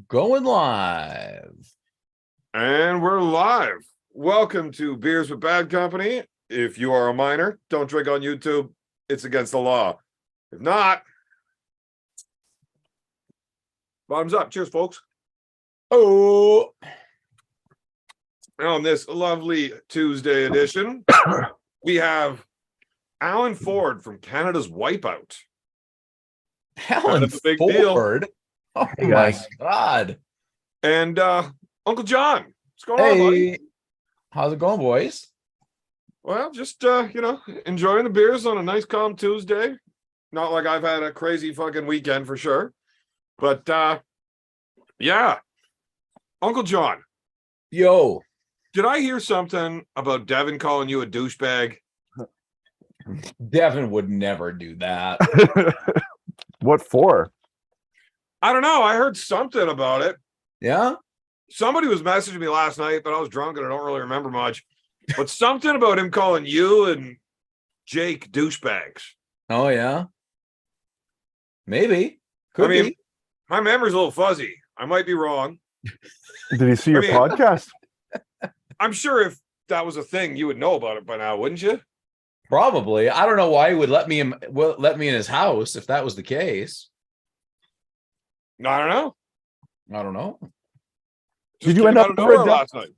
Going live. And we're live. Welcome to Beers with Bad Company. If you are a minor, don't drink on YouTube. It's against the law. If not, bottoms up. Cheers, folks. Oh, On this lovely Tuesday edition, we have Alan Ford from Canada's Wipeout. Alan Kind of a big deal. Ford. Oh Hey, my guys. God. And Uncle John. What's going on, buddy? Hey, how's it going, boys? Well, just enjoying the beers on a nice calm Tuesday. Not like I've had a crazy fucking weekend for sure. But yeah. Uncle John, Yo, did I hear something about Devin calling you a douchebag? Devin would never do that. What for? I don't know. I heard something about it. Yeah? Somebody was messaging me last night, but I was drunk and I don't really remember much. But something about him calling you and Jake douchebags. Oh, yeah? Maybe. Could be. My memory's a little fuzzy. I might be wrong. Did he see your podcast? I'm sure if that was a thing, you would know about it by now, wouldn't you? Probably. I don't know why he would let me in his house if that was the case. I don't know. I don't know. Did you end up last night?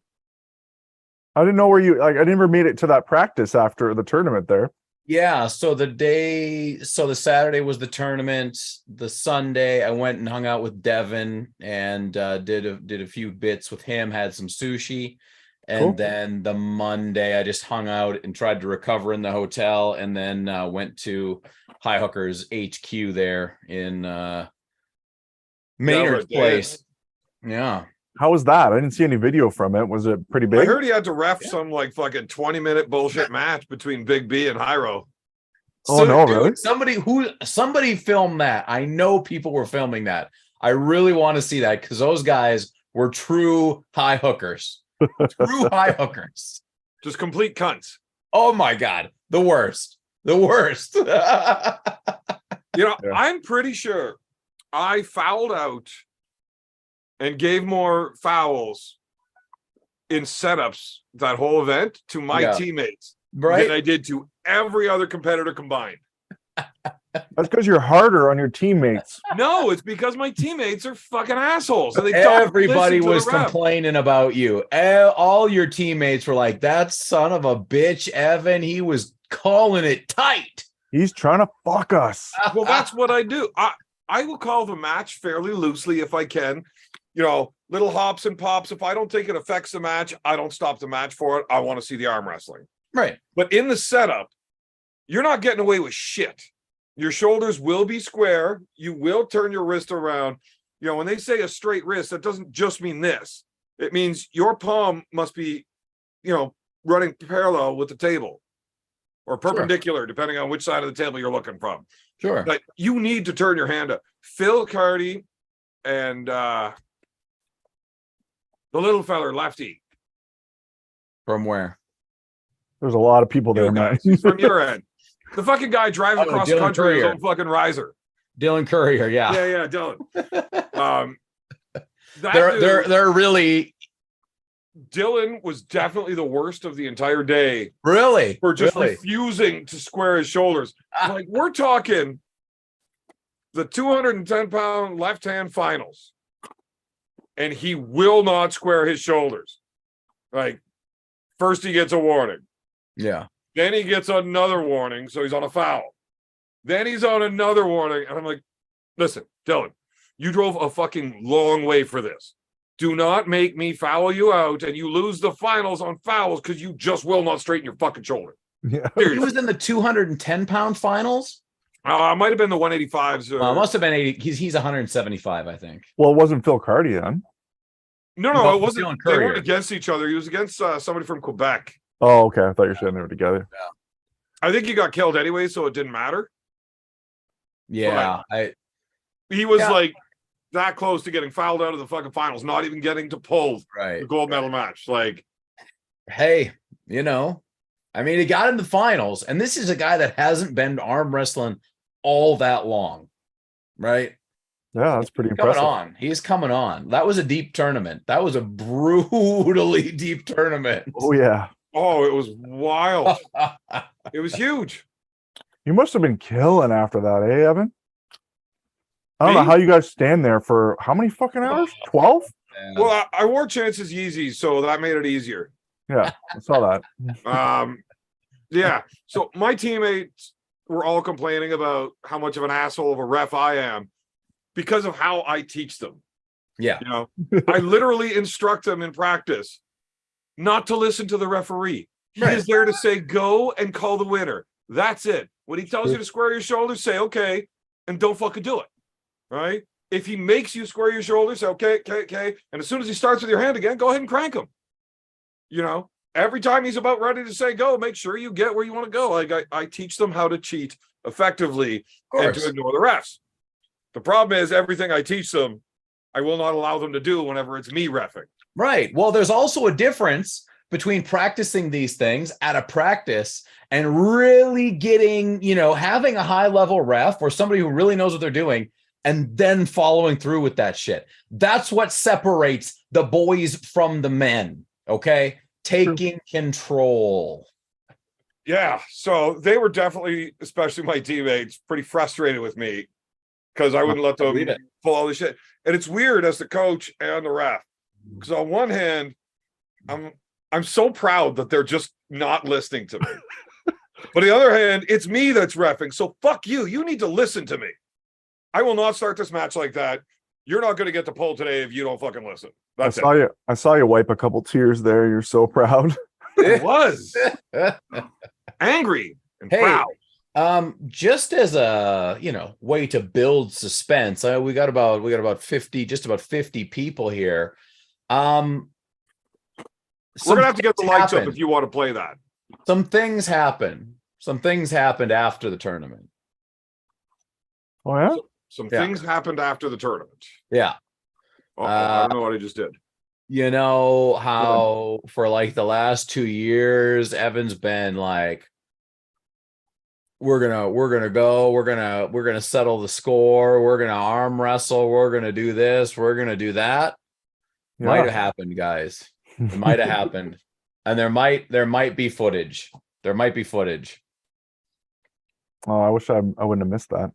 I didn't know where you I never made it to that practice after the tournament there. Yeah, so the Saturday was the tournament. The Sunday I went and hung out with Devin and did a few bits with him, had some sushi. And Cool. Then the Monday I just hung out and tried to recover in the hotel, and then went to High Hookers HQ there in Maynard's place. Yeah. How was that? I didn't see any video from it. Was it pretty big? I heard he had to ref some like fucking 20-minute bullshit match between Big B and Hyro. Oh, no, really? Somebody filmed that. I know people were filming that. I really want to see that because those guys were true high hookers. True high hookers. Just complete cunts. Oh my God. The worst. The worst. Yeah. Yeah. I'm pretty sure I fouled out and gave more fouls in setups that whole event to my teammates than I did to every other competitor combined. That's because you're harder on your teammates. No, it's because my teammates are fucking assholes. And Everybody was complaining about you. All your teammates were like, that son of a bitch, Evan, he was calling it tight. He's trying to fuck us. Well, that's what I do. I will call the match fairly loosely if I can. You know, little hops and pops. If I don't think it affects the match, I don't stop the match for it. I want to see the arm wrestling. Right. But in the setup, you're not getting away with shit. Your shoulders will be square. You will turn your wrist around. You know, when they say a straight wrist, that doesn't just mean this. It means your palm must be, running parallel with the table or perpendicular, depending on which side of the table you're looking from. Sure. But you need to turn your hand up. Phil Carty and the little feller, Lefty. From where? There's a lot of people there, man. From your end. The fucking guy driving across the country with his own fucking riser. Dylan Courier, yeah. Yeah, Dylan. They're really... Dylan was definitely the worst of the entire day. Really? For just refusing to square his shoulders. Like, we're talking the 210-pound left-hand finals. And he will not square his shoulders. Like, first he gets a warning. Yeah. Then he gets another warning, so he's on a foul. Then he's on another warning, and I'm like, listen, Dylan, you drove a fucking long way for this. Do not make me foul you out, and you lose the finals on fouls because you just will not straighten your fucking shoulder. Yeah. He was in the 210-pound finals? Might have been the 185s. Must have been 80. He's 175, I think. Well, it wasn't Phil Carty then. No, it wasn't. They weren't against each other. He was against somebody from Quebec. Oh, okay. I thought you were saying they were together. Yeah. I think he got killed anyway, so it didn't matter. Yeah. He was like that close to getting fouled out of the fucking finals, not even getting to pull the gold medal match. Like, hey, he got in the finals, and this is a guy that hasn't been arm wrestling all that long, right? Yeah, that's pretty Coming impressive. on. He's coming on. That was a deep tournament. That was a brutally deep tournament. Oh yeah, Oh, it was wild. It was huge. you must have been killing after that, eh, Evan? I don't know Me? how you guys stand there for how many fucking hours? 12? Well, I wore Chances Yeezys, so that made it easier. Yeah, I saw that. Yeah. So my teammates were all complaining about how much of an asshole of a ref I am because of how I teach them. Yeah. You know, I literally instruct them in practice not to listen to the referee. He is there to say go and call the winner. That's it. When he tells you to square your shoulders, say okay, and don't fucking do it. Right? If he makes you square your shoulders, say okay. And as soon as he starts with your hand again, go ahead and crank him. You know, every time he's about ready to say go, make sure you get where you want to go. Like I teach them how to cheat effectively and to ignore the refs. The problem is everything I teach them, I will not allow them to do whenever it's me reffing. Right. Well, there's also a difference between practicing these things at a practice and really getting, having a high level ref or somebody who really knows what they're doing and then following through with that shit. That's what separates the boys from the men. Okay. Taking control. Yeah. So they were definitely, especially my teammates, pretty frustrated with me because I wouldn't let them pull all this shit. And it's weird as the coach and the ref. Because on one hand, I'm so proud that they're just not listening to me. But on the other hand, it's me that's reffing. So fuck you. You need to listen to me. I will not start this match like that. You're not going to get the pull today if you don't fucking listen. That's it. I saw you wipe a couple tears there. You're so proud. I was angry and proud. Just as a way to build suspense, we got about 50, just about 50 people here. We're gonna have to get the lights up if you want to play that. Some things happened. Some things happened after the tournament. Oh yeah. Some things happened after the tournament. Yeah. I don't know what I just did. You know how for like the last 2 years, Evan's been like, we're gonna settle the score, we're gonna arm wrestle, we're gonna do this, we're gonna do that. Yeah. Might have happened, guys. It might have happened. And there might be footage. There might be footage. Oh, I wish I wouldn't have missed that.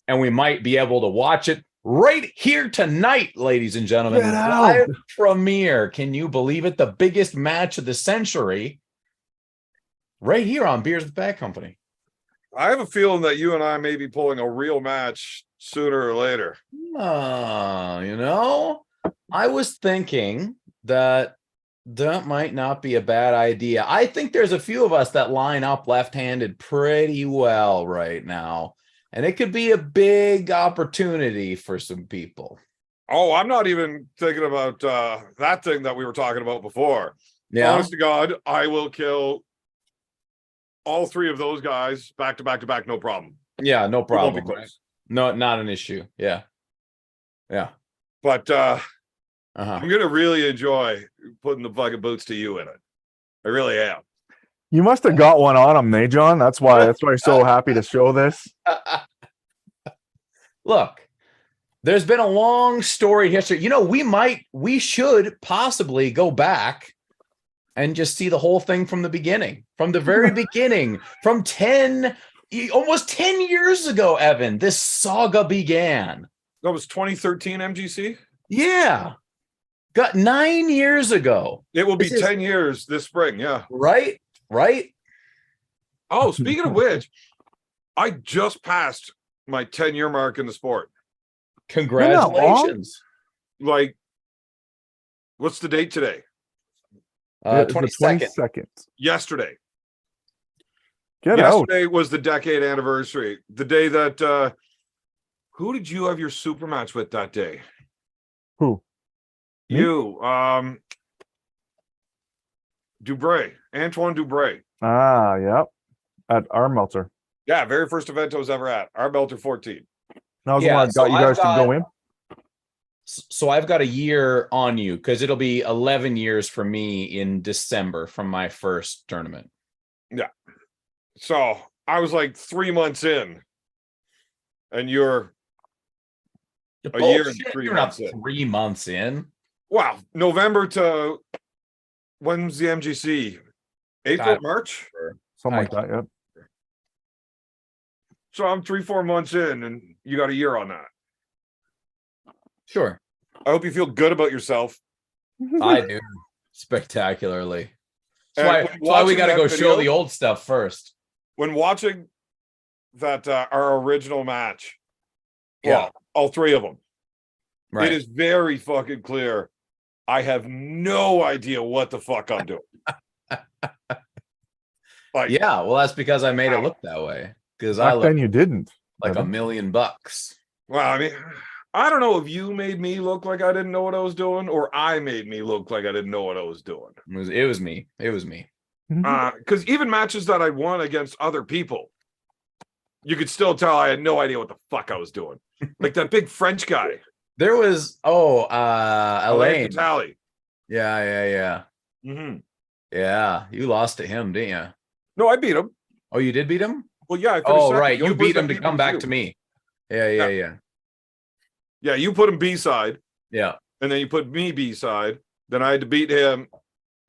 And we might be able to watch it right here tonight, ladies and gentlemen. Live premiere. Can you believe it? The biggest match of the century. Right here on Beers with Bad Company. I have a feeling that you and I may be pulling a real match sooner or later. I was thinking that might not be a bad idea. I think there's a few of us that line up left-handed pretty well right now. And it could be a big opportunity for some people. Oh, I'm not even thinking about that thing that we were talking about before. Yeah. Honest to God, I will kill all three of those guys back to back to back, no problem. Yeah, no problem. Right? No, not an issue. Yeah. Yeah. But I'm gonna really enjoy putting the fucking boots to you in it. I really am. You must have got one on him, eh, John? That's why you're so happy to show this. Look, there's been a long storied history. We should possibly go back and just see the whole thing from the beginning, from the very beginning, from almost 10 years ago, Evan, this saga began. That was 2013 MGC? Yeah. Got 9 years ago. It will be 10 years this spring. Yeah. Right. Oh, speaking of which, I just passed my 10-year mark in the sport. Congratulations. Like, what's the date today? 22nd. Yesterday. Yesterday was the decade anniversary. The day that who did you have your super match with that day? Who? You. Antoine Dubray. Ah, yep. At Arm Melter. Yeah, very first event I was ever at. Arm Melter 14. That was the one that got you guys to go in. So I've got a year on you because it'll be 11 years for me in December from my first tournament. Yeah. So I was like 3 months in, and you're A year and Bullshit, 3 you're not months in. 3 months in. Wow, November to when's the MGC? April, God. March. Something like that. Yep. So I'm 3-4 months in, and you got a year on that. Sure. I hope you feel good about yourself. I do. Spectacularly. And That's why we watching got to that go show video- the old stuff first. When watching that our original match, Yeah. well, all three of them, Right. it is very fucking clear. I have no idea what the fuck I'm doing. Like, Yeah, well, that's because I made it look that way. Because I Back look then you didn't. like Evan. $1 million bucks. well, I mean, I don't know if you made me look like I didn't know what I was doing, or I made me look like I didn't know what I was doing. It was me. It was me. Because even matches that I won against other people, you could still tell I had no idea what the fuck I was doing. Like that big French guy, There was Alain Elaine. Catali. Yeah. Mm-hmm. Yeah. You lost to him, didn't you? No, I beat him. Oh, you did beat him? Well, yeah, I finished Oh, second. right. The You only person beat him I to come was back you. to me. Yeah. Yeah, you put him B side, Yeah. and then you put me B side. Then I had to beat him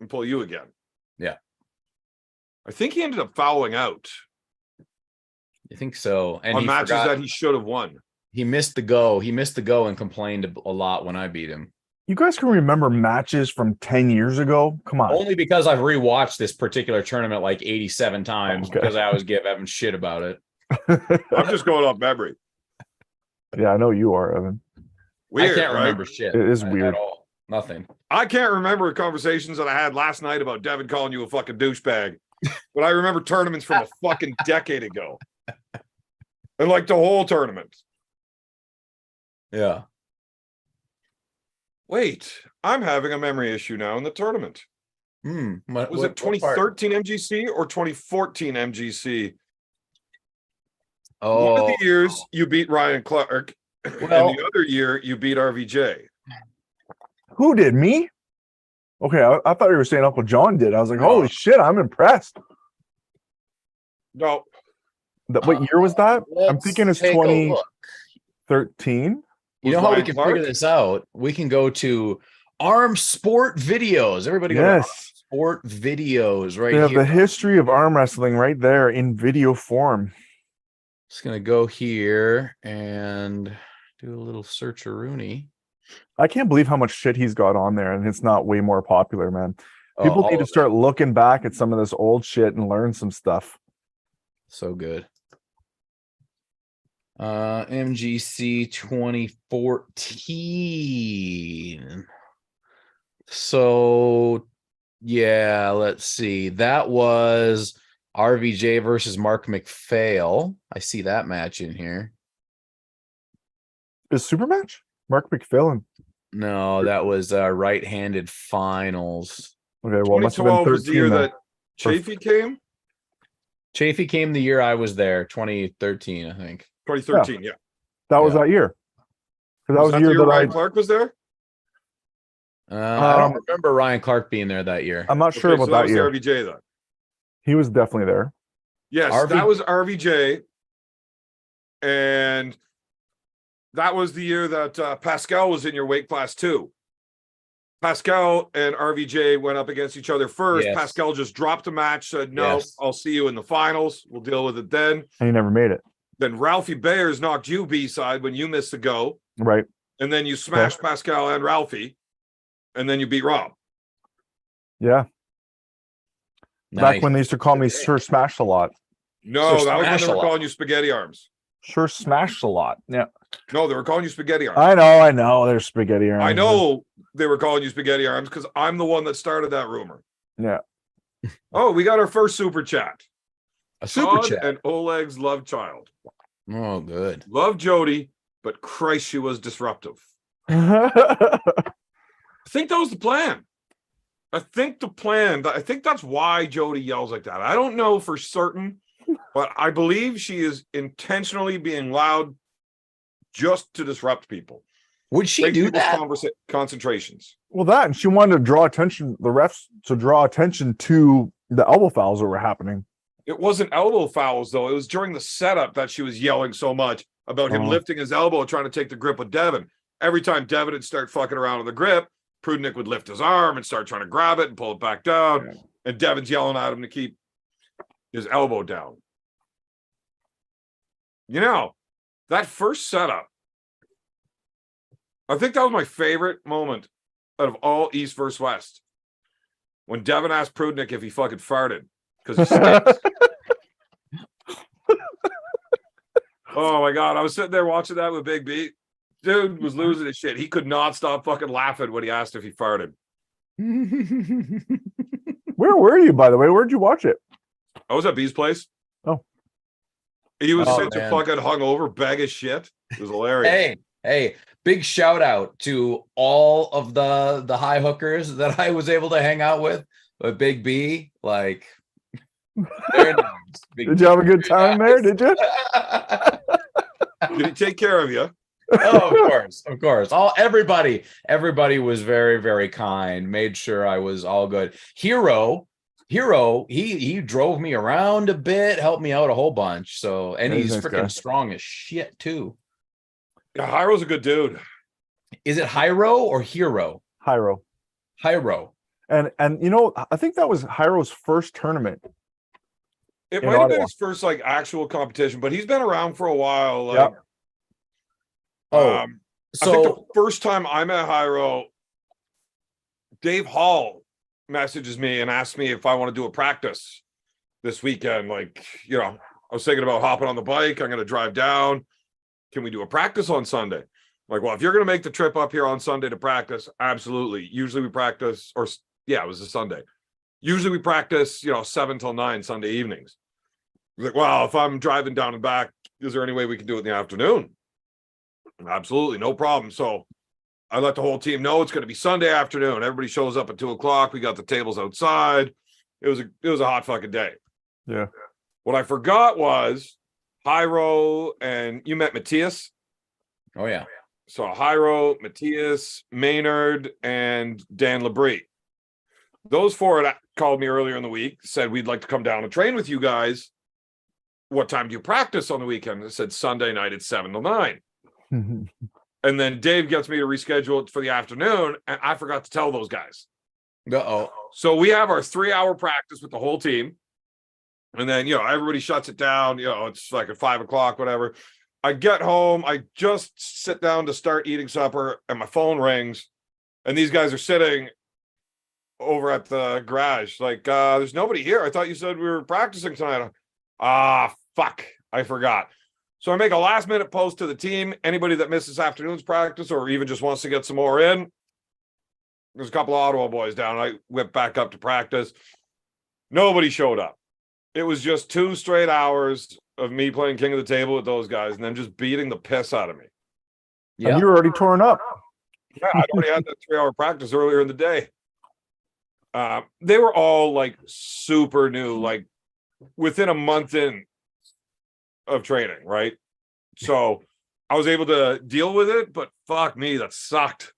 and pull you again. Yeah. I think he ended up fouling out I think so. And on he matches forgot, that he should have won. he missed the go. He missed the go and complained a lot when I beat him. You guys can remember matches from 10 years ago? Come on. Only because I've rewatched this particular tournament like 87 times Okay. because I always give Evan shit about it. I'm just going off memory. Yeah, I know you are, Evan. Weird, I can't right? remember shit. It is at weird. all. Nothing. I can't remember conversations that I had last night about Devin calling you a fucking douchebag, but I remember tournaments from a fucking decade ago, and like the whole tournament. Yeah. Wait, I'm having a memory issue now in the tournament. Was it 2013 MGC or 2014 MGC? Oh, One of the years you beat Ryan Clark, and the other year you beat RVJ. Who did? Me? Okay, I thought you were saying Uncle John did. I was like, No. holy shit, I'm impressed. No, What year was that? I'm let's thinking it's take a look. 2013. You Was know how we Ryan can Clark? figure this out? We can go to Arm Sport Videos. Everybody go to Arm Yes. Sport Videos right They have here. the history of arm wrestling right there in video form. Just gonna go here and do a little search-a-rooney. I can't believe how much shit he's got on there, and it's not way more popular, man. Oh, People all need to of it. start looking back at some of this old shit and learn some stuff. So good. MGC 2014. So yeah, let's see. That was RVJ versus Mark McPhail. I see that match in here. Is super match? Mark McPhail and No, that was right-handed finals. okay, well, it must have been 2012 was the 13 year then. that Chafee came. Chafee came the year I was there, 2013, I think. 2013, yeah. That was Yeah. that year. Because that Was was that the year that Ryan Clark was there? I don't remember Ryan Clark being there that year. I'm not sure Okay, about so that that was year. the RVJ then. He was definitely there. Yes, that was RVJ, and that was the year that Pascal was in your weight class too. Pascal and RVJ went up against each other first. Yes. Pascal just dropped a match, said, no, Yes. I'll see you in the finals. We'll deal with it then. And he never made it. Then Ralphie Bayers knocked you B-side when you missed the go. Right. And then you smashed Pascal and Ralphie. And then you beat Rob. Yeah. Nice. Back when they used to call me Sir Smash a lot. No, So that was when they were Smash-a-lot. calling you spaghetti arms. Sir Smash a lot. Yeah. No, they were calling you spaghetti arms. I know. There's spaghetti arms. I know they were calling you spaghetti arms because I'm the one that started that rumor. Yeah. Oh, we got our first super chat. A super Todd chat. and Oleg's love child. Oh, good. Love Jody, but Christ, she was disruptive. I think that was the plan. I think that's why Jody yells like that. I don't know for certain, but I believe she is intentionally being loud just to disrupt people. Would she Break do people's that? concentrations. Well, that, and she wanted to draw attention, the refs to draw attention to the elbow fouls that were happening. It wasn't elbow fouls, though. It was during the setup that she was yelling so much. about him lifting his elbow, trying to take the grip with Devin. Every time Devin would start fucking around with the grip, Prudnick would lift his arm and start trying to grab it and pull it back down. Yeah. And Devin's yelling at him to keep his elbow down. You know, that first setup, I think that was my favorite moment out of all East versus West. When Devin asked Prudnick if he fucking farted. Because he stinks. Oh my God. I was sitting there watching that with Big B. Dude was losing his shit. He could not stop fucking laughing when he asked if he farted. Where were you, by the way? Where'd you watch it? I was at B's place. Oh. He was such a fucking hungover bag of shit. It was hilarious. Hey, big shout out to all of the high hookers that I was able to hang out with Big B. Like, very nice. Did you have a good time there? Did you? Did he take care of you? Oh, of course. Everybody was very, very kind. Made sure I was all good. Hero, he drove me around a bit, helped me out a whole bunch. So, and he's freaking strong as shit too. Yeah, Hiro's a good dude. Is it Hiro or Hero? Hiro. And you know, I think that was Hiro's first tournament. It might have been his first like actual competition, but he's been around for a while. Like, I think the first time I met Hiro, Dave Hall messages me and asks me if I want to do a practice this weekend. Like, you know, I was thinking about hopping on the bike. I'm going to drive down. Can we do a practice on Sunday? I'm like, well, if you're going to make the trip up here on Sunday to practice, absolutely. Usually we practice, it was a Sunday. Usually we practice, 7 till 9 Sunday evenings. Like, well, if I'm driving down and back, is there any way we can do it in the afternoon? Absolutely, no problem. So I let the whole team know it's going to be Sunday afternoon. Everybody shows up at 2:00. We got the tables outside. It was a hot fucking day. Yeah. What I forgot was Hiro, and you met Matthias. Oh yeah. So Hiro, Matthias, Maynard, and Dan Labrie. Those four had called me earlier in the week, said we'd like to come down and train with you guys. What time do you practice on the weekend? I said Sunday night at 7 till 9. And then Dave gets me to reschedule it for the afternoon, and I forgot to tell those guys. Uh-oh. So we have our 3-hour practice with the whole team. And then, everybody shuts it down. It's like at 5:00, whatever. I get home. I just sit down to start eating supper, and my phone rings. And these guys are sitting over at the garage. Like, there's nobody here. I thought you said we were practicing tonight. Fuck. I forgot. So I make a last-minute post to the team. Anybody that misses afternoon's practice or even just wants to get some more in, there's a couple of Ottawa boys down. I whipped back up to practice. Nobody showed up. It was just 2 straight hours of me playing king of the table with those guys and them just beating the piss out of me. Yeah, and you were already torn up. Yeah, I already had that 3-hour practice earlier in the day. They were all like super new, like within a month in of training, right? So I was able to deal with it, but fuck me, that sucked.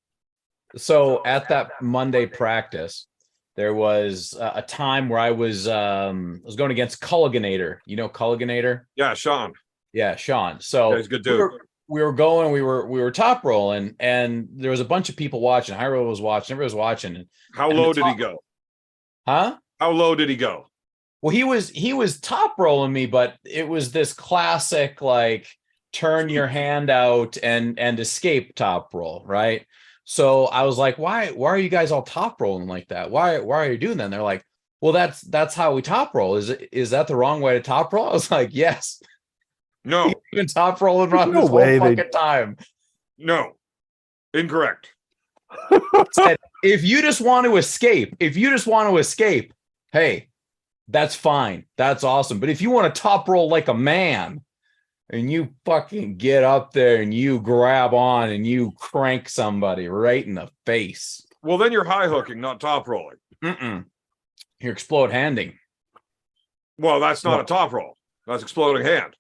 So at that Monday practice, there was a time where I was going against Culliganator. You know Culliganator? Yeah, Sean. So yeah, he's a good dude. We were top rolling, and there was a bunch of people watching. Hiro was watching, everybody was watching. How low did he go? Huh? How low did he go? Well, he was top rolling me, but it was this classic like turn your hand out and escape top roll, right? So I was like, why are you guys all top rolling like that? Why are you doing that? And they're like, well, that's how we top roll. Is that the wrong way to top roll? I was like, yes. No. You've been top rolling wrong this whole fucking time. No. Incorrect. Said, if you just want to escape, hey, that's fine. That's awesome. But if you want to top roll like a man and you fucking get up there and you grab on and you crank somebody right in the face. Well, then you're high hooking, not top rolling. You're explode handing. Well, that's not a top roll. That's exploding hand.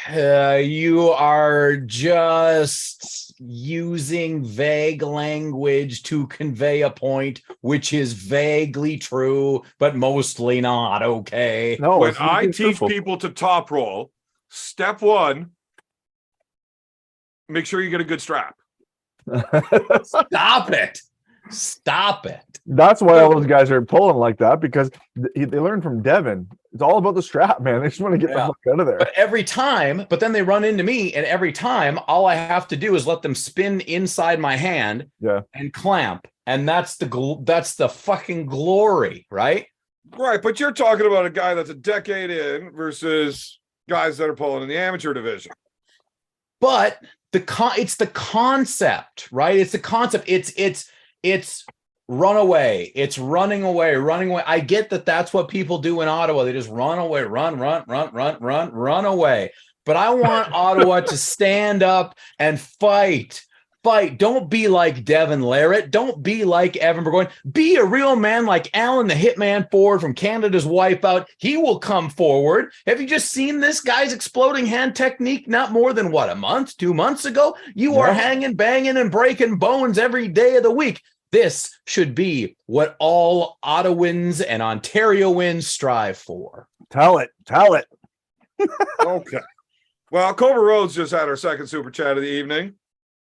You are just using vague language to convey a point, which is vaguely true, but mostly not. Okay. No, when I teach people to top roll, step 1 make sure you get a good strap. Stop it. Stop it. That's why all those guys are pulling like that, because they learned from Devin. It's all about the strap, man. They just want to get the fuck out of there. But then they run into me, and every time all I have to do is let them spin inside my hand and clamp. And that's the fucking glory, right? Right. But you're talking about a guy that's a decade in versus guys that are pulling in the amateur division. But it's the concept, right? It's the concept. It's run away. It's running away. I get that that's what people do in Ottawa. They just run away, run away. But I want Ottawa to stand up and fight. Don't be like Devin Larratt. Don't be like Evan Burgoyne. Be a real man like Alan the Hitman Ford from Canada's Wipeout. He will come forward. Have you just seen this guy's exploding hand technique? Not more than a month, 2 months ago? You are hanging, banging, and breaking bones every day of the week. This should be what all Ottawans and Ontarians strive for. Tell it. Okay. Well, Cobra Rhodes just had our second super chat of the evening.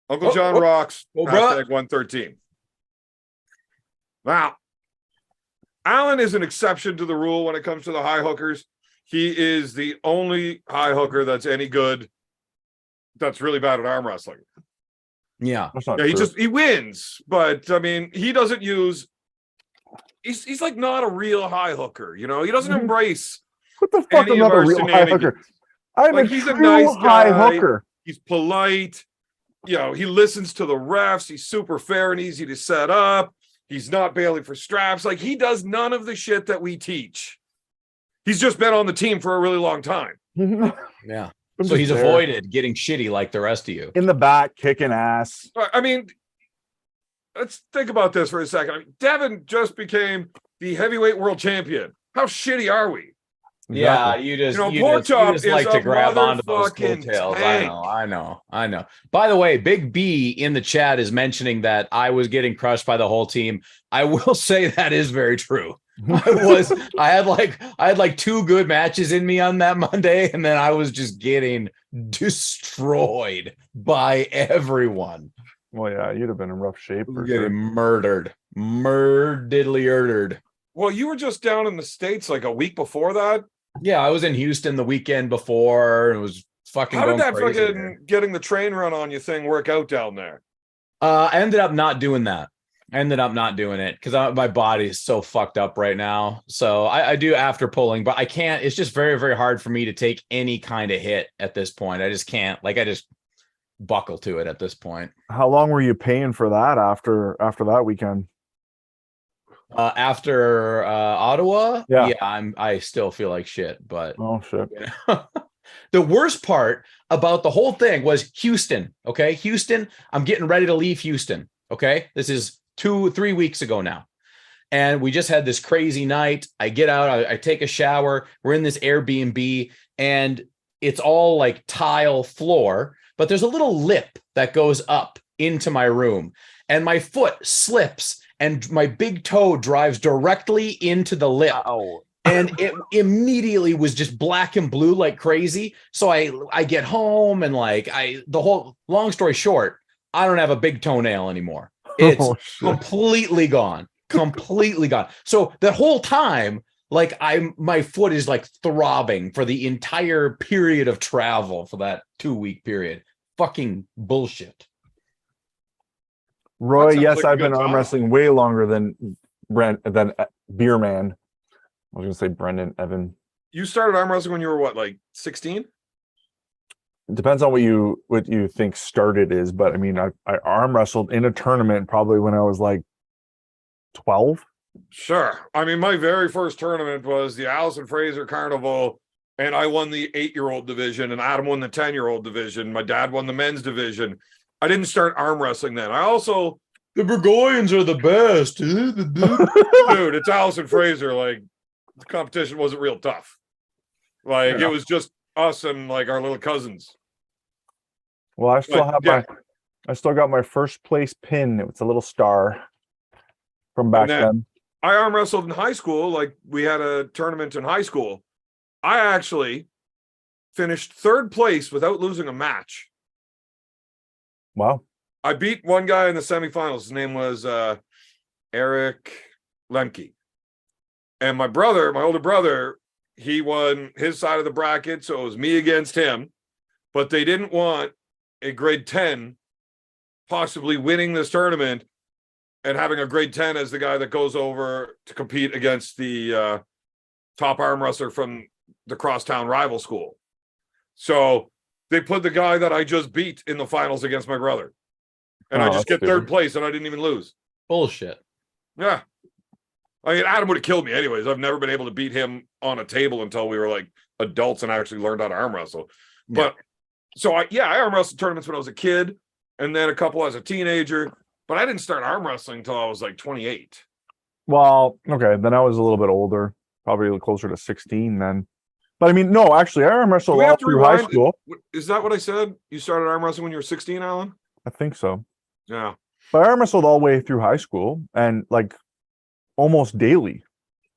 Uncle John rocks. Hashtag 113. Now, Alan is an exception to the rule when it comes to the high hookers. He is the only high hooker that's any good. That's really bad at arm wrestling. Yeah. He wins, but I mean, he doesn't use. He's like not a real high hooker. You know, he doesn't embrace. What the fuck? I'm not a real high hooker. He's a nice high hooker. He's polite. You know, he listens to the refs. He's super fair and easy to set up. He's not bailing for straps. Like, he does none of the shit that we teach. He's just been on the team for a really long time. Yeah. So he's avoided getting shitty like the rest of you. In the back, kicking ass. I mean, let's think about this for a second. I mean, Devin just became the heavyweight world champion. How shitty are we? Yeah, you just like to grab onto those coattails. I know. By the way, Big B in the chat is mentioning that I was getting crushed by the whole team. I will say that is very true. I had like 2 good matches in me on that Monday, and then I was just getting destroyed by everyone. Well, yeah, you'd have been in rough shape. Getting murdered. Well, you were just down in the States like a week before that. Yeah, I was in Houston the weekend before, and it was fucking. How did that fucking getting the train run on you thing work out down there? I ended up not doing that. I ended up not doing it because my body is so fucked up right now. So I do after pulling, but I can't. It's just very, very hard for me to take any kind of hit at this point. I just can't. Like, I just buckle to it at this point. How long were you paying for that after that weekend? After Ottawa, yeah, I still feel like shit. But shit. You know? The worst part about the whole thing was Houston. Okay, Houston. I'm getting ready to leave Houston. Okay, this is 2-3 weeks ago now, and we just had this crazy night. I get out, I take a shower. We're in this Airbnb, and it's all like tile floor, but there's a little lip that goes up into my room, and my foot slips. And my big toe drives directly into the lip. And it immediately was just black and blue like crazy. So I get home, and long story short, I don't have a big toenail anymore. It's completely gone. So that whole time, my foot is like throbbing for the entire period of travel for that 2-week period. Fucking bullshit. Roy, yes, I've been arm wrestling way longer than Beer Man. I was going to say Brendan, Evan. You started arm wrestling when you were what, like 16? It depends on what you think started is, but I mean, I arm wrestled in a tournament probably when I was like 12. Sure. I mean, my very first tournament was the Allison Fraser Carnival, and I won the 8-year-old division, and Adam won the 10-year-old division. My dad won the men's division. I didn't start arm wrestling then. The Burgoynes are the best. Dude, it's Allison Fraser. Like, the competition wasn't real tough. Like, It was just us and like our little cousins. Well, I still got my first place pin. It's a little star from back then. I arm wrestled in high school. Like, we had a tournament in high school. I actually finished 3rd place without losing a match. Wow. I beat one guy in the semifinals. His name was Eric Lemke. And my older brother, he won his side of the bracket, so it was me against him. But they didn't want a grade 10 possibly winning this tournament and having a grade 10 as the guy that goes over to compete against the top arm wrestler from the crosstown rival school. So they put the guy that I just beat in the finals against my brother. And I just get third place and I didn't even lose. Bullshit. Yeah. I mean, Adam would have killed me anyways. I've never been able to beat him on a table until we were like adults and I actually learned how to arm wrestle. But so I arm wrestled tournaments when I was a kid and then a couple as a teenager, but I didn't start arm wrestling until I was like 28. Well, okay, then I was a little bit older, probably closer to 16 then. But I mean, no, actually, I arm wrestled all through high school. Is that what I said? You started arm wrestling when you were 16, Alan? I think so. Yeah. But I arm wrestled all the way through high school and like almost daily.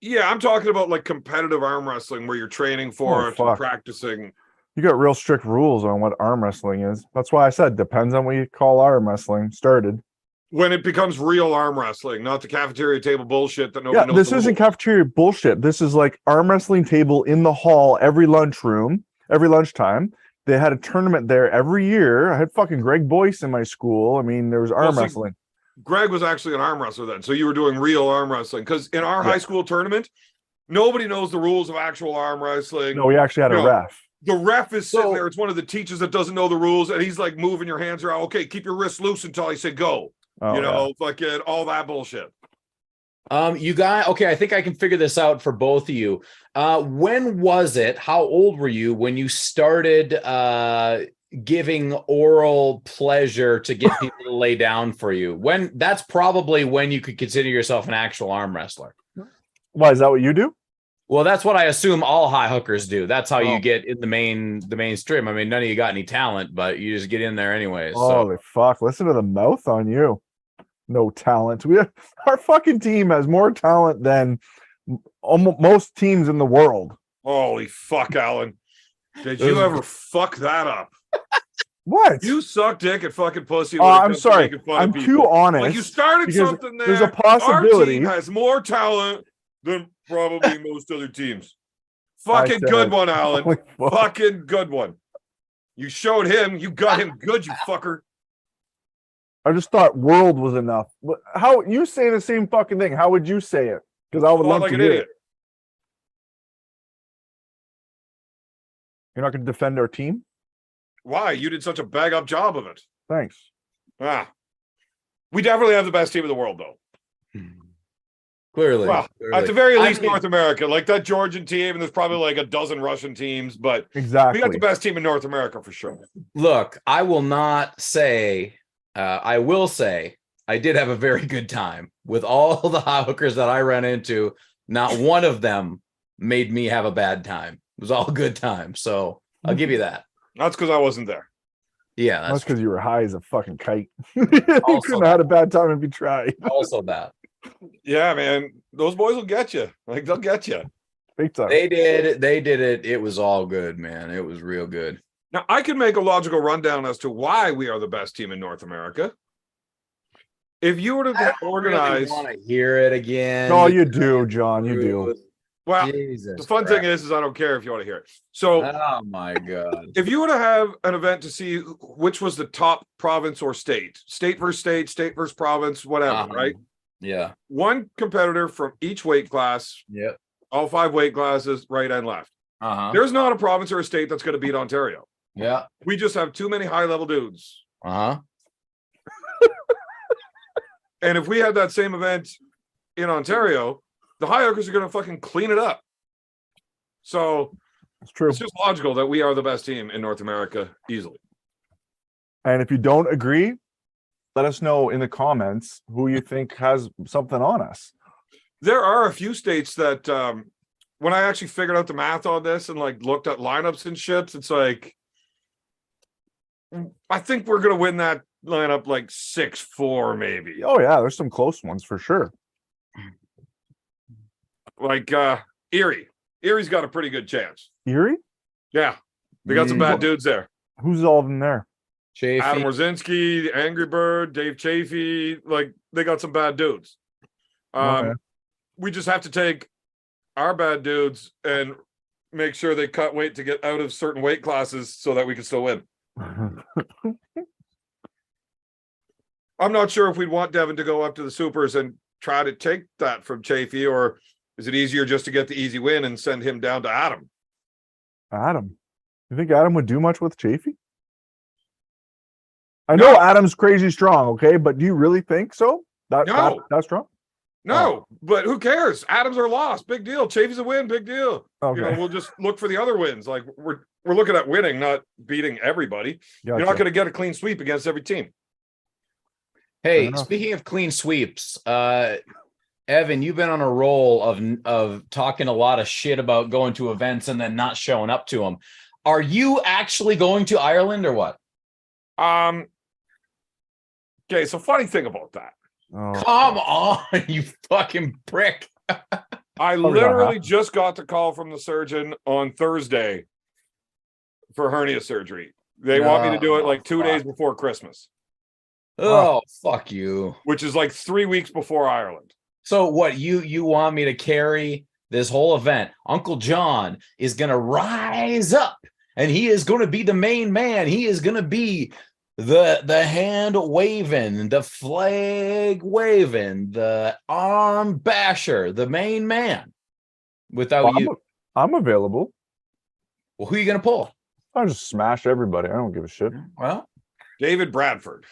Yeah, I'm talking about like competitive arm wrestling where you're training for it and practicing. You got real strict rules on what arm wrestling is. That's why I said depends on what you call arm wrestling started. When it becomes real arm wrestling, not the cafeteria table bullshit that nobody knows. This isn't cafeteria bullshit. This is like arm wrestling table in the hall every lunchroom, every lunchtime. They had a tournament there every year. I had fucking Greg Boyce in my school. I mean, there was arm wrestling. Greg was actually an arm wrestler then. So you were doing real arm wrestling. Because in our high school tournament, nobody knows the rules of actual arm wrestling. No, we actually had a ref. The ref is sitting there. It's one of the teachers that doesn't know the rules. And he's like moving your hands around. Okay, keep your wrists loose until I say go. Like all that bullshit. You guys, okay, I think I can figure this out for both of you. When was it? How old were you when you started giving oral pleasure to get people to lay down for you? When that's probably when you could consider yourself an actual arm wrestler. Why, is that what you do? Well, that's what I assume all high hookers do. That's how you get in the mainstream. I mean, none of you got any talent, but you just get in there anyways. Holy fuck! Listen to the mouth on you. No talent. Our fucking team has more talent than most teams in the world. Holy fuck, Alan! Did you ever fuck that up? What? You suck dick at fucking pussy. I'm sorry. I'm too honest. Like you started something there. There's a possibility. Our team has more talent than probably most other teams. Fucking good one, Alan. Fucking good one. You showed him. You got him good, you fucker. I just thought world was enough. How you say the same fucking thing? How would you say it? Because I would love to hear it. You're not going to defend our team? Why? You did such a bag up job of it. Thanks. We definitely have the best team in the world, though. Clearly. Well, at the very least, North America. Like that Georgian team, and there's probably like a dozen Russian teams, but exactly, we got the best team in North America for sure. Look, I will not say, I will say, I did have a very good time with all the hot hookers that I ran into. Not one of them made me have a bad time. It was all good time. So I'll give you that. That's because I wasn't there. Yeah, that's because you were high as a fucking kite. You couldn't have had a bad time if you tried. Also that. Yeah, man, those boys will get you. Like they'll get you. Big time. They did it. It was all good, man. It was real good. Now I can make a logical rundown as to why we are the best team in North America. If you were to organize, really want to hear it again. Oh, you do, John. You do. Well, the fun thing is I don't care if you want to hear it. So, oh my god, if you were to have an event to see which was the top province or state versus state versus province, whatever, right? Yeah. One competitor from each weight class. Yep. All 5 weight classes, right and left. There's not a province or a state that's going to beat Ontario. Yeah. We just have too many high level dudes. And if we had that same event in Ontario, the high hookers are going to fucking clean it up. So it's true. It's just logical that we are the best team in North America easily. And if you don't agree, let us know in the comments who you think has something on us. There are a few states that when I actually figured out the math on this and like looked at lineups and shit, it's like I think we're going to win that lineup like 6-4 maybe. Oh yeah, there's some close ones for sure. Like Erie. Erie's got a pretty good chance. Erie? Yeah. They got some bad dudes there. Who's all in there? Adam Chafee. Rosinski, the Angry Bird, Dave Chafee, like they got some bad dudes. Okay. We just have to take our bad dudes and make sure they cut weight to get out of certain weight classes so that we can still win. I'm not sure if we'd want Devin to go up to the supers and try to take that from Chafee, or is it easier just to get the easy win and send him down to Adam? Adam. You think Adam would do much with Chafee? I know Adam's crazy strong, okay, but do you really think so? That's strong? No, but who cares? Adams are lost. Big deal. Chafee's a win. Big deal. Okay. We'll just look for the other wins. Like we're looking at winning, not beating everybody. Gotcha. You're not going to get a clean sweep against every team. Hey, speaking of clean sweeps, Evan, you've been on a roll of talking a lot of shit about going to events and then not showing up to them. Are you actually going to Ireland or what? Okay, so funny thing about that. Oh, Come on, you fucking prick. I literally just got the call from the surgeon on Thursday for hernia surgery. They want me to do it like 2 days before Christmas. Oh, fuck you. Which is like 3 weeks before Ireland. So what, you want me to carry this whole event? Uncle John is going to rise up and he is going to be the main man. He is going to be the hand waving, the flag waving, the arm basher, the main man. Without you. I'm available. Well, who are you going to pull? I'll just smash everybody. I don't give a shit. Well, David Bradford.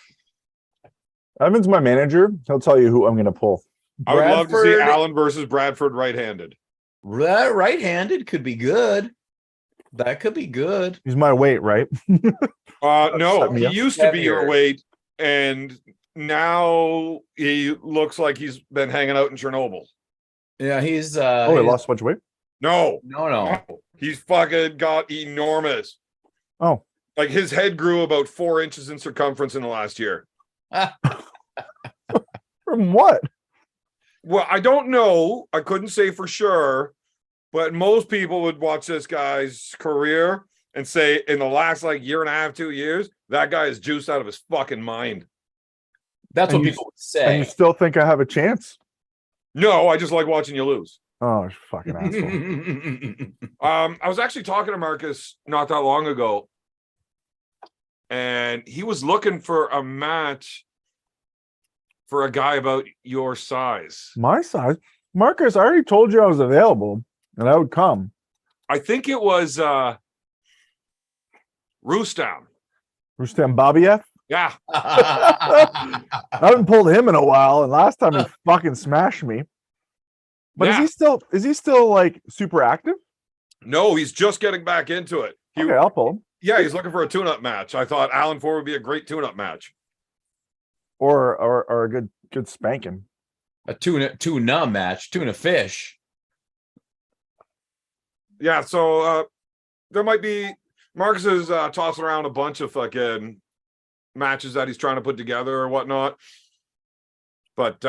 Evan's my manager. He'll tell you who I'm going to pull. I would love to see Allen versus Bradford right-handed. That right-handed could be good. That could be good. He's my weight, right? No, he used to be your weight, and now he looks like he's been hanging out in Chernobyl. Yeah, he's he lost a bunch of weight? No. He's fucking got enormous. Oh. Like his head grew about 4 inches in circumference in the last year. From what? Well, I don't know. I couldn't say for sure, but most people would watch this guy's career and say in the last like year and a half, 2 years, that guy is juiced out of his fucking mind. That's what people would say. And you still think I have a chance? No, I just like watching you lose. Oh, you fucking asshole. I was actually talking to Marcus not that long ago, and he was looking for a match for a guy about your size. My size? Marcus, I already told you I was available and I would come. I think it was Rustam. Rustam Babiev? Yeah. I haven't pulled him in a while, and last time he fucking smashed me. But is he still like super active? No, he's just getting back into it. Okay, I'll pull him. Yeah, he's looking for a tune-up match. I thought Allen Ford would be a great tune-up match. Or a good spanking. A tuna match, tuna fish. Yeah, so there might be Marcus is tossing around a bunch of fucking matches that he's trying to put together or whatnot. But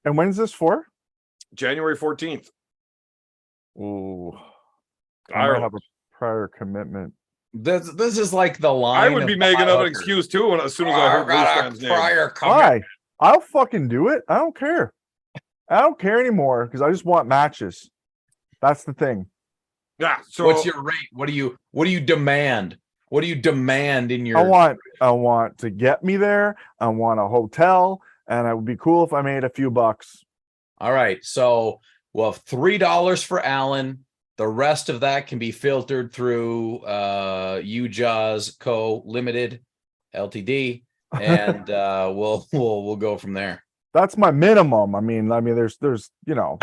and when's this for? January 14th. Ooh. I might have a prior commitment. This is like the line. I would be making up an excuse too as soon as I heard Rustam's name. Why? I'll fucking do it. I don't care. I don't care anymore because I just want matches. That's the thing. Yeah. So what's your rate? What do you demand? What do you demand in your? I want to get me there. I want a hotel, and it would be cool if I made a few bucks. All right. So we'll have $3 for Allen. The rest of that can be filtered through UJAWS Co. Limited, Ltd, and we'll go from there. That's my minimum. I mean, there's Don't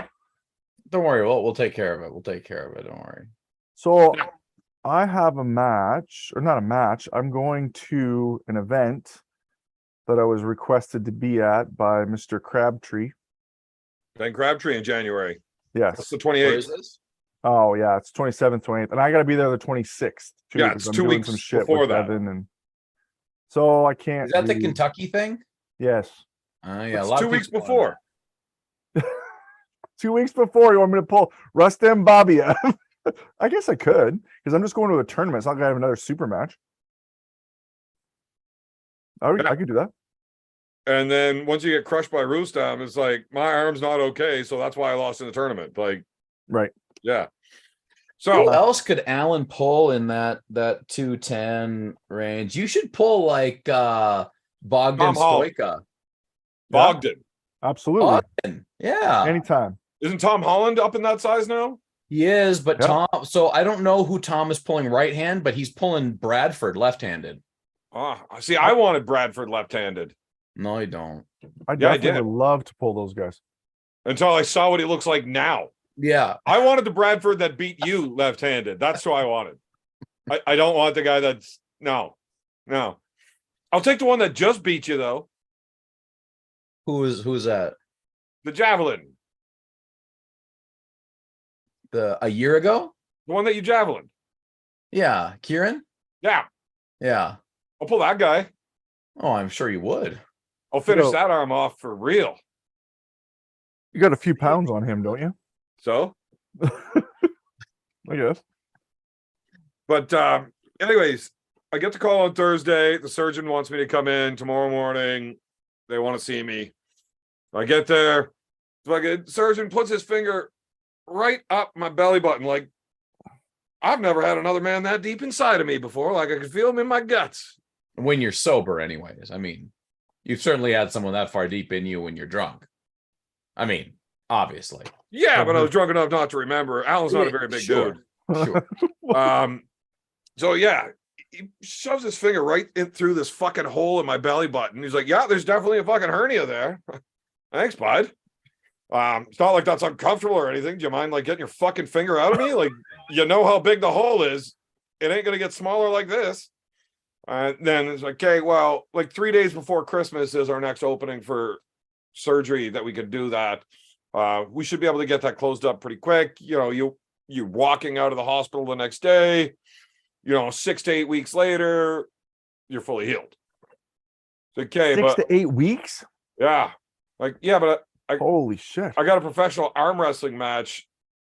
worry, we'll take care of it. We'll take care of it. Don't worry. So I have a match, or not a match. I'm going to an event that I was requested to be at by Mr. Crabtree. Ben Crabtree in January. Yes. That's the 28th. Oh yeah, it's 27th, 28th, and I got to be there the 26th. Too, yeah, it's 2 weeks some shit before that. And so I can't. Is that the Kentucky thing? Yes. Yeah, it's 2 weeks before. 2 weeks before, you want me to pull Rustam Babiev? I guess I could, because I'm just going to a tournament. It's not gonna have another super match. I could do that. And then once you get crushed by Rustam, it's like my arm's not okay, so that's why I lost in the tournament. Like, Right. yeah. Who So else could Alan pull in that 210 range? You should pull like Bogdan Tom Holland. Stoika. Bogdan. Absolutely. Bogdan, yeah. Anytime. Isn't Tom Holland up in that size now? He is, but Yep. Tom, so I don't know who Tom is pulling right hand, but he's pulling Bradford left-handed. See, I wanted Bradford left-handed. No, you don't. I Yeah, I definitely did. would love to pull those guys. Until I saw what he looks like now. Yeah. I wanted the Bradford that beat you left-handed. That's who I wanted. I don't want the guy that's no. I'll take the one that just beat you though. Who's that? The javelin. A year ago? The one that you javelin. Yeah. Kieran? Yeah. Yeah. I'll pull that guy. Oh, I'm sure you would. I'll finish So- that arm off for real. You got a few pounds on him, don't you? So, I guess. but anyways, I get the call on Thursday. The surgeon wants me to come in tomorrow morning. They want to see me. I get there. The surgeon puts his finger right up my belly button. Like, I've never had another man that deep inside of me before. Like, I could feel him in my guts. When you're sober, anyways. I mean, you've certainly had someone that far deep in you when you're drunk. I mean, obviously. Yeah, but I was drunk enough not to remember. Alan's not a very big Sure. dude. Sure. So yeah, he shoves his finger right in through this fucking hole in my belly button. He's like, yeah, there's definitely a fucking hernia there. Thanks, bud. It's not like that's uncomfortable or anything. Do you mind like getting your fucking finger out of me? Like, you know how big the hole is. It ain't gonna get smaller like this. Then it's like, okay, well, like 3 days before Christmas is our next opening for surgery that we could do that. We should be able to get that closed up pretty quick. You know, you're walking out of the hospital the next day, 6 to 8 weeks later, you're fully healed. Okay, 6 to 8 weeks? yeah, like, yeah, but Holy shit. I got a professional arm wrestling match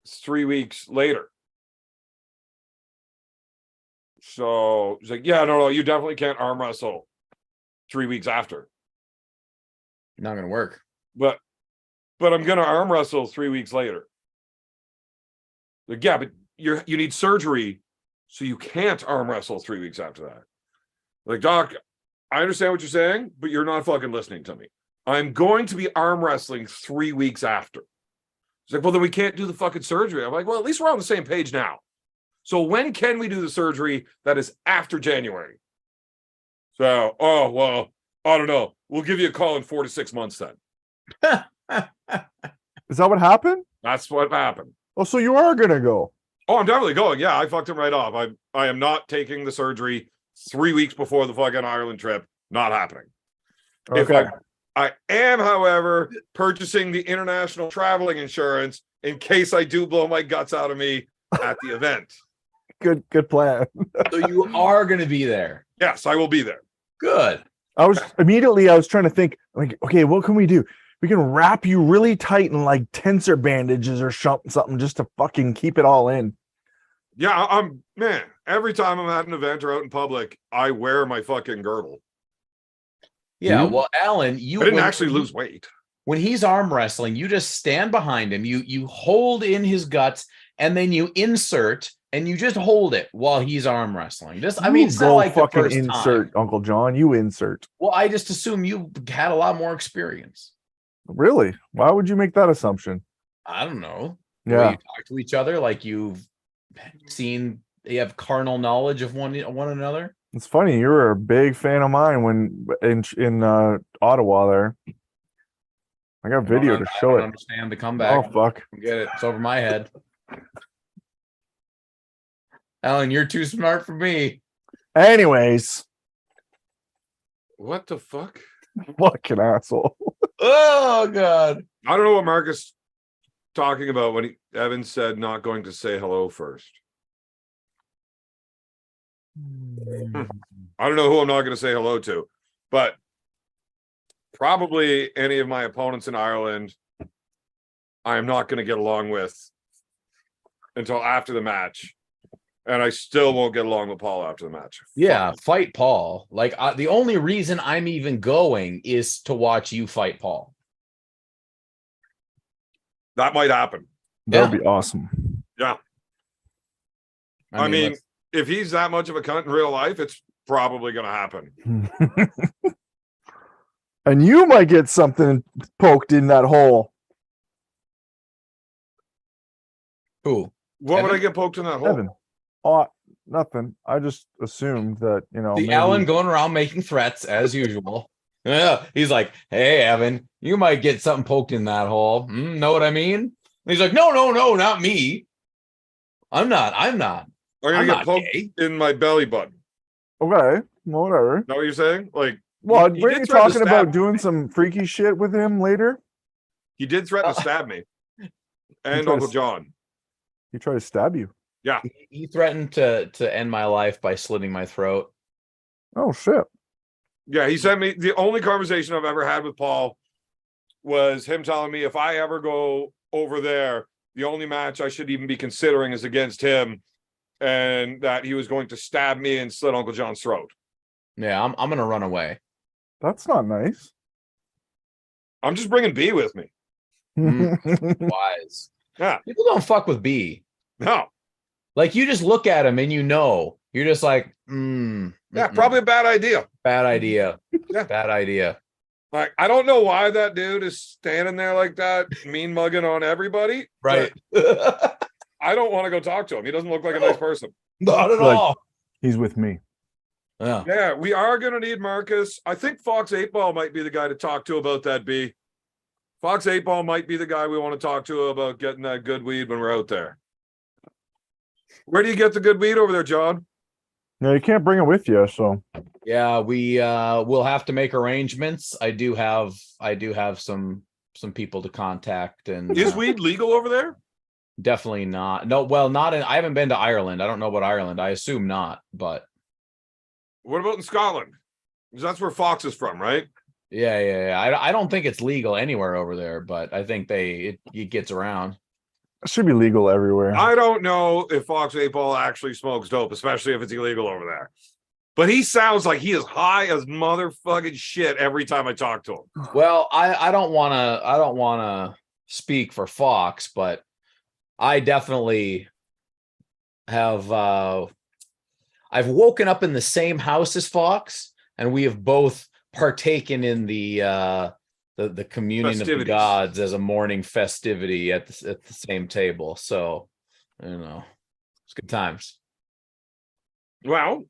3 weeks later. So he's like, yeah, no, you definitely can't arm wrestle 3 weeks after. Not gonna work. But I'm gonna arm wrestle 3 weeks later. Like, yeah, but you need surgery, so you can't arm wrestle 3 weeks after that. Like, doc, I understand what you're saying, but you're not fucking listening to me. I'm going to be arm wrestling 3 weeks after. He's like, well, then we can't do the fucking surgery. I'm like, well, at least we're on the same page now. So when can we do the surgery that is after January? So, oh, well, I don't know. We'll give you a call in 4 to 6 months then. Is that what happened? That's what happened. Oh, so you are gonna go. Oh, I'm definitely going. Yeah, I fucked him right off. I am not taking the surgery 3 weeks before the fucking Ireland trip. Not happening. Okay. I am, however, purchasing the international traveling insurance in case I do blow my guts out of me at the event. Good plan. So you are gonna be there. Yes, I will be there. Good. I was trying to think, like, okay, what can we do? We can wrap you really tight in like tensor bandages or something just to fucking keep it all in. Yeah, man, every time I'm at an event or out in public, I wear my fucking girdle. Yeah. Mhm. Well, Alan, I didn't when- actually lose weight. When he's arm wrestling, you just stand behind him. You hold in his guts, and then you insert, and you just hold it while he's arm wrestling. Just, I mean, it's not go like the fucking first insert, time. Uncle John. You insert. Well, I just assume you had a lot more experience. Really? Why would you make that assumption? I don't know. The way Yeah. you talk to each other, like you've seen, you have carnal knowledge of one another. It's funny. You were a big fan of mine when in Ottawa there. I got video to I show don't it. understand the Oh comeback. fuck. Get it? It's over my head. Alan, you're too smart for me. Anyways, What the fuck? fucking asshole. Oh God. I don't know what Marcus talking about when Evan said not going to say hello first. I don't know who I'm not going to say hello to, but probably any of my opponents in Ireland, I am not going to get along with until after the match. And I still won't get along with Paul after the match. Yeah, Fuck. fight Paul. Like the only reason I'm even going is to watch you fight Paul. That might happen. That would be awesome. Yeah. I mean, if he's that much of a cunt in real life, it's probably going to happen. And you might get something poked in that hole. who? What would Evan? I get poked in that hole? Evan. Oh, nothing. I just assumed that, The maybe... Alan going around making threats as usual. Yeah, he's like, "Hey, Evan, you might get something poked in that hole. Know what I mean?" And he's like, "No, not me. I'm not. I'm going to I'm get not poked gay." in my belly button. Okay, well, whatever. Know what you're saying? Like, Well, he were did you threaten to talking stab about me. doing some freaky shit with him later? He did threaten to stab me. And tried to Uncle John. He tried to stab you. Yeah. He threatened to end my life by slitting my throat. Oh, shit. Yeah, he sent me. The only conversation I've ever had with Paul was him telling me if I ever go over there, the only match I should even be considering is against him, and that he was going to stab me and slit Uncle John's throat. Yeah, I'm gonna run away. That's not nice. I'm just bringing B with me. Wise. Yeah. People don't fuck with B. No. Like you just look at him and you're just like, Yeah, probably a bad idea. bad idea. Yeah. Bad idea. Like, I don't know why that dude is standing there like that, mean mugging on everybody. Right. but I don't want to go talk to him. He doesn't look like a nice person. Not at Like- all. He's with me. Yeah. Yeah, we are going to need Marcus. I think Fox 8-Ball might be the guy to talk to about that, B. Fox 8-Ball might be the guy we want to talk to about getting that good weed when we're out there. Where do you get the good weed over there, John? No, you can't bring it with you, so... Yeah, we will have to make arrangements. I do have some people to contact, and Is weed legal over there? definitely not. No, well, not in. I haven't been to Ireland. I don't know about Ireland. I assume not, but What about in Scotland? Because that's where Fox is from, right? yeah. I don't think it's legal anywhere over there, but I think it gets around. It should be legal everywhere. I don't know if Fox 8-Ball actually smokes dope, especially if it's illegal over there. But he sounds like he is high as motherfucking shit every time I talk to him. Well, I don't wanna speak for Fox, but I definitely have I've woken up in the same house as Fox, and we have both partaken in the communion of the Festivities. gods as a morning festivity at the same table. So, it's good times. Well,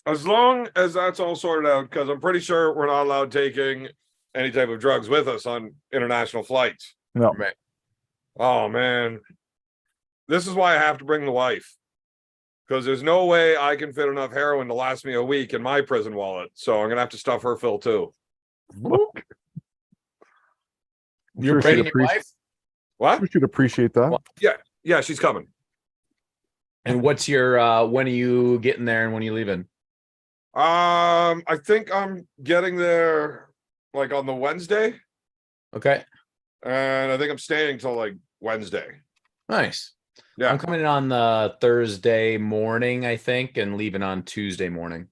as long as that's all sorted out, because I'm pretty sure we're not allowed taking any type of drugs with us on international flights. No. Right. Oh, man. This is why I have to bring the wife. Because there's no way I can fit enough heroin to last me a week in my prison wallet. So I'm going to have to stuff her full too. You're sure she'd bringing your wife? What? We should appreciate that. Yeah, she's coming. And what's your when are you getting there and when are you leaving? I think I'm getting there like on the Wednesday. Okay. And I think I'm staying till like Wednesday. Nice. Yeah. I'm coming in on the Thursday morning, I think, and leaving on Tuesday morning.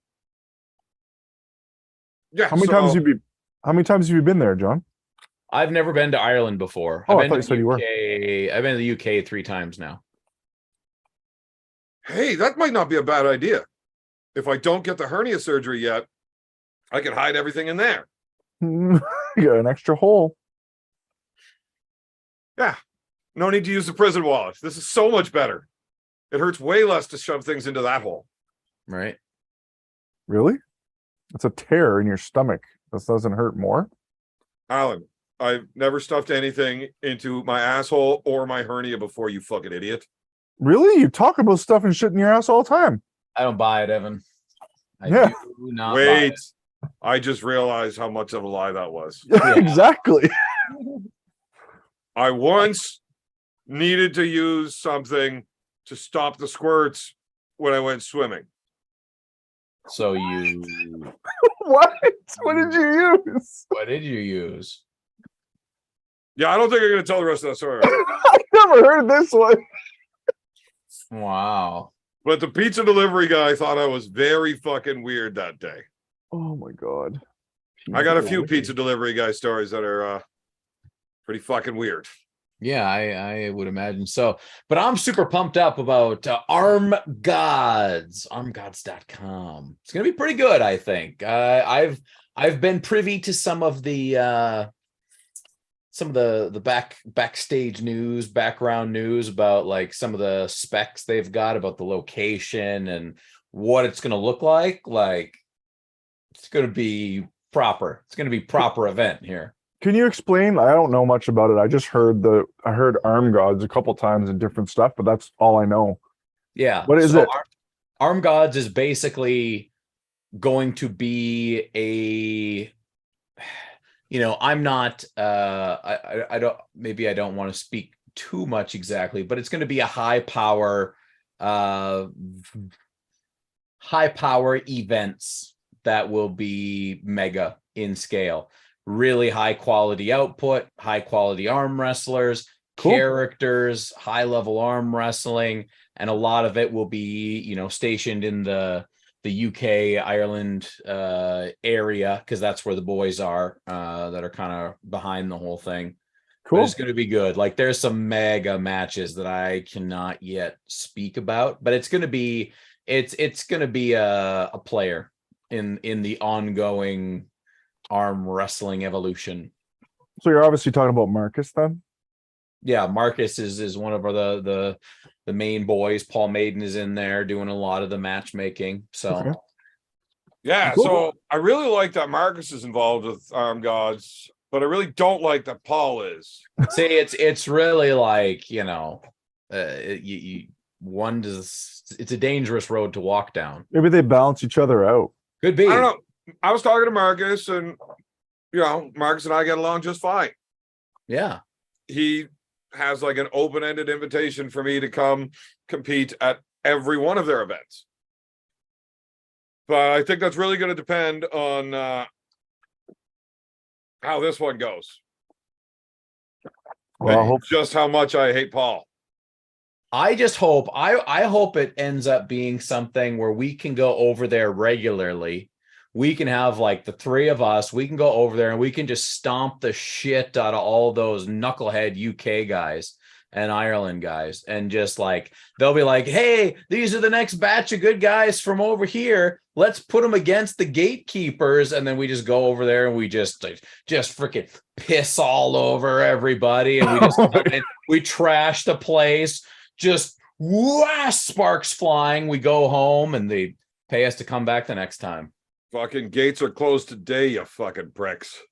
Yeah. How many times have you been there, John? I've never been to Ireland before. Oh, I I've thought been you said to you were. UK. I've been to the UK 3 times now. Hey, that might not be a bad idea. If I don't get the hernia surgery yet, I can hide everything in there. You got an extra hole. Yeah. No need to use the prison wallet. This is so much better. It hurts way less to shove things into that hole. Right. Really? It's a tear in your stomach. This doesn't hurt more. Alan, I've never stuffed anything into my asshole or my hernia before, you fucking idiot. Really? You talk about stuff and shit in your ass all the time. I don't buy it, Evan. I Yeah. do not buy Wait. it. I just realized how much of a lie that was. Yeah, exactly. I once needed to use something to stop the squirts when I went swimming. So you What? What did you use? what did you use? Yeah, I don't think I'm going to tell the rest of that story. I never heard this one. Wow. But the pizza delivery guy thought I was very fucking weird that day. Oh my god. I got a few pizza delivery guy stories that are pretty fucking weird. Yeah, I would imagine so. But I'm super pumped up about armgods.com. It's gonna be pretty good, I think. I've been privy to some of the backstage news, background news about like some of the specs they've got about the location and what it's gonna look like. Like it's gonna be proper. It's gonna be proper event here. Can you explain? I don't know much about it. I just heard Arm Gods a couple times in different stuff, but that's all I know. Yeah. What is it? Arm Gods is basically going to be a, I'm not I don't want to speak too much exactly, but it's going to be a high power events that will be mega in scale. Really high quality output, high quality arm wrestlers, cool. Characters, high level arm wrestling, and a lot of it will be, stationed in the UK, Ireland area, because that's where the boys are that are kind of behind the whole thing. Cool. But it's going to be good. Like there's some mega matches that I cannot yet speak about, but it's going to be a player in the ongoing arm wrestling evolution. So you're obviously talking about Marcus then? Yeah, Marcus is one of the main boys. Paul Maiden is in there doing a lot of the matchmaking. So okay. Yeah, cool. So I really like that Marcus is involved with Arm Gods, but I really don't like that Paul is. See, it's really like, it's a dangerous road to walk down. Maybe they balance each other out. Could be. I don't know. I was talking to Marcus, and Marcus and I get along just fine. Yeah. He has like an open-ended invitation for me to come compete at every one of their events. But I think that's really going to depend on how this one goes. Well, I hope just how much I hate Paul. I just hope I hope it ends up being something where we can go over there regularly. We can have like the three of us, we can go over there and we can just stomp the shit out of all those knucklehead UK guys and Ireland guys. And just like, they'll be like, hey, these are the next batch of good guys from over here. Let's put them against the gatekeepers. And then we just go over there and we just freaking piss all over everybody. And we just, we trash the place, just sparks flying. We go home and they pay us to come back the next time. Fucking gates are closed today, you fucking pricks.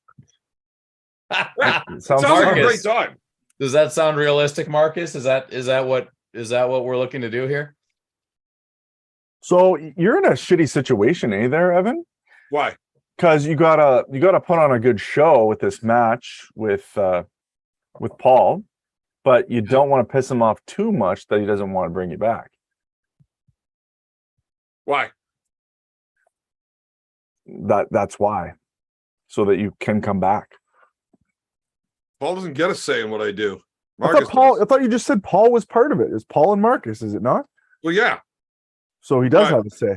Sounds like a great time. Does that sound realistic, Marcus? Is that what we're looking to do here? So you're in a shitty situation, there, Evan? Why? Because you gotta put on a good show with this match with Paul, but you don't want to piss him off too much that he doesn't want to bring you back. Why? That's why, so that you can come back. Paul doesn't get a say in what I do. I thought you just said Paul was part of it. It's Paul and Marcus, is it not? Well, yeah. So he does have a say.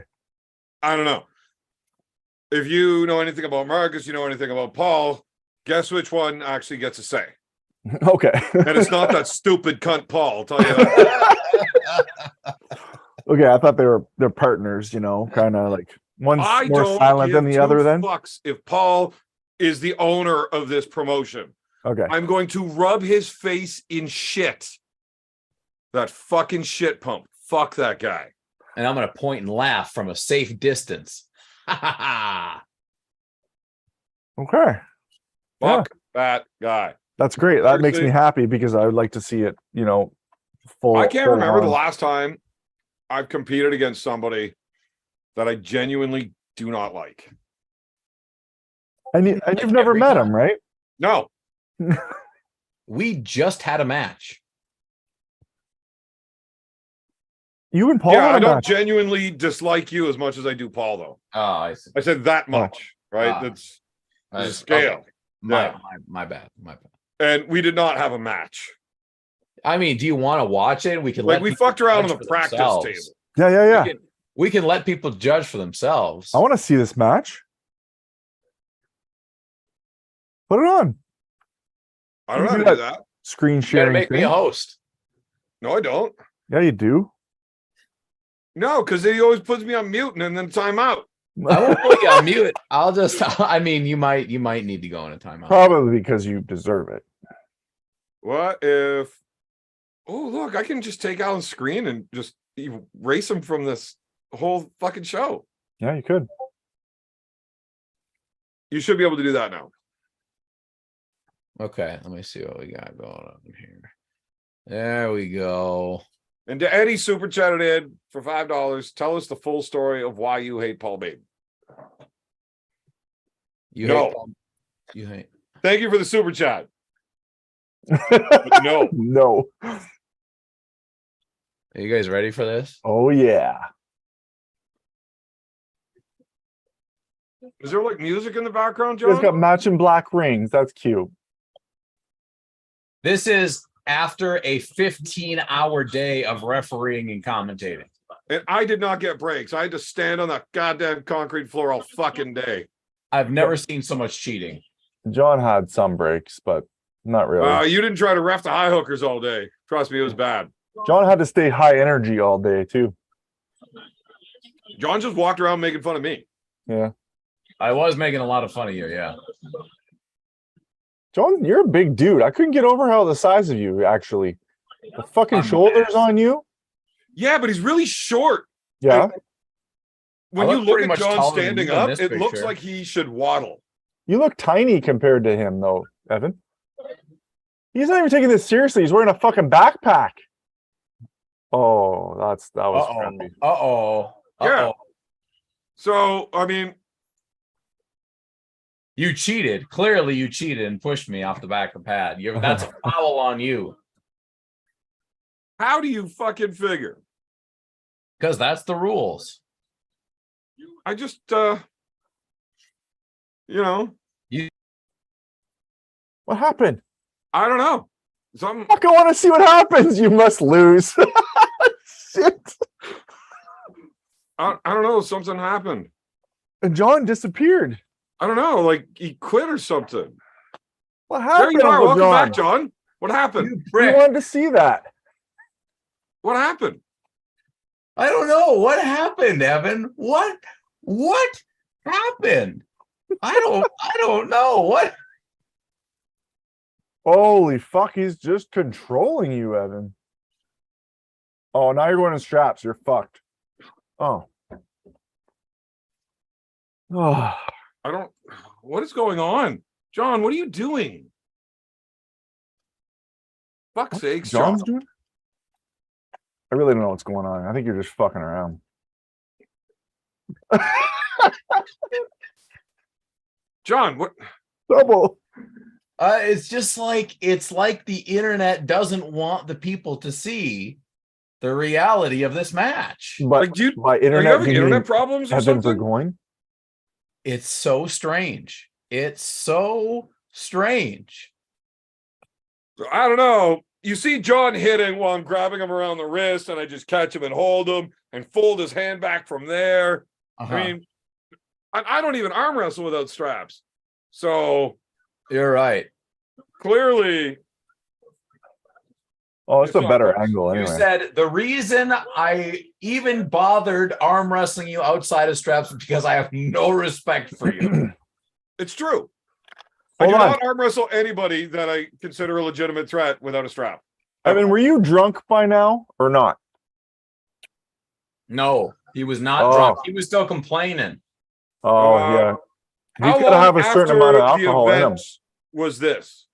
I don't know. If you know anything about Marcus, you know anything about Paul, guess which one actually gets a say. Okay. And it's not that stupid cunt Paul, I'll tell you that. Okay, I thought they're partners, kind of like one's I more don't silent than the other then. Fucks if Paul is the owner of this promotion. Okay. I'm going to rub his face in shit. That fucking shit pump. Fuck that guy. And I'm going to point and laugh from a safe distance. Okay. Fuck that guy. That's great. That makes me happy because I would like to see it, full. I can't remember the last time I've competed against somebody that I genuinely do not like. And you've never met him, right? No. We just had a match. You and Paul. Yeah, I don't genuinely dislike you as much as I do Paul, though. Oh, I see. I said that much, right? That's the scale. Okay. My bad. And we did not have a match. I mean, do you want to watch it? We can we fucked around on the practice table. Yeah. We can let people judge for themselves. I want to see this match. Put it on. I don't know You how do to do that. Screen You gotta sharing make me thing. a host. No, I don't. Yeah, you do. No, because he always puts me on mute and then time out. I won't put you on mute. I'll just I mean you might need to go in a timeout. Probably because you deserve it. What if? Oh, look, I can just take Alan's screen and just erase him from this whole fucking show. Yeah, you could. You should be able to do that now. Okay, let me see what we got going on here. There we go. And to Eddie super chatted in for $5. Tell us the full story of why you hate Paul Baden. You hate. Thank you for the super chat. No. No. Are you guys ready for this? Oh yeah. Is there like music in the background, You guys John? got matching black rings. That's cute. This is after a 15-hour day of refereeing and commentating. And I did not get breaks. I had to stand on that goddamn concrete floor all fucking day. I've never seen so much cheating. John had some breaks, but not really. You didn't try to ref the high hookers all day. Trust me, it was bad. John had to stay high energy all day too. John just walked around making fun of me. Yeah. I was making a lot of fun of you, yeah. John, you're a big dude. I couldn't get over how the size of you actually. The fucking shoulders on you. Yeah, but he's really short. Yeah. When I you look look pretty at much John taller than standing you in up, this it looks picture. like he should waddle. You look tiny compared to him though, Evan. He's not even taking this seriously. He's wearing a fucking backpack. Oh, that was crappy. Yeah. So, I mean, You cheated. Clearly, you cheated and pushed me off the back of the pad. That's a foul on you. how do you fucking figure? Because that's the rules. I just, you know, What happened? I don't know. Something. Fuck, I want to see what happens. You must lose. Shit. I don't know. Something happened. And John disappeared. I don't know. Like he quit or something. What There happened? you are. Uncle Welcome John? back, John. What happened? We wanted to see that. What happened? I don't know. What happened, Evan? What happened? I don't know. What? Holy fuck, he's just controlling you, Evan. Oh, now you're going in straps. You're fucked. Oh. Oh. I don't. What is going on, John? What are you doing? Fuck's sakes, John. John's doing? I really don't know what's going on. I think you're just fucking around. John, what? Double. It's like the internet doesn't want the people to see the reality of this match. But Like, dude, by Are you internet, having internet problems or Evan something? Burgoyne? It's so strange. It's so strange. I don't know. You see John hitting while I'm grabbing him around the wrist, and I just catch him and hold him and fold his hand back from there. Uh-huh. I mean, I don't even arm wrestle without straps. So You're right. clearly, Oh, it's a It's better not- angle You anyway. said the reason I even bothered arm wrestling you outside of straps is because I have no respect for you. it's true. I Hold do on. not arm wrestle anybody that I consider a legitimate threat without a strap. Evan, were you drunk by now or not? No, he was not Oh. drunk. He was still complaining. Oh, Uh, yeah. How He's got to long have a certain after amount of the alcohol in him. event was this?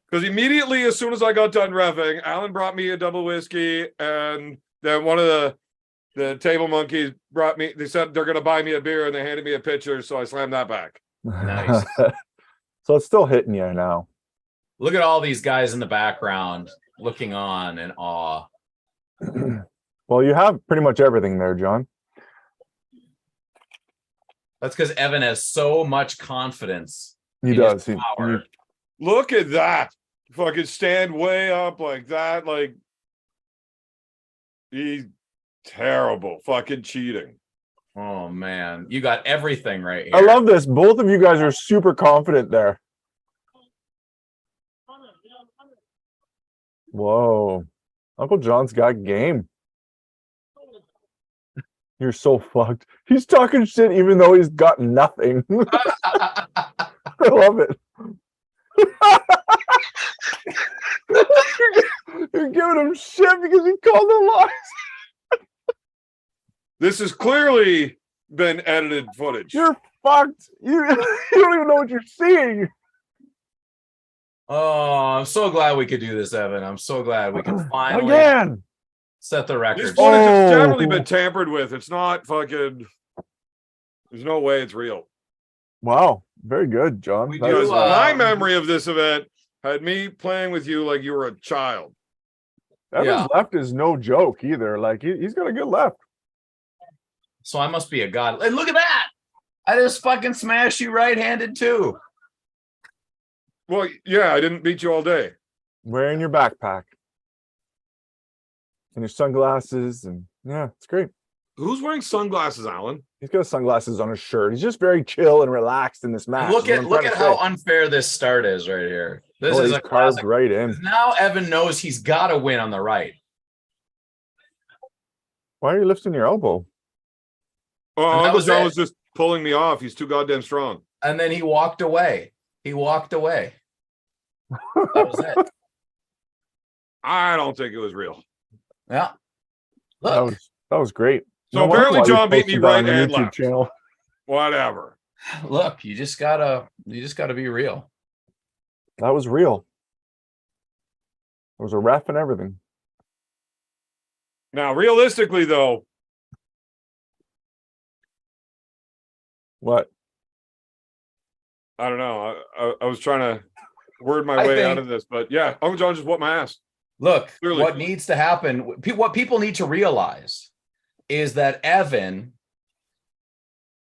Because immediately, as soon as I got done revving, Alan brought me a double whiskey, and then one of the table monkeys brought me. They said they're going to buy me a beer, and they handed me a pitcher, so I slammed that back. Nice. So it's still hitting you now. Look at all these guys in the background looking on in awe. Well, you have pretty much everything there, John. That's because Evan has so much confidence. He in does. his power. Look at that! Fucking stand way up like that, like He's terrible. Fucking cheating. Oh man, you got everything right here. I love this. Both of you guys are super confident there. Whoa. Uncle John's got game. You're so fucked. He's talking shit even though he's got nothing. I love it. You're giving him shit because he called him lies. This has clearly been edited footage. You're fucked. You don't even know what you're seeing. Oh, I'm so glad we could do this, Evan. I'm so glad we can finally Again. set the This record. footage has Oh. definitely been tampered with. It's not fucking. There's no way it's real. Wow. Very good, John. We That do, is- My memory of this event had me playing with you like you were a child. Evan's Yeah. left is no joke either. Like he's got a good left. So I must be a god. And look at that! I just fucking smashed you right-handed too. Well, yeah, I didn't beat you all day. Wearing your backpack. And your sunglasses, and yeah, it's great. Who's wearing sunglasses, Alan? He's got sunglasses on his shirt. He's just very chill and relaxed in this match. Look is at what I'm trying to how say. unfair this start is right here. This Oh, is he's a carved classic. right in. Now Evan knows he's got to win on the right. Why are you lifting your elbow? Oh, And that Uncle was John it. was just pulling me off. He's too goddamn strong. And then he walked away. He walked away. That was it. I don't think it was real. Yeah. That Look, was great. So wonder apparently why you John beat me posted that on right your and YouTube left. channel. Whatever. look, you just gotta be real. That was real. There was a ref and everything. Now, realistically, though, What? I don't know. I was trying to word my I way out think- of this, but yeah, Uncle John just whooped my ass. Look, Clearly. what needs to happen, what people need to realize is that Evan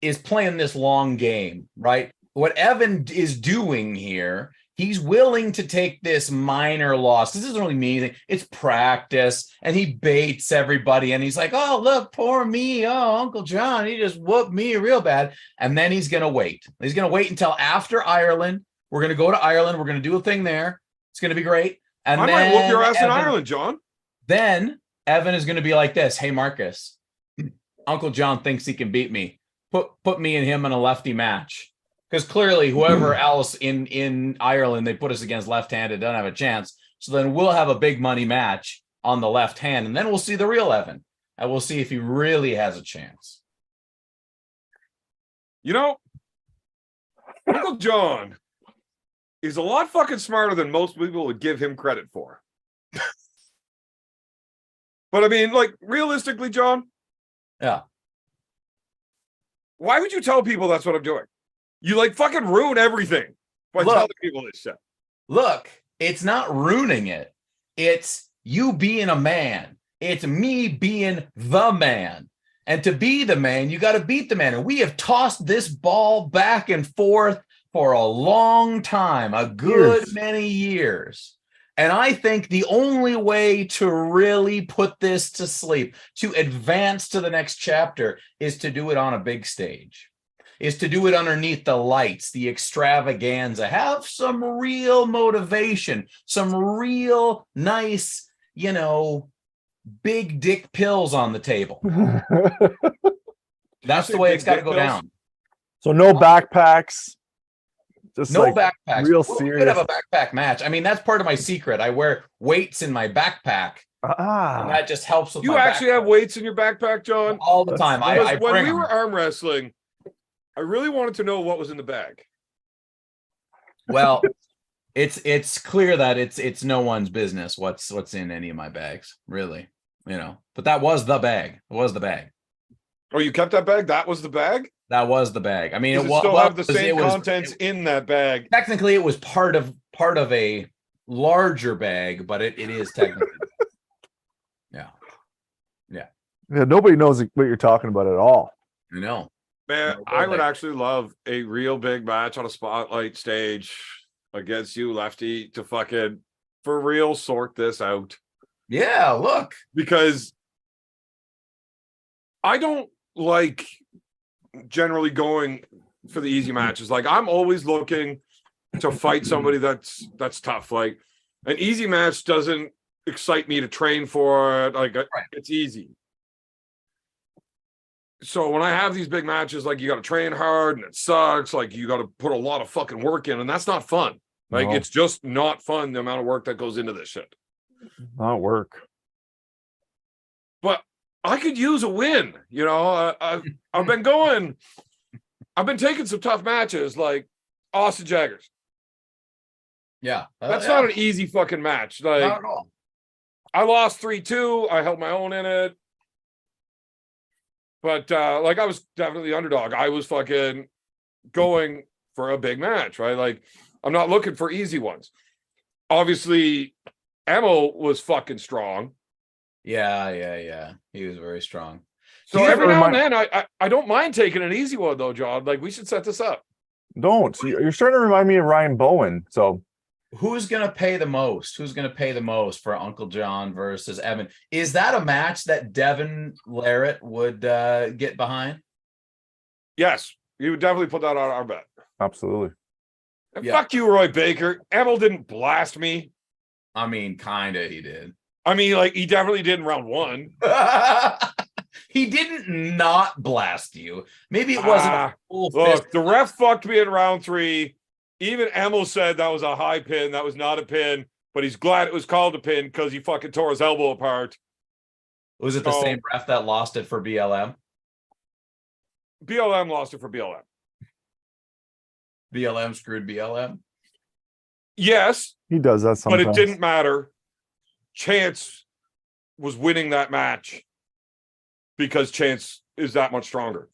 is playing this long game, right? What Evan is doing here, he's willing to take this minor loss. This doesn't really mean anything. It's practice, and he baits everybody, and he's like, oh, look, poor me. Oh, Uncle John, he just whooped me real bad. And then he's going to wait. He's going to wait until after Ireland. We're going to go to Ireland. We're going to do a thing there. It's going to be great. And I then might whoop your ass in Evan- Ireland, John. Then Evan is going to be like this. Hey, Marcus, Uncle John thinks he can beat me. Put me and him in a lefty match. Because clearly whoever else in Ireland they put us against left-handed doesn't have a chance. So then we'll have a big money match on the left hand. And then we'll see the real Evan. And we'll see if he really has a chance. You know, Uncle John is a lot fucking smarter than most people would give him credit for. But I mean, like, realistically, John, Yeah. why would you tell people that's what I'm doing? You like fucking ruin everything by Look. telling people this shit. Look, it's not ruining it. It's you being a man. It's me being the man. And to be the man, you got to beat the man. And we have tossed this ball back and forth for a long time, a good Years. many years. And I think the only way to really put this to sleep, to advance to the next chapter, is to do it on a big stage, is to do it underneath the lights, the extravaganza, have some real motivation, some real nice, big dick pills on the table. That's the way it's got to go down. So no backpacks. Just No like backpacks. real We could serious. have a backpack match. I mean, that's part of my secret. I wear weights in my backpack, and Ah, that just helps with You my actually backpack. have weights in your backpack, John? all the That's- time. I Because when bring we them. were arm wrestling, I really wanted to know what was in the bag. Well, it's clear that it's no one's business what's in any of my bags, really. But that was the bag. It was the bag. Oh, you kept that bag? That was the bag? That was the bag. I mean, Does it it was still have the it same was- contents in that bag? technically it was part of a larger bag, but it is technically. yeah, nobody knows what you're talking about at all. I know. Man, No, I would bag. actually love a real big match on a spotlight stage against you, Lefty, to fucking for real sort this out. Yeah, look. Because I don't like generally going for the easy matches. Like I'm always looking to fight somebody that's tough. Like an easy match doesn't excite me to train for it. Like it's easy. So when I have these big matches, like you got to train hard and it sucks. Like you got to put a lot of fucking work in, and that's not fun. Like it's just not fun. The amount of work that goes into this shit. Not work. But I could use a win. You know, I've been taking some tough matches like Austin Jaggers. Yeah. That's not an easy fucking match. Like not at all. I lost 3-2. I held my own in it. But like I was definitely the underdog. I was fucking going for a big match, right? Like I'm not looking for easy ones. Obviously, Emo was fucking strong. Yeah. He was very strong. So every now and then, I don't mind taking an easy one though, John. Like we should set this up. Don't. You're starting to remind me of Ryan Bowen. So who's gonna pay the most? Who's gonna pay the most for Uncle John versus Evan? Is that a match that Devin Larratt would get behind? Yes, you would definitely put that on our bet. Absolutely. And fuck you, Roy Baker. Emil didn't blast me. I mean, kinda he did. I mean, like he definitely did in round 1. He didn't not blast you. Maybe it wasn't a full fist. Look, the ref fucked me in round 3. Even Emil said that was a high pin. That was not a pin, but he's glad it was called a pin because he fucking tore his elbow apart. Was it the same ref that lost it for BLM? BLM lost it for BLM. BLM screwed BLM? Yes. He does that sometimes. But it didn't matter. Chance was winning that match because Chance is that much stronger.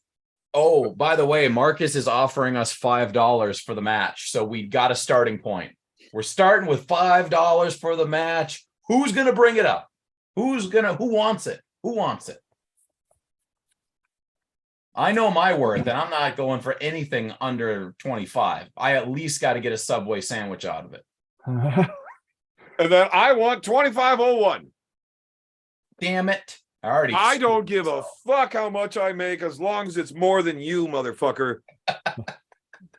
Oh, by the way, Marcus is offering us $5 for the match. So we got a starting point. We're starting with $5 for the match. Who's going to bring it up? Who wants it? Who wants it? I know my worth, and I'm not going for anything under 25. I at least got to get a Subway sandwich out of it. And then I want 2501. Damn it. I don't give a fuck how much I make as long as it's more than you, motherfucker.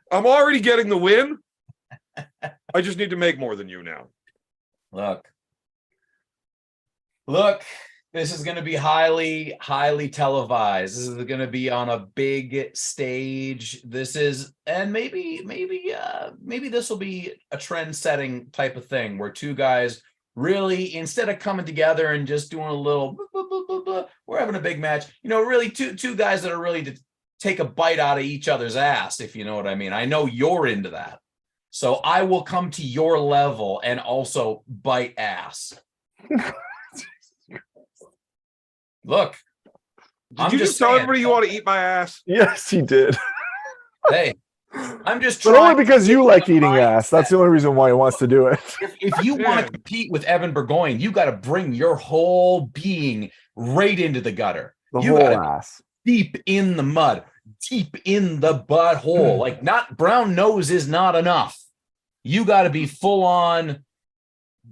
I'm already getting the win. I just need to make more than you now. Look, this is going to be highly, highly televised. This is going to be on a big stage. And maybe this will be a trend-setting type of thing where two guys really, instead of coming together and just doing a little, we're having a big match. You know, really two guys that are really to take a bite out of each other's ass, if you know what I mean. I know you're into that. So I will come to your level and also bite ass. Look. Did you just tell everybody you want to eat my ass? Yes, he did. Hey. I'm just trying. But only because you like eating ass. That's the only reason why he wants to do it. If you want to compete with Evan Burgoyne, you got to bring your whole being right into the gutter. You whole ass. Deep in the mud, deep in the butthole. Like not brown nose is not enough. You got to be full on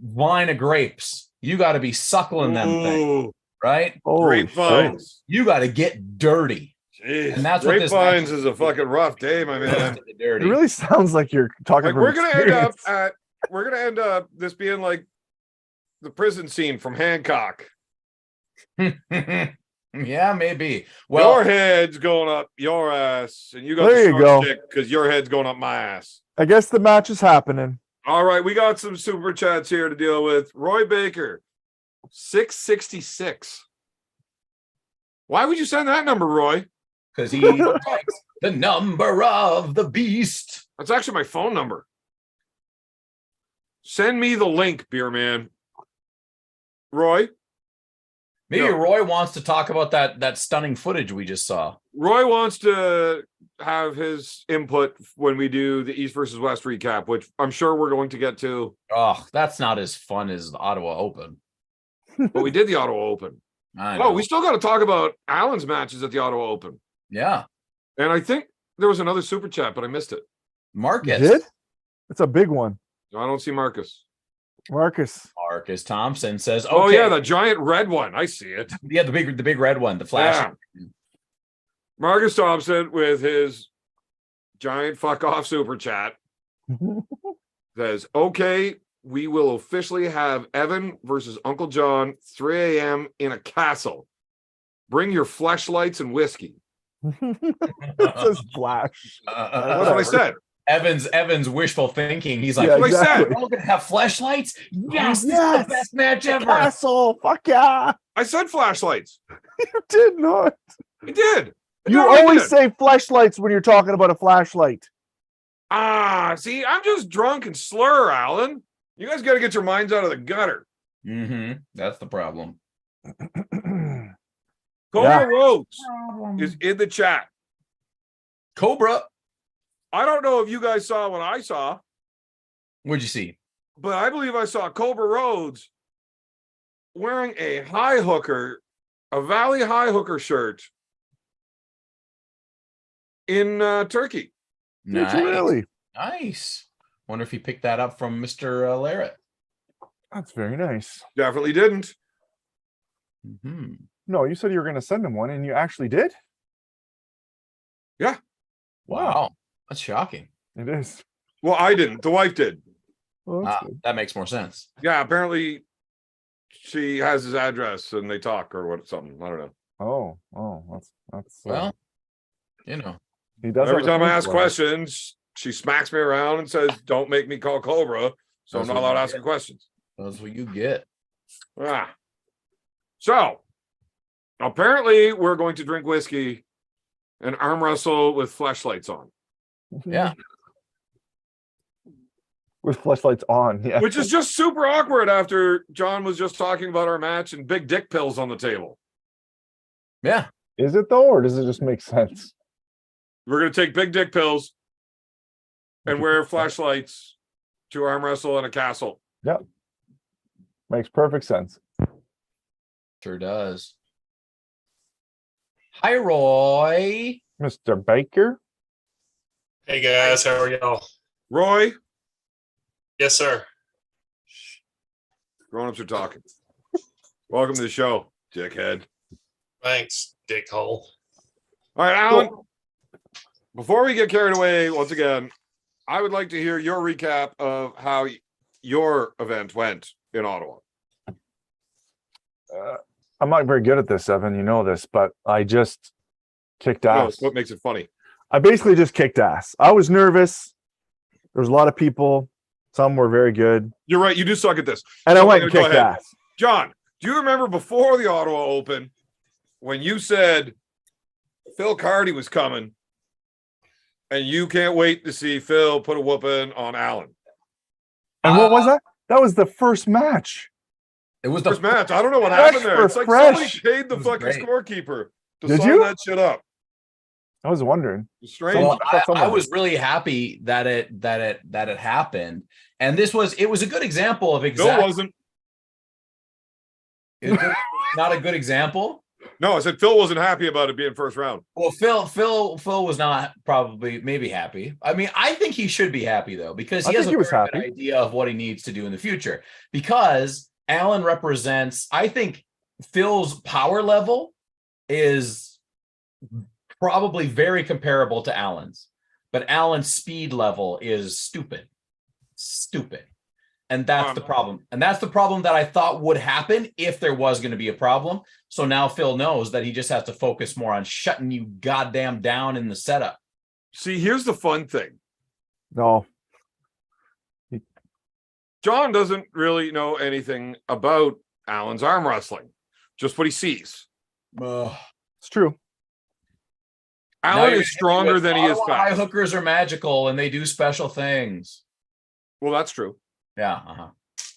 wine of grapes. You got to be suckling them things, right? Grapevines. You got to get dirty. Jeez, and that's Grapevines is a fucking rough day, my man. It really sounds like you're talking. Like we're gonna end up this being like the prison scene from Hancock. Yeah, maybe. Well, your head's going up your ass, and you got there. You go, because your head's going up my ass. I guess the match is happening. All right, we got some super chats here to deal with. Roy Baker, 666. Why would you send that number, Roy? Because he likes the number of the beast. That's actually my phone number. Send me the link, beer man. Roy? Maybe Roy wants to talk about that stunning footage we just saw. Roy wants to have his input when we do the East versus West recap, which I'm sure we're going to get to. Oh, that's not as fun as the Ottawa Open. But we did the Ottawa Open. Oh, we still got to talk about Allen's matches at the Ottawa Open. Yeah. And I think there was another super chat, but I missed it. Marcus. You did? It's a big one. I don't see Marcus. Marcus. Marcus Thompson says, "Okay, Oh yeah, the giant red one. I see it. yeah, the big red one, the flashing." Yeah. Marcus Thompson with his giant fuck off super chat says, "Okay, we will officially have Evan versus Uncle John, 3 a.m. in a castle. Bring your fleshlights and whiskey." It says flash. That's what I said. Evans wishful thinking. He's like, Yeah, "What exactly. we're all gonna have flashlights? Yes, this is Yes! the best match ever." Castle, fuck yeah! I said flashlights. You did not. I did. You No, I always did. say flashlights when you're talking about a flashlight. See, I'm just drunk and slur, Alan. You guys got to get your minds out of the gutter. That's the problem. Cobra Yeah. Rhodes is in the chat. Cobra, I don't know if you guys saw what I saw, what'd you see? but I believe I saw Cobra Rhodes wearing a high hooker, a Valley high hooker shirt in Turkey. Did you really? Nice. Wonder if he picked that up from Mr. Larrett. That's very nice. Definitely didn't. No, you said you were going to send him one, and you actually did? Yeah. Wow. That's shocking. It is. Well, I didn't. The wife did. Well, that's good. That makes more sense. Yeah, apparently she has his address and they talk or what something. I don't know. That's Well, you know. he does. Every have a time I thing ask for it. questions, she smacks me around and says, "Don't make me call Cobra." So That's I'm not what allowed you asking get. questions. That's what you get. So apparently we're going to drink whiskey and arm wrestle with flashlights on, Yeah. With flashlights on, yeah. which is just super awkward after John was just talking about our match and big dick pills on the table. Yeah. Is it though, or does it just make sense? We're going to take big dick pills and wear flashlights to arm wrestle in a castle. Yep. Makes perfect sense. Sure does. Hi, Roy. Mr. Baker. Hey guys, how are y'all? Roy, Yes, sir. grown-ups are talking. Welcome to the show, dickhead. Thanks, dickhole. All right, Alan, before we get carried away once again, I would like to hear your recap of how your event went in Ottawa. I'm not very good at this, Evan. You know this, but I just kicked No, ass. it's what makes it funny. I basically just kicked ass. I was nervous. There was a lot of people. Some were very good. You're right. You do suck at this. And I So, went and go kicked ahead. ass. John, do you remember before the Ottawa Open when you said Phil Cardy was coming and you can't wait to see Phil put a whooping on Alan? And what was that? That was the first match. It was the First match. I don't know what Fresh happened there. for It's like fresh. somebody paid the It was fucking great. scorekeeper to Did sign you? that shit up. I was wondering. It's strange. Well, I thought someone I was really happy that it happened, and it was a good example of Phil exactly. wasn't. Not a good example. No, I said Phil wasn't happy about it being first round. Well, Phil was not maybe happy. I mean, I think he should be happy though, because I he has think a he was very good happy. idea of what he needs to do in the future. Because Alan represents, I think Phil's power level is probably very comparable to Alan's, but Alan's speed level is stupid. And that's the problem. And that's the problem that I thought would happen if there was going to be a problem. So now Phil knows that he just has to focus more on shutting you goddamn down in the setup. See, here's the fun thing. No. John doesn't really know anything about Alan's arm wrestling, just what he sees. It's true. Now Alan you're is stronger with than he is Ottawa high fast. hookers are magical and they do special things. Well, that's true. Yeah.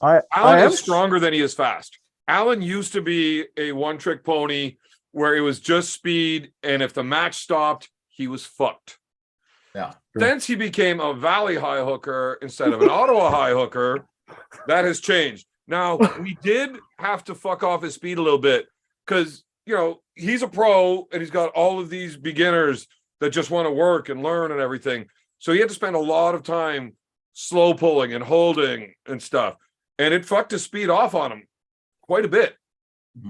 Alan am is stronger than he is fast. Alan used to be a one-trick pony where it was just speed, and if the match stopped, he was fucked. Yeah. Since he became a Valley high hooker instead of an Ottawa high hooker, that has changed. Now, we did have to fuck off his speed a little bit because, you know, he's a pro and he's got all of these beginners that just want to work and learn and everything. So he had to spend a lot of time slow pulling and holding and stuff. and it fucked his speed off on him quite a bit.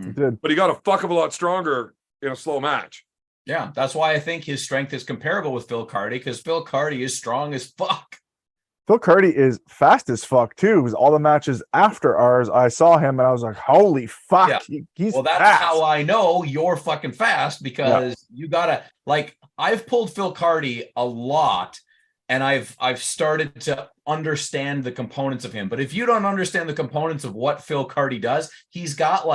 It did. But he got a fuck of a lot stronger in a slow match. Yeah, that's why I think his strength is comparable with Phil Cardy, because Phil Cardy is strong as fuck. Phil Cardy is fast as fuck too. Because all the matches after ours, I saw him and I was like, "Holy fuck, Yeah. he's Well, that's fast." how I know you're fucking fast, because you gotta, like, I've pulled Phil Cardy a lot, and I've started to understand the components of him. But if you don't understand the components of what Phil Cardy does, he's got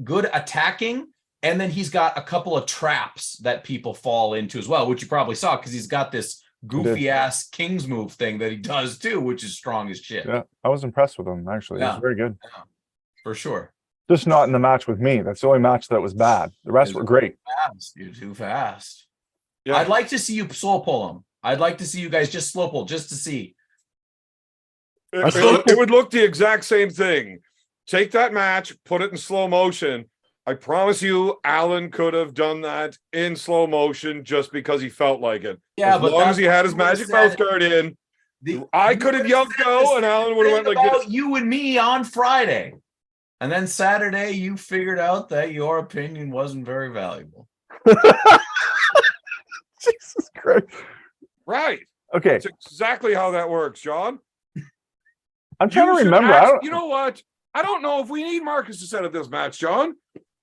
good attacking, and then he's got a couple of traps that people fall into as well, which you probably saw, because he's got this goofy ass King's move thing that he does too, which is strong as shit. Yeah, I was impressed with him actually. It was very good. Yeah, for sure. Just not in the match with me. That's the only match that was bad. The rest were great. Fast. You're too fast. Yeah. I'd like to see you slow pull him. I'd like to see you guys just slow pull, just to see. It would look the exact same thing. Take that match, put it in slow motion. I promise you, Alan could have done that in slow motion just because he felt like it. Yeah, as but long as he had his you would've magic said- mouth guard in, I you could have would've yelled said go, the and Alan would have went thing like about this. you and me on Friday, and then Saturday you figured out that your opinion wasn't very valuable. Jesus Christ. Right. Okay, That's exactly how that works, John. I'm trying to should remember. you know what? I don't know if we need Marcus to set up this match, John.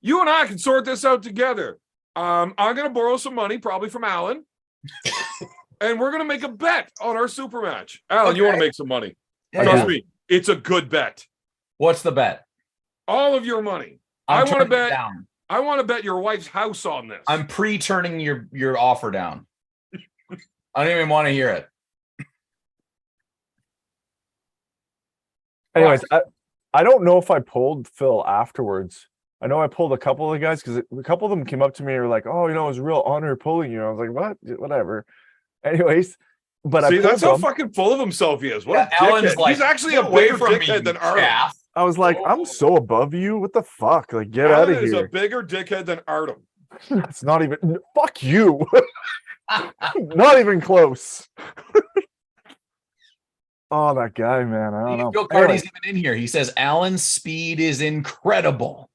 You and I can sort this out together. I'm going to borrow some money, probably from Alan, and we're going to make a bet on our super match. Alan, you want to make some money? Yeah, Trust yeah. me, it's a good bet. What's the bet? All of your money. I'm I want to turning it bet. down. I want to bet your wife's house on this. I'm pre-turning your offer down. I don't even want to hear it. Anyways, I don't know if I pulled Phil afterwards. I know I pulled a couple of the guys because a couple of them came up to me and were like, "Oh, it was a real honor pulling you." I was like, "What? Whatever." Anyways, but See, I that's pulled how them. fucking full of himself he is. What a Alan's dickhead. like, He's actually a "Get away bigger from me, dickhead than you Artem. calf." I was like, "I'm so above you. What the fuck? Like, get out Alan of is a here." bigger dickhead than Artem. It's not even. Fuck you. Not even close. Oh, that guy, man. I don't know. Phil Anyway, Cardy's even in here. He says Alan's speed is incredible.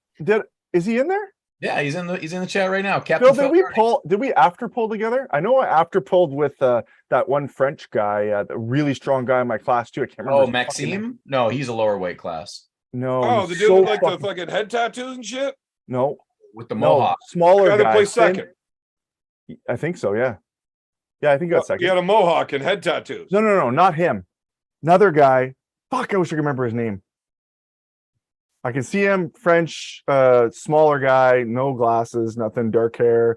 is he in there? Yeah, he's in the chat right now. Phil, Phil did we after pull together? I know I after pulled with that one French guy, the really strong guy in my class too. I can't remember. Oh, his fucking name. Maxime? No, he's a lower weight class. No. Oh, he's the dude so with like fucking- the fucking head tattoos and shit? No, With the no, mohawk. smaller The guy guy. that plays thin- second. I think so. Yeah, yeah, I think that's second. He had a mohawk and head tattoos. No, not him. Another guy. Fuck, I wish I could remember his name. I can see him, French, smaller guy, no glasses, nothing, dark hair,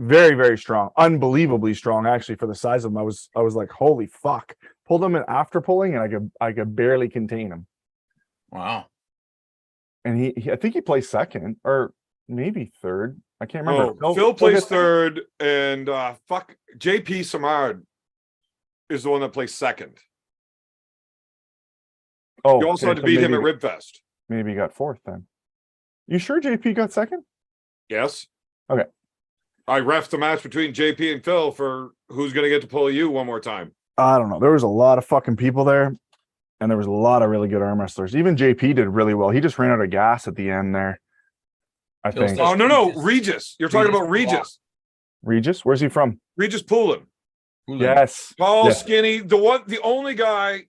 very, very strong, unbelievably strong. Actually, for the size of him, I was like, holy fuck! Pulled him in after pulling, and I could barely contain him. Wow. And he I think he placed second or maybe third. I can't remember. Oh, No, Phil got plays second? third, and fuck, JP Samard is the one that plays second. Oh, You also okay, had to so beat him maybe- at Ribfest. Maybe he got fourth then. You sure JP got second? Yes. Okay. I refed the match between JP and Phil for who's going to get to pull you one more time. I don't know. There was a lot of fucking people there, and there was a lot of really good arm wrestlers. Even JP did really well. He just ran out of gas at the end there. I Phil think. says- Oh, no. Regis. Regis. You're talking about Regis. Regis. Regis, where's he from? Regis Poulin. Yes. Tall, Yeah. skinny. The only guy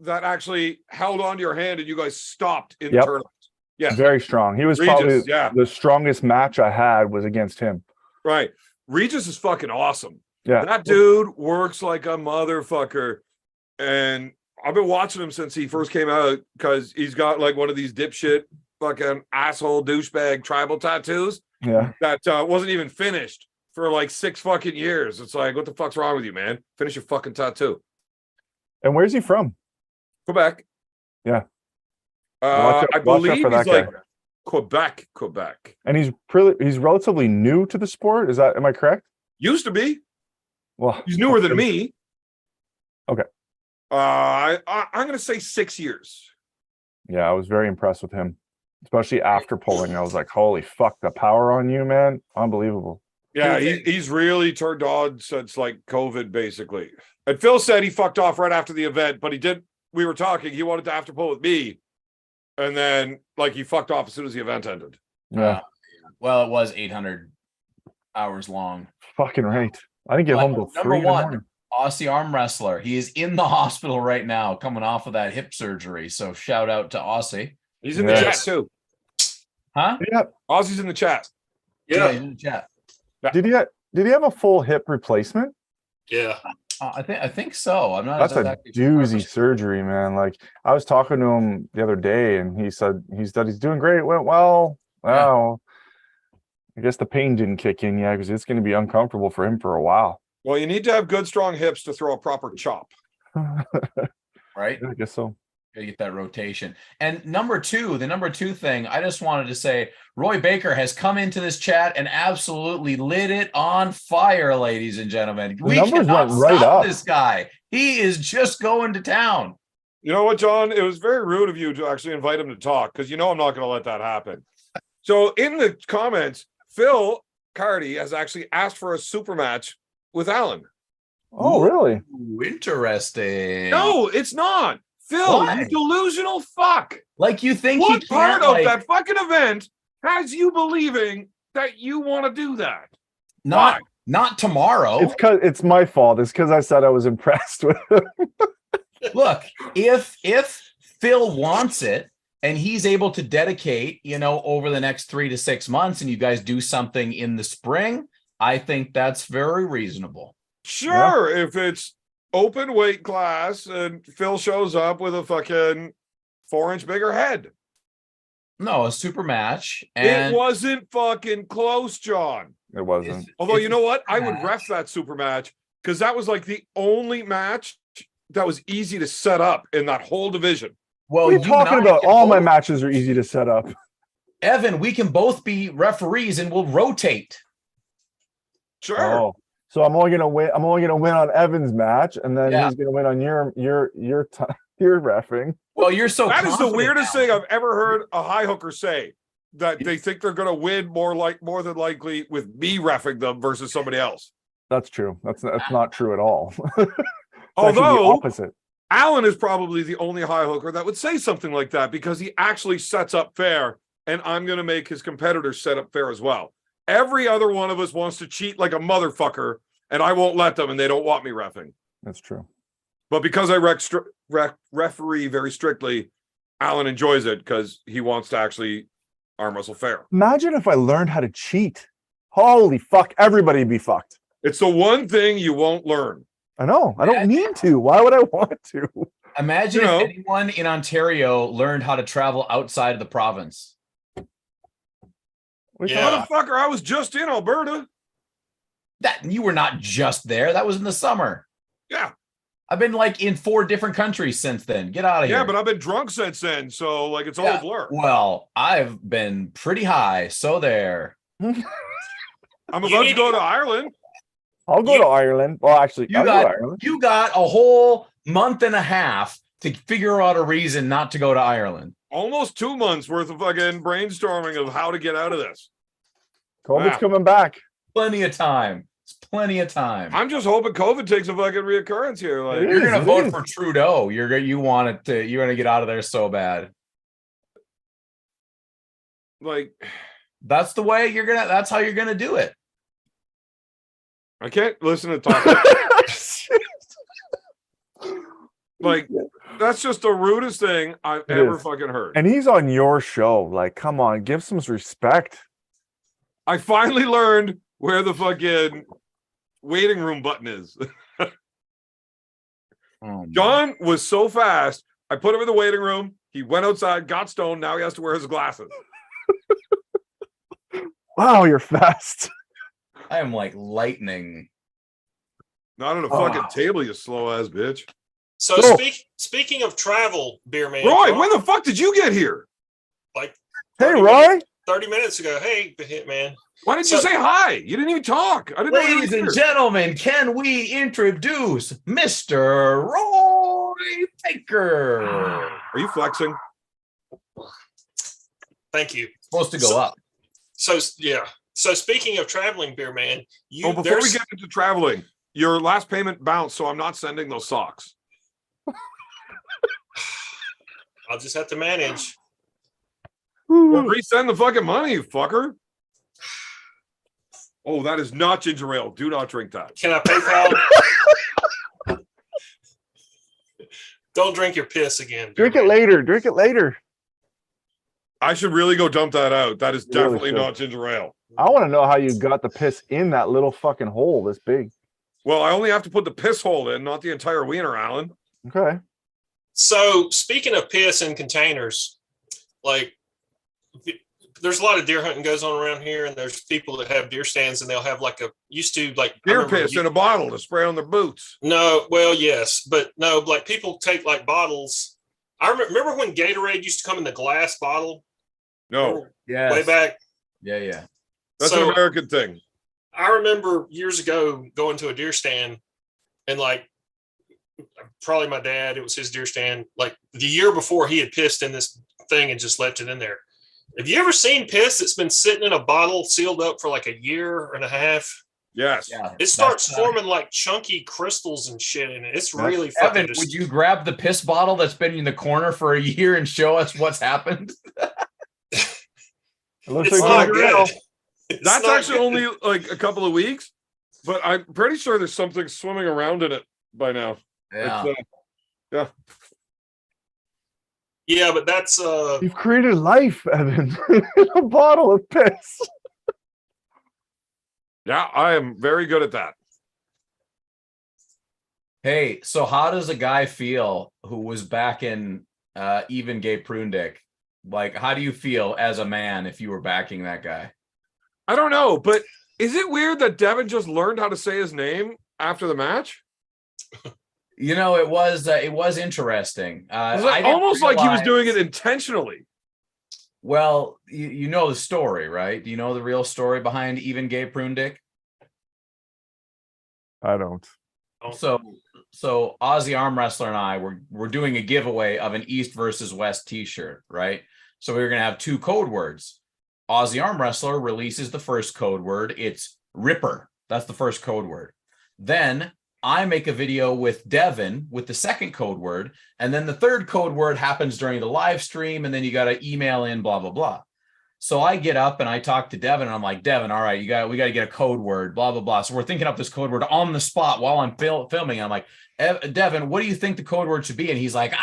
that actually held onto your hand and you guys stopped in the Yep. tournament. Yeah. Very strong. He was Regis, probably yeah. the strongest match I had was against him. Right. Regis is fucking awesome. Yeah. That dude works like a motherfucker. And I've been watching him since he first came out because he's got like one of these dipshit fucking asshole douchebag tribal tattoos Yeah. that wasn't even finished for like 6 fucking years. It's like, what the fuck's wrong with you, man? Finish your fucking tattoo. And where's he from? Quebec. Yeah. I Watch out believe for he's that like guy. Quebec. And he's relatively new to the sport. Am I correct? Used to be. Well, He's newer than me. Okay. I'm going to say 6 years. Yeah, I was very impressed with him, especially after pulling. I was like, holy fuck, the power on you, man. Unbelievable. Yeah, he's really turned on since like COVID, basically. And Phil said he fucked off right after the event, but he did we were talking, he wanted to after pull with me, and then like he fucked off as soon as the event ended. Yeah. Well, it was 800 hours long. Fucking right. I didn't get home till 3 in the morning. Aussie arm wrestler. He is in the hospital right now, coming off of that hip surgery. So shout out to Aussie. He's in the chat too. Huh? Yeah. Aussie's in the chat. Yeah, he's in the chat. Did he have a full hip replacement? Yeah. I think so. I'm not. That's a doozy surgery, man. Like I was talking to him the other day, and he said he's doing great. It went well. Wow. I guess the pain didn't kick in yet because it's going to be uncomfortable for him for a while. Well, you need to have good, strong hips to throw a proper chop. Right? I guess so. Gotta get that rotation. And the number two thing, I just wanted to say, Roy Baker has come into this chat and absolutely lit it on fire, ladies and gentlemen. We cannot stop this guy. He is just going to town. You know what, John? It was very rude of you to actually invite him to talk because you know I'm not going to let that happen. So in the comments, Phil Cardi has actually asked for a super match with Alan. Oh, really? Ooh, interesting. No, it's not. Phil, Why? you delusional fuck. Like you think What he part can't, of that fucking event has you believing that you want to do that? Not tomorrow. It's because it's my fault. It's because I said I was impressed with him. Look, if Phil wants it and he's able to dedicate, over the next 3 to 6 months, and you guys do something in the spring, I think that's very reasonable. Sure, if it's open weight class and Phil shows up with a fucking 4-inch bigger head. No, a super match. And it wasn't fucking close, John. It wasn't. Although, you know what? I would ref that super match because that was like the only match that was easy to set up in that whole division. Well, what are you talking about? All my matches are easy to set up. Evan, we can both be referees and we'll rotate. Sure. Oh, so I'm only gonna win. I'm only gonna win on Evan's match, and then he's gonna win on your reffing. Well, you're so. That is the weirdest thing I've ever heard a high hooker say. That they think they're gonna win more than likely with me reffing them versus somebody else. That's true. That's not true at all. Although opposite. Alan is probably the only high hooker that would say something like that because he actually sets up fair, and I'm going to make his competitors set up fair as well. Every other one of us wants to cheat like a motherfucker, and I won't let them, and they don't want me reffing. That's true. But because I referee very strictly, Alan enjoys it because he wants to actually arm wrestle fair. Imagine if I learned how to cheat. Holy fuck, everybody be fucked. It's the one thing you won't learn. I know. I don't need to. Why would I want to? Imagine if anyone in Ontario learned how to travel outside of the province. Motherfucker, I was just in Alberta. That you were not just there. That was in the summer. Yeah. I've been in 4 different countries since then. Get out of here. Yeah, but I've been drunk since then, so it's all a blur. Well, I've been pretty high, so there. I'm about to go to Ireland. I'll go to Ireland. Well, actually, you got a whole month and a half to figure out a reason not to go to Ireland. Almost 2 months worth of fucking brainstorming of how to get out of this. COVID's coming back. Plenty of time. It's plenty of time. I'm just hoping COVID takes a fucking reoccurrence here. You're gonna vote for Trudeau. You're gonna get out of there so bad. That's the way that's how you're gonna do it. I can't listen to talk. That's just the rudest thing I've ever fucking heard. And he's on your show. Come on, give some respect. I finally learned where the fucking waiting room button is. John was so fast. I put him in the waiting room. He went outside, got stoned. Now he has to wear his glasses. Wow, you're fast. I am like lightning. Not on a fucking table, you slow ass bitch. So speaking of travel, beer man. Roy, when the fuck did you get here? Hey, Roy. 30 minutes ago. Hey, the Hitman. Why didn't you say hi? You didn't even talk. I didn't Ladies and gentlemen, can we introduce Mr. Roy Baker? Are you flexing? Thank you. Supposed to go up. So speaking of traveling, beer man, before we get into traveling, your last payment bounced, so I'm not sending those socks. I'll just have to manage. Well, resend the fucking money, you fucker. Oh, that is not ginger ale. Do not drink that. Can I PayPal? Don't drink your piss again. Drink it later. Drink it later. I should really go dump that out. That is You really definitely should. not ginger ale. I want to know how you got the piss in that little fucking hole this big. Well, I only have to put the piss hole in, not the entire wiener, Alan. Okay. So speaking of piss in containers, like there's a lot of deer hunting goes on around here, and there's people that have deer stands, and they'll have like Deer piss in a bottle to spray on their boots. No, well, yes, but no, like people take like bottles. I remember when Gatorade used to come in the glass bottle. No. Yeah. Way back. Yeah. That's an American thing. I remember years ago going to a deer stand, and like probably my dad, it was his deer stand. Like the year before, he had pissed in this thing and just left it in there. Have you ever seen piss that's been sitting in a bottle sealed up for like a year and a half? Yes. Yeah. It starts forming like chunky crystals and shit in it. It's really fucking. Evan, would you grab the piss bottle that's been in the corner for a year and show us what's happened? It looks It's like not ginger ale. good. It's That's not actually good. only like a couple of weeks, but I'm pretty sure there's something swimming around in it by now. Yeah. Yeah. Yeah, but that's You've created life, Evan, in a bottle of piss. Yeah, I am very good at that. Hey, so how does a guy feel who was back in even gay prune dick? Like, how do you feel as a man if you were backing that guy? I don't know, but is it weird that Devin just learned how to say his name after the match? You know, it was interesting. It was I didn't almost like he was realize- doing it intentionally. Well, you know the story, right? Do you know the real story behind even gay prune dick? I don't. So Aussie Arm Wrestler and I were doing a giveaway of an East versus West t-shirt, right? So we were gonna have two code words. Aussie Arm Wrestler releases the first code word. It's Ripper. That's the first code word. Then I make a video with Devin with the second code word, and then the third code word happens during the live stream, and then you got to email in, blah, blah, blah. So I get up and I talk to Devin, and I'm like, Devin, all right, we got to get a code word, blah, blah, blah. So we're thinking up this code word on the spot while I'm filming. I'm like, Devin, what do you think the code word should be? And he's like,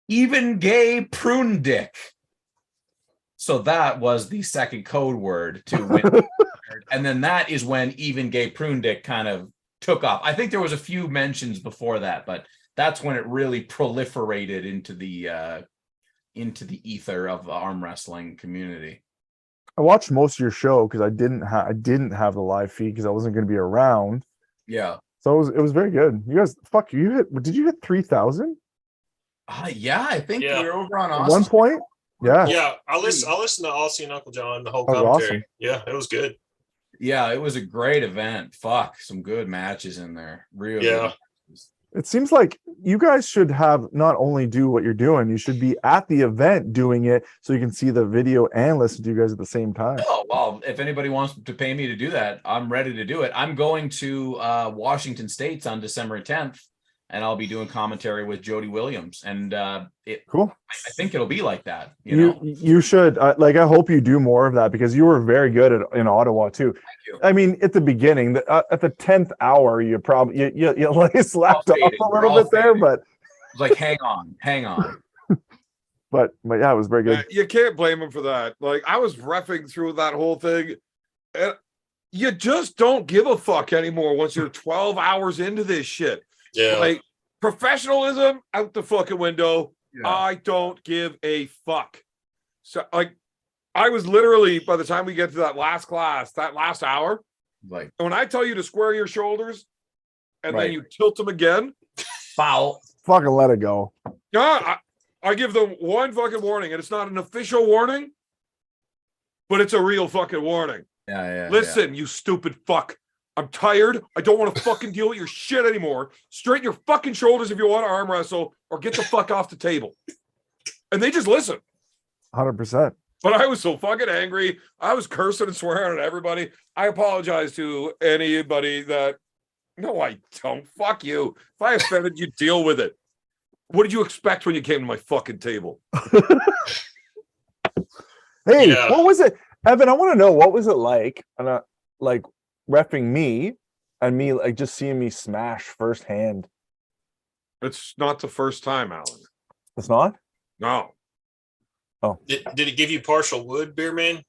even gay prune dick. So that was the second code word to win. And then that is when even gay prune dick kind of took off. I think there was a few mentions before that, but that's when it really proliferated into the ether of the arm wrestling community. I watched most of your show because I didn't have the live feed because I wasn't going to be around. Yeah. So it was very good. You guys, did you hit 3,000? Yeah, I think Yeah. we were over on At Austin. one point? Yeah. yeah. I listen to Aussie and Uncle John the whole That was commentary. awesome. Yeah, it was good. Yeah, it was a great event. Fuck, some good matches in there. Real Yeah. good matches. It seems like you guys should have not only do what you're doing, you should be at the event doing it so you can see the video and listen to you guys at the same time. Oh, well, if anybody wants to pay me to do that, I'm ready to do it. I'm going to Washington States on December 10th, and I'll be doing commentary with Jody Williams. And Cool. I think it'll be like that. You know? You should I hope you do more of that because you were very good in Ottawa too. Thank you. I mean, at the beginning, at the 10th hour, you probably you like slapped off fading. a We're little all bit there, fading. but It's like, hang on. but yeah, it was very good. You can't blame him for that. Like, I was reffing through that whole thing. And you just don't give a fuck anymore once you're 12 hours into this shit. Yeah. Like, professionalism out the fucking window. Yeah. I don't give a fuck. So, like, I was literally, by the time we get to that last class, that last hour, Like, when I tell you to square your shoulders and Right. then you tilt them again, foul. Fucking let it go. I give them one fucking warning, and it's not an official warning, but it's a real fucking warning. Yeah. Listen, you stupid fuck. I'm tired. I don't want to fucking deal with your shit anymore. Straighten your fucking shoulders if you want to arm wrestle, or get the fuck off the table. And they just listen. 100%. But I was so fucking angry. I was cursing and swearing at everybody. I apologize to anybody that. No, I don't. Fuck you. If I offended you, deal with it. What did you expect when you came to my fucking table? Hey, Yeah. what was it, Evan? I want to know, what was it like, like repping me and me, like just seeing me smash firsthand? It's not the first time, Alan. It's not. No, Did it give you partial wood, beer man?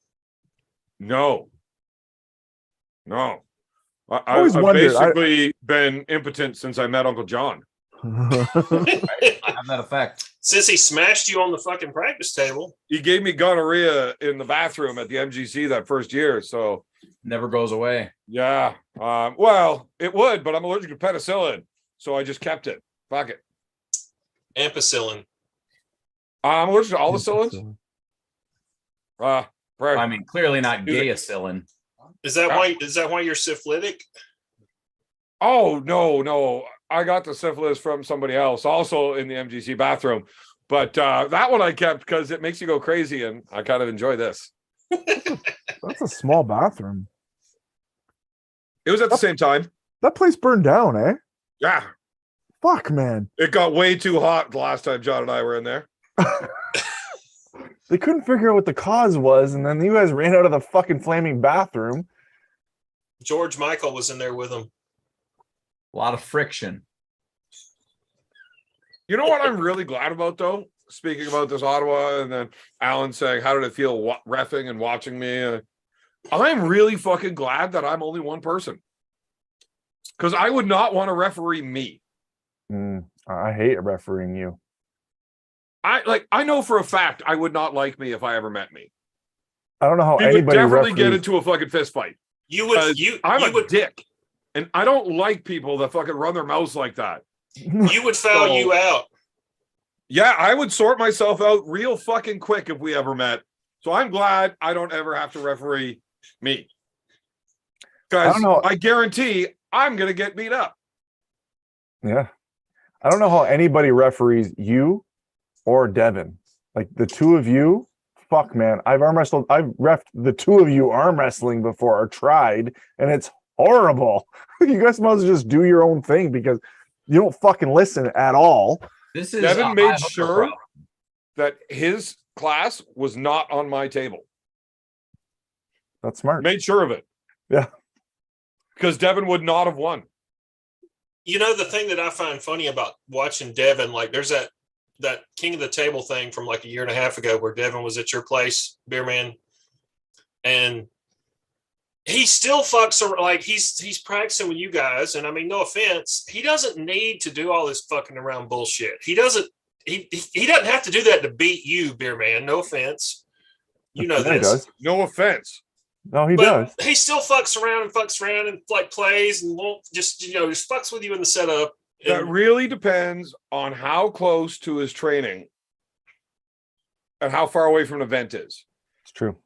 no. I always I've wondered, basically been impotent since I met Uncle John. I have that effect. Since he smashed you on the fucking practice table. He gave me gonorrhea in the bathroom at the MGC that first year. So Never goes away. yeah, well, it would, but I'm allergic to penicillin, so I just kept it. Fuck it. Ampicillin. I'm allergic to all the cillins. I mean, clearly not gayacillin. Is that why you're syphilitic? Oh no, I got the syphilis from somebody else, also in the MGC bathroom. But that one I kept because it makes you go crazy, and I kind of enjoy this. That's a small bathroom. It was at the same time. That place burned down, eh? Yeah, Fuck, man. it got way too hot the last time John and I were in there. They couldn't figure out what the cause was, and then you guys ran out of the fucking flaming bathroom. George Michael was in there with him. A lot of friction. You know what I'm really glad about, though? Speaking about this Ottawa, and then Alan saying, how did it feel reffing and watching me? I'm really fucking glad that I'm only one person. Because I would not want to referee me. I hate refereeing you. I know for a fact I would not like me if I ever met me. I don't know how We would anybody definitely get referees. into a fucking fist fight. I'm a would dick. And I don't like people that fucking run their mouths like that. you would foul you out. Yeah, I would sort myself out real fucking quick if we ever met. So I'm glad I don't ever have to referee me. Because I guarantee I'm going to get beat up. Yeah. I don't know how anybody referees you or Devin. Like the two of you, fuck, man. I've reffed the two of you arm wrestling before, or tried, and it's horrible. You guys must just do your own thing because you don't fucking listen at all. This is Devin made sure that his class was not on my table. That's smart. Made sure of it. Yeah. Because Devin would not have won. You know, the thing that I find funny about watching Devin, like there's that King of the Table thing from like a year and a half ago where Devin was at your place, beer man, and he still fucks around, like he's practicing with you guys. And I mean, no offense, he doesn't need to do all this fucking around bullshit. He doesn't have to do that to beat you, beer man. No offense. You know Yeah, he this. does. No offense. No, he But does. he still fucks around and like plays and won't just fucks with you in the setup. That And really depends on how close to his training and how far away from an event is. It's true.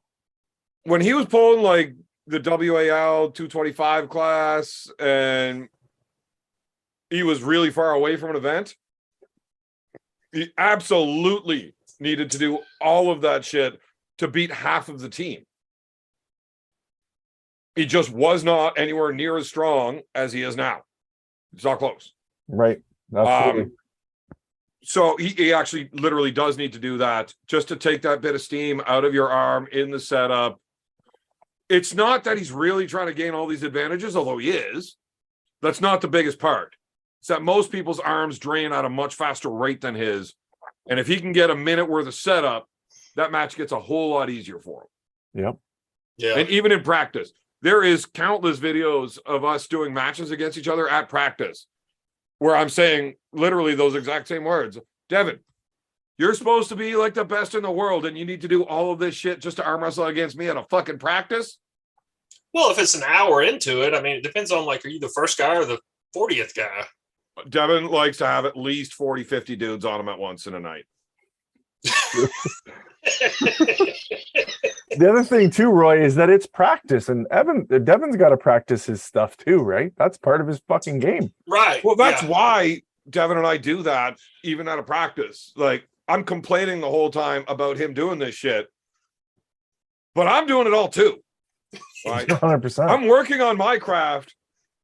When he was pulling like the WAL 225 class and he was really far away from an event, he absolutely needed to do all of that shit to beat half of the team. He just was not anywhere near as strong as he is now. It's not close. Right. Absolutely. So he actually literally does need to do that just to take that bit of steam out of your arm in the setup. It's not that he's really trying to gain all these advantages, although he is. That's not the biggest part. It's that most people's arms drain at a much faster rate than his. And if he can get a minute worth of setup, that match gets a whole lot easier for him. Yep. yeah, And even in practice, there is countless videos of us doing matches against each other at practice where I'm saying literally those exact same words. Devin, you're supposed to be like the best in the world and you need to do all of this shit just to arm wrestle against me at a fucking practice? well, if it's an hour into it, I mean, it depends on like, are you the first guy or the 40th guy? Devin likes to have at least 40, 50 dudes on him at once in a night. The other thing too, Roy, is that it's practice, and Devin's got to practice his stuff too, right? That's part of his fucking game. Right. Well, that's yeah. why Devin and I do that even out of practice. Like, I'm complaining the whole time about him doing this shit, but I'm doing it all too. Right? 100%. I'm working on my craft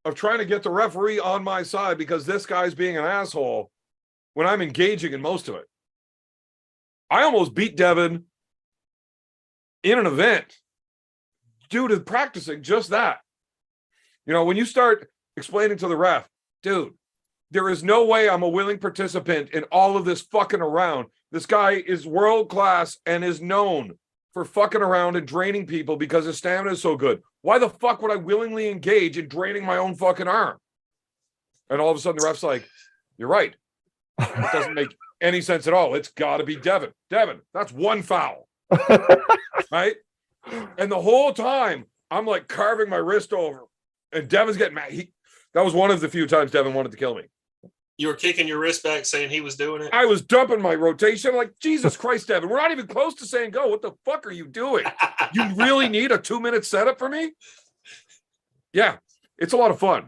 of trying to get the referee on my side because this guy's being an asshole. when I'm engaging in most of it. I almost beat Devin in an event due to practicing just that. You know, when you start explaining to the ref, dude, there is no way I'm a willing participant in all of this fucking around. This guy is world class and is known for fucking around and draining people because his stamina is so good. Why the fuck would I willingly engage in draining my own fucking arm? And all of a sudden the ref's like, you're right. It doesn't make any sense at all. It's got to be Devin. Devin, that's one foul. Right? And the whole time I'm like carving my wrist over and Devin's getting mad. That was one of the few times Devin wanted to kill me. You were kicking your wrist back saying he was doing it? I was dumping my rotation. Like, Jesus Christ, Devin, we're not even close to saying go. What the fuck are you doing? You really need a 2-minute setup for me? Yeah, it's a lot of fun.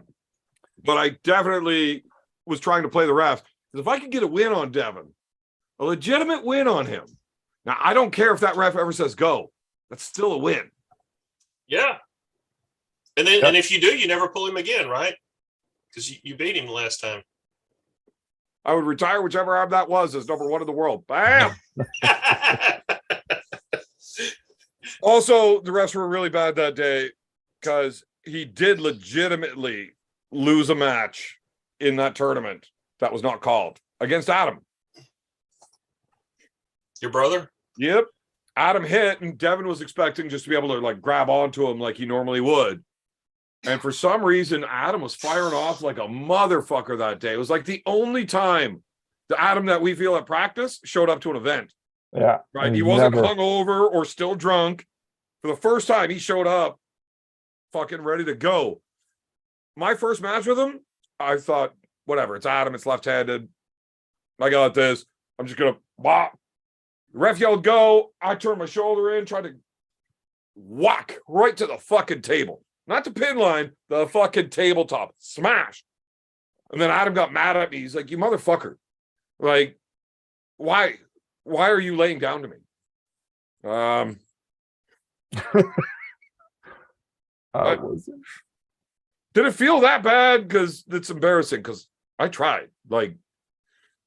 But I definitely was trying to play the refs. Because if I could get a win on Devin, a legitimate win on him. Now, I don't care if that ref ever says go. That's still a win. Yeah. And then, and if you do, you never pull him again, right? Because you beat him the last time. I would retire whichever arm that was as number one in the world. Bam! Also, the refs were really bad that day because he did legitimately lose a match in that tournament that was not called against Adam. Your brother? Yep. Adam hit, and Devin was expecting just to be able to like grab onto him like he normally would. And for some reason, Adam was firing off like a motherfucker that day. It was like the only time the Adam that we feel at practice showed up to an event. Yeah. Right. He wasn't hungover or still drunk. For the first time, he showed up fucking ready to go. My first match with him, I thought, whatever, it's Adam, it's left-handed. I got this. I'm just going to bop. The ref yelled go. I turned my shoulder in, tried to whack right to the fucking table. Not the pin line, the fucking tabletop. Smash. And then Adam got mad at me. He's like, you motherfucker. Like, why are you laying down to me? Did it feel that bad? Because it's embarrassing because I tried. Like,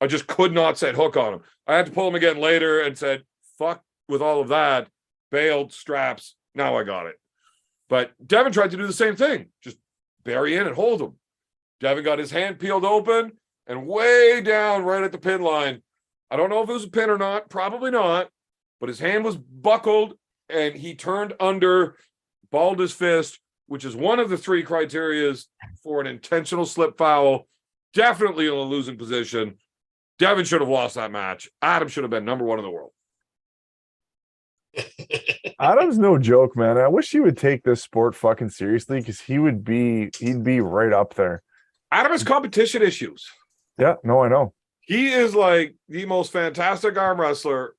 I just could not set hook on him. I had to pull him again later and said, fuck with all of that. Bailed, straps. Now I got it. But Devin tried to do the same thing. Just bury in and hold him. Devin got his hand peeled open and way down right at the pin line. I don't know if it was a pin or not. Probably not. But his hand was buckled and he turned under, balled his fist, which is one of the 3 criterias for an intentional slip foul. Definitely in a losing position. Devin should have lost that match. Adam should have been number 1 in the world. Adam's no joke, man. I wish he would take this sport fucking seriously because he'd be right up there. Adam has competition issues. Yeah, no, I know. He is like the most fantastic arm wrestler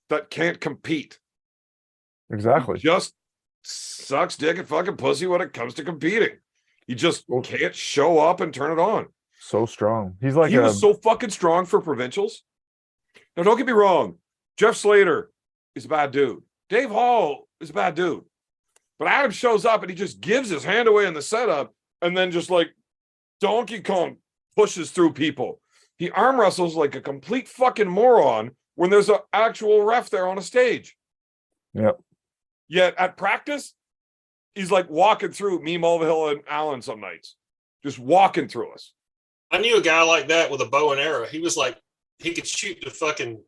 that can't compete. Exactly. He just sucks dick and fucking pussy when it comes to competing. He just can't show up and turn it on. So strong. He's like he was so fucking strong for provincials. Now, don't get me wrong. Jeff Slater is a bad dude. Dave Hall is a bad dude. But Adam shows up and he just gives his hand away in the setup and then just like Donkey Kong pushes through people. He arm wrestles like a complete fucking moron when there's an actual ref there on a stage. Yep. Yet at practice, he's like walking through me, Mulvihill, and Allen some nights. Just walking through us. I knew a guy like that with a bow and arrow. He was like, he could shoot the fucking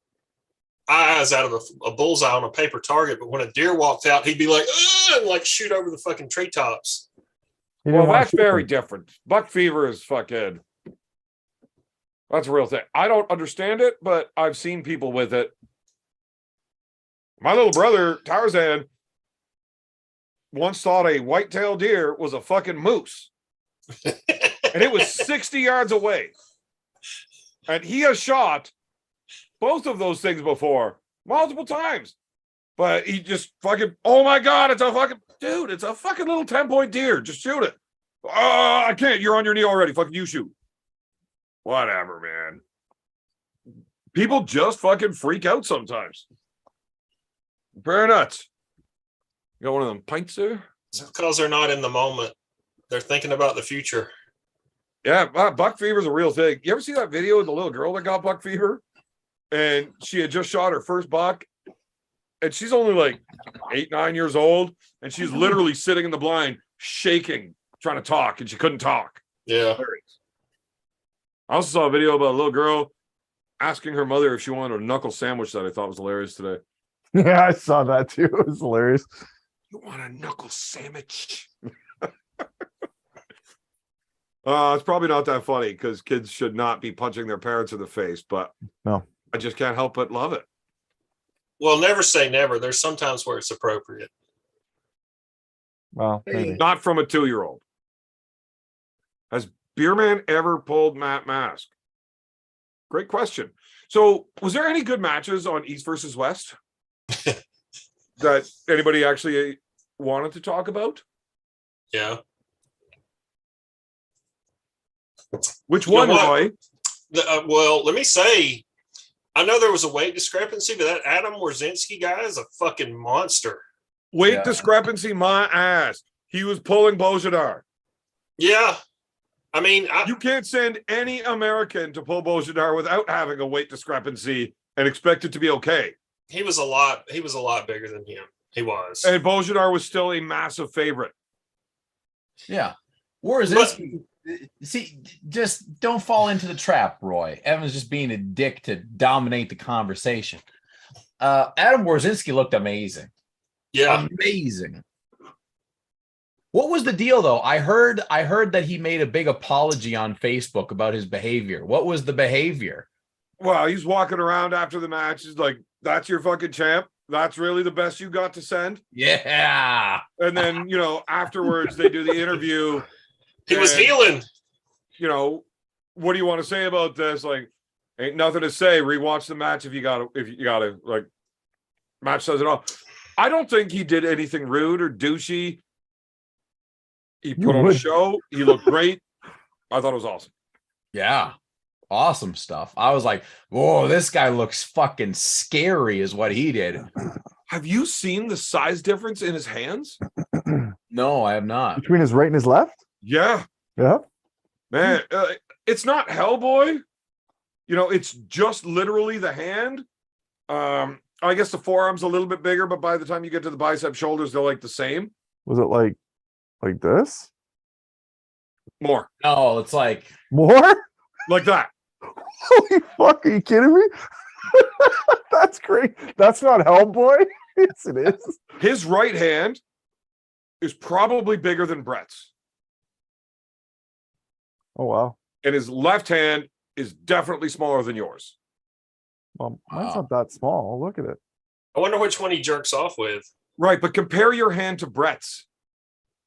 eyes out of a bullseye on a paper target, but when a deer walked out, he'd be like, and like shoot over the fucking treetops. Well, that's very different. Buck fever is fucking, that's a real thing. I don't understand it, but I've seen people with it. My little brother, Tarzan, once thought a white-tailed deer was a fucking moose. And it was 60 yards away. And he has shot both of those things before, multiple times. But he just fucking, oh my God, it's a fucking, dude, it's a fucking little 10-point deer. Just shoot it. Oh, I can't. You're on your knee already. Fucking you shoot. Whatever, man. People just fucking freak out sometimes. Very nuts. You got one of them pints there? It's because they're not in the moment. They're thinking about the future. Yeah, buck fever is a real thing. You ever see that video of the little girl that got buck fever? And she had just shot her first buck, and she's only like 8, 9 years old, and she's literally sitting in the blind, shaking, trying to talk, and she couldn't talk. Yeah. I also saw a video about a little girl asking her mother if she wanted a knuckle sandwich that I thought was hilarious today. Yeah, I saw that too. It was hilarious. You want a knuckle sandwich? It's probably not that funny because kids should not be punching their parents in the face, but no, I just can't help but love it. Well, never say never. There's sometimes where it's appropriate. Well, maybe. Not from a 2-year-old. Has Beerman ever pulled Matt Mask? Great question. So, was there any good matches on East versus West that anybody actually wanted to talk about? Yeah. Which one, Roy? Well, let me say, I know there was a weight discrepancy, but that Adam Warzinski guy is a fucking monster. Weight discrepancy, my ass. He was pulling Bojidar. Yeah. I mean, you can't send any American to pull Bojidar without having a weight discrepancy and expect it to be okay. He was a lot bigger than him. He was. And Bojidar was still a massive favorite. Yeah. Warzinski. See, just don't fall into the trap, Roy. Evan's just being a dick to dominate the conversation. Adam Warzinski looked amazing. Yeah. Amazing. What was the deal, though? I heard that he made a big apology on Facebook about his behavior. What was the behavior? Well, he's walking around after the match. He's like, that's your fucking champ. That's really the best you got to send? Yeah. And then, afterwards they do the interview. He was healing. What do you want to say about this? Like, ain't nothing to say. Rewatch the match if you gotta. Like, match says it all. I don't think he did anything rude or douchey. He put on a show. He looked great. I thought it was awesome. Yeah. Awesome stuff. I was like, whoa, this guy looks fucking scary is what he did. Have you seen the size difference in his hands? No, I have not. Between his right and his left? Yeah. Yeah. Man, it's not Hellboy. It's just literally the hand. I guess the forearm's a little bit bigger, but by the time you get to the bicep shoulders, they're like the same. Was it like this? More. Oh, it's like more? Like that. Holy fuck, are you kidding me? That's great. That's not Hellboy. Yes, it is. His right hand is probably bigger than Brett's. Oh, wow. And his left hand is definitely smaller than yours. Well, mine's not that small. Look at it. I wonder which one he jerks off with. Right, but compare your hand to Brett's.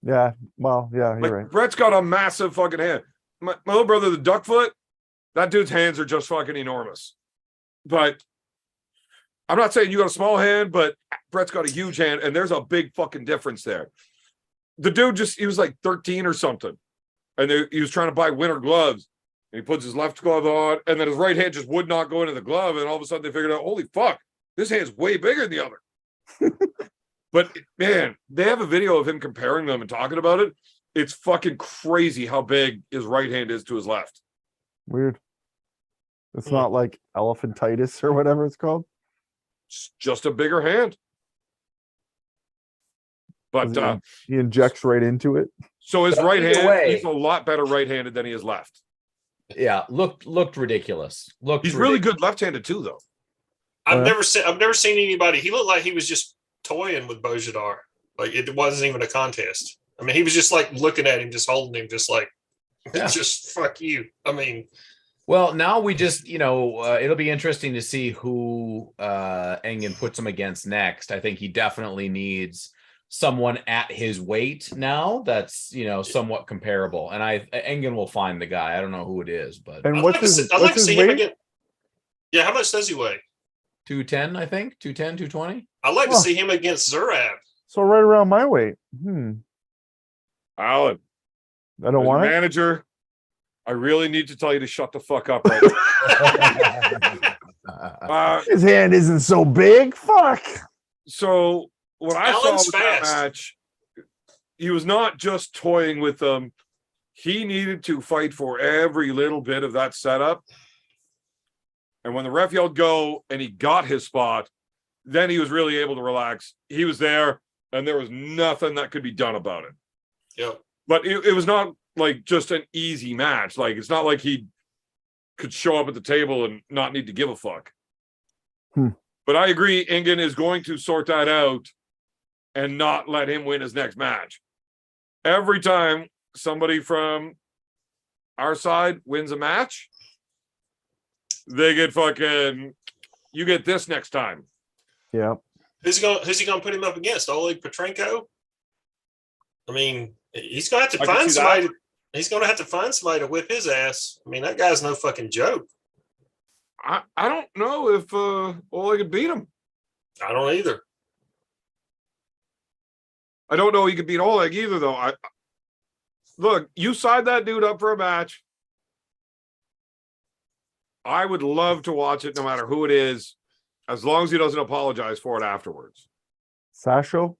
Yeah, well, yeah, you're right. Brett's got a massive fucking hand. My little brother, the Duckfoot, that dude's hands are just fucking enormous. But I'm not saying you got a small hand, but Brett's got a huge hand, and there's a big fucking difference there. The dude he was like 13 or something, and he was trying to buy winter gloves, and he puts his left glove on, and then his right hand just would not go into the glove, and all of a sudden they figured out, holy fuck, this hand's way bigger than the other. But man, they have a video of him comparing them and talking about it. It's fucking crazy how big his right hand is to his left. Weird. It's not like elephantitis or whatever it's called. It's just a bigger hand. But he injects right into it. So his right hand, way, he's a lot better right-handed than he is left. Yeah, looked ridiculous. He's really good left-handed too, though. I've never seen anybody. He looked like he was just toying with Bojidar. Like it wasn't even a contest. I mean, he was just like looking at him, just holding him, just like, just fuck you. I mean, well, now we just, it'll be interesting to see who Engen puts him against next. I think he definitely needs someone at his weight now that's, somewhat comparable. And Engen will find the guy. I don't know who it is, but and what's his see weight? him again. Yeah, how much does he weigh? 210, I think. 210, 220. I'd like to see him against Zurab. So right around my weight. Alan, I don't want manager. I really need to tell you to shut the fuck up right now. His hand isn't so big. Fuck. So what I saw Alan's with that match, he was not just toying with them. he needed to fight for every little bit of that setup. And when the ref yelled go and he got his spot, then he was really able to relax. He was there and there was nothing that could be done about it. Yep. But it was not like just an easy match. Like, it's not like he could show up at the table and not need to give a fuck. But I agree, Ingen is going to sort that out and not let him win his next match. Every time somebody from our side wins a match, they get fucking, you get this next time. Yeah. Who's he gonna put him up against? Oleg Petrenko? I mean, he's gonna have to find somebody. He's gonna have to find somebody to whip his ass. I mean, that guy's no fucking joke. I don't know if Oleg could beat him. I don't either. I don't know he could beat Oleg either, though. Look, you signed that dude up for a match. I would love to watch it no matter who it is, as long as he doesn't apologize for it afterwards. Sasho?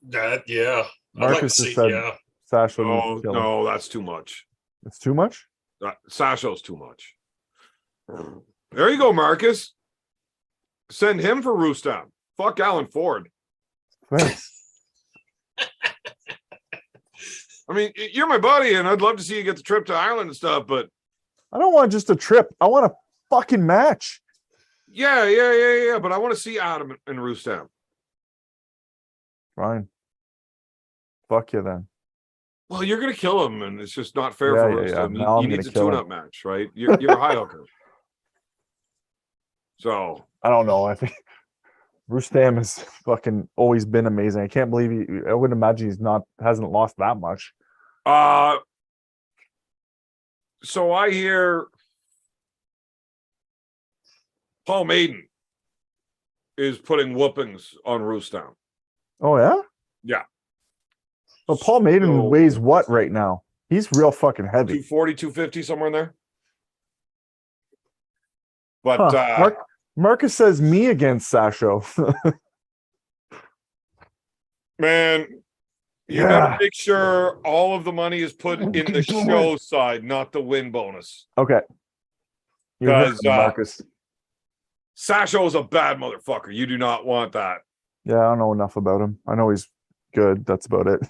Yeah. Marcus just said Sasho. No, that's too much. It's too much? Sasho's too much. There you go, Marcus. Send him for Roosdown. Fuck Alan Ford. Thanks. I mean, you're my buddy, and I'd love to see you get the trip to Ireland and stuff, but I don't want just a trip. I want a fucking match. Yeah. But I want to see Adam and Roosdown. Fine. Fuck you then. Well, you're gonna kill him, and it's just not fair for Roosdown. Now He needs a tune-up match, right? You're a high hooker. So I don't know. I think Rustam has fucking always been amazing. I can't believe I wouldn't imagine hasn't lost that much. So I hear Paul Maiden is putting whoopings on Roosdown. Oh yeah? Yeah. But Paul Maiden weighs what right now? He's real fucking heavy. 240, 250, somewhere in there. But Marcus says me against Sasho. Man, you gotta make sure all of the money is put in the show side, not the win bonus. Okay. Because Marcus. Sasho is a bad motherfucker. You do not want that. Yeah, I don't know enough about him. I know he's good. That's about it.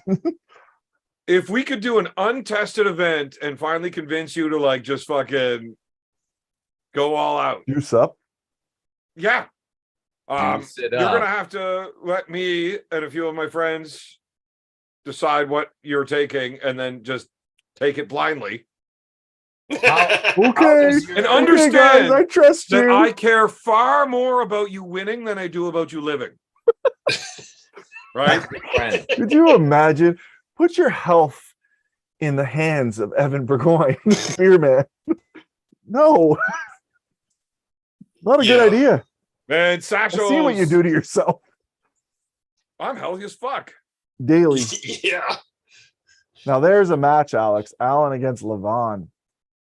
If we could do an untested event and finally convince you to like just fucking go all out. Juice up. Yeah. You're gonna have to let me and a few of my friends decide what you're taking and then just take it blindly. Okay. And understand guys, I trust that you. I care far more about you winning than I do about you living. Right? Could you imagine? Put your health in the hands of Evan Burgoyne, Spearman. No. Not a good idea. Man, Sasha. See what you do to yourself. I'm healthy as fuck. Daily. Yeah. Now there's a match, Alex. Allen against Levon.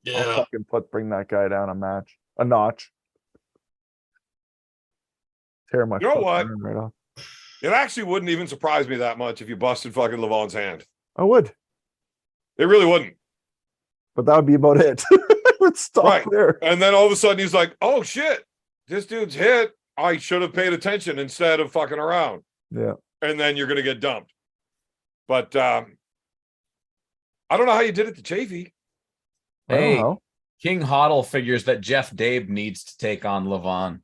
Yeah. I'll fucking bring that guy down a notch. Tear my You know what? right off. It actually wouldn't even surprise me that much if you busted fucking Levon's hand. I would. It really wouldn't. But that would be about it. I would stop there. And then all of a sudden he's like, oh shit, this dude's hit. I should have paid attention instead of fucking around. Yeah. And then you're going to get dumped. But I don't know how you did it to Chafee. Hey, King Hoddle figures that Jeff Dabe needs to take on Levon.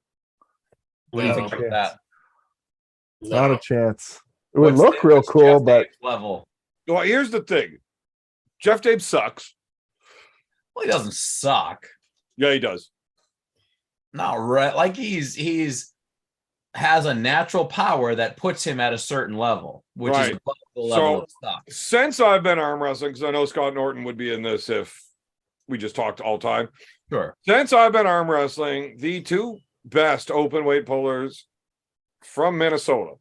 What do you think about that? Not a chance. It would look real cool, but level. Well, here's the thing. Jeff Dabe sucks. Well, he doesn't suck. Yeah, he does. Not right. Like he's has a natural power that puts him at a certain level, which is above the level of suck. Since I've been arm wrestling, because I know Scott Norton would be in this if we just talked all time. Sure. Since I've been arm wrestling, the two best open weight pullers from Minnesota,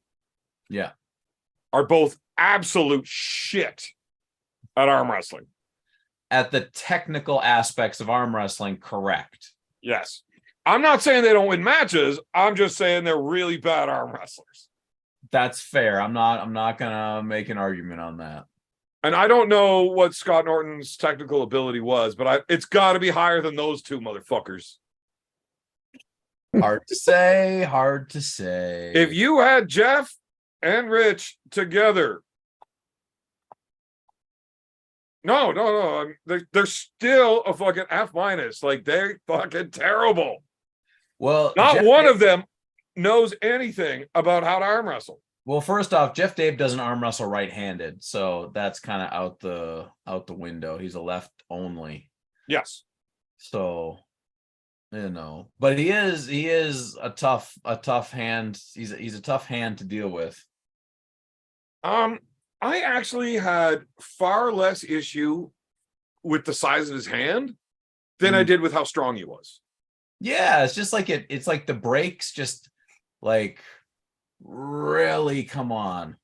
are both absolute shit at arm wrestling. At the technical aspects of arm wrestling, correct. Yes. I'm not saying they don't win matches. I'm just saying they're really bad arm wrestlers. That's fair. I'm not gonna make an argument on that. And I don't know what Scott Norton's technical ability was, but it's got to be higher than those two motherfuckers. Hard to say. Hard to say. If you had Jeff and Rich together, no, they're still a fucking F minus. Like they're fucking terrible. Well, Not one of them knows anything about how to arm wrestle. Well, first off, Jeff Dave doesn't arm wrestle right-handed, so that's kind of out the window. He's a left only. Yes. So, but he is a tough hand. He's a tough hand to deal with. I actually had far less issue with the size of his hand than I did with how strong he was. Yeah, it's just like it's like the breaks just like really come on.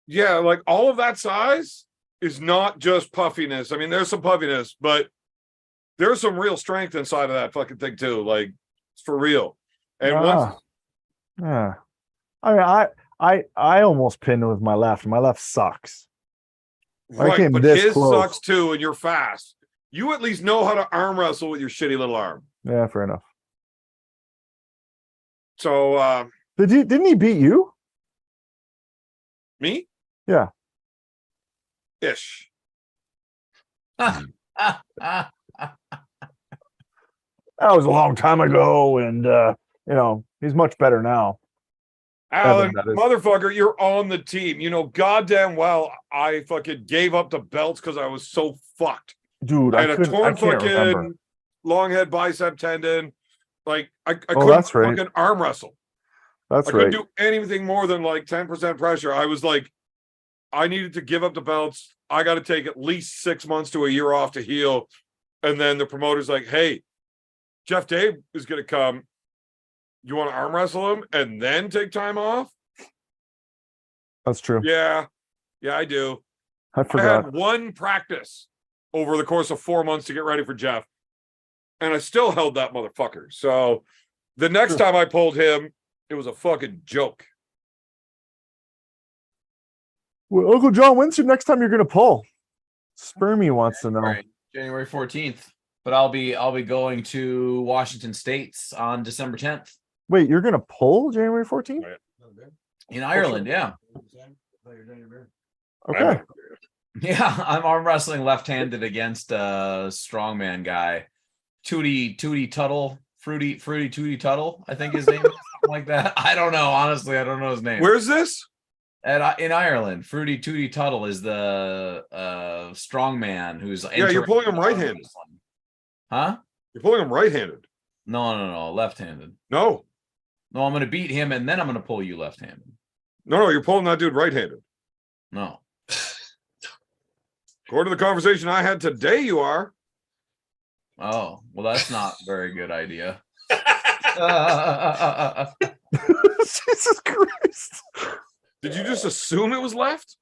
Yeah, like all of that size is not just puffiness. I mean, there's some puffiness, but there's some real strength inside of that fucking thing too. Like it's for real. And once yeah. I mean, I almost pinned with my left. My left sucks. right, came but this his close. sucks too, and you're fast. You at least know how to arm wrestle with your shitty little arm. Yeah, fair enough. So Didn't he beat you? me? Yeah. Ish. That was a long time ago, and he's much better now. Alan, that is. motherfucker, you're on the team. You know goddamn well I fucking gave up the belts because I was so fucked. Dude, I had a torn can't remember. fucking long head bicep tendon. Like I couldn't that's right. fucking arm wrestle. That's I couldn't right. do anything more than like 10% pressure. I was like, I needed to give up the belts. I got to take at least 6 months to a year off to heal. And then the promoter's like, hey, Jeff Dave is going to come. You want to arm wrestle him and then take time off? That's true. Yeah, I do. I I forgot. had one practice over the course of 4 months to get ready for Jeff. And I still held that motherfucker. So the next time I pulled him, it was a fucking joke. Well, Uncle John, when's your next time you're gonna pull? Spermy wants to know. January 14th. But I'll be going to Washington States on December 10th. Wait, you're gonna pull January 14th? In Ireland, yeah. Okay. Yeah, I'm arm wrestling left-handed against a strongman guy. Tootie Tuttle, Fruity Tootie Tuttle, I think his name is something like that. I don't know. Honestly, I don't know his name. Where's this? In Ireland, Fruity Tootie Tuttle is the strongman who's You're pulling him right-handed. Huh? You're pulling him right-handed. No, left-handed. No, I'm going to beat him and then I'm going to pull you left-handed. No, you're pulling that dude right-handed. No. According to the conversation I had today, you are. Oh, well, that's not a very good idea. Jesus Christ. Did you just assume it was left?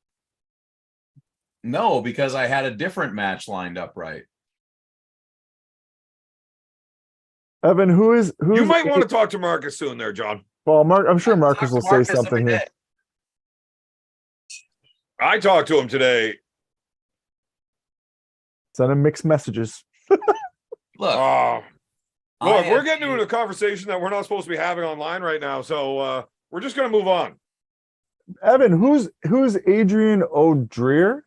No, because I had a different match lined up right. Evan, who's You might want to talk to Marcus soon there, John. Well, I'm sure Marcus will say something here. I talked to him today. Send him mixed messages. Look, Look, we're getting into a conversation that we're not supposed to be having online right now, so we're just going to move on. Evan, who's Adrian O'Dwyer?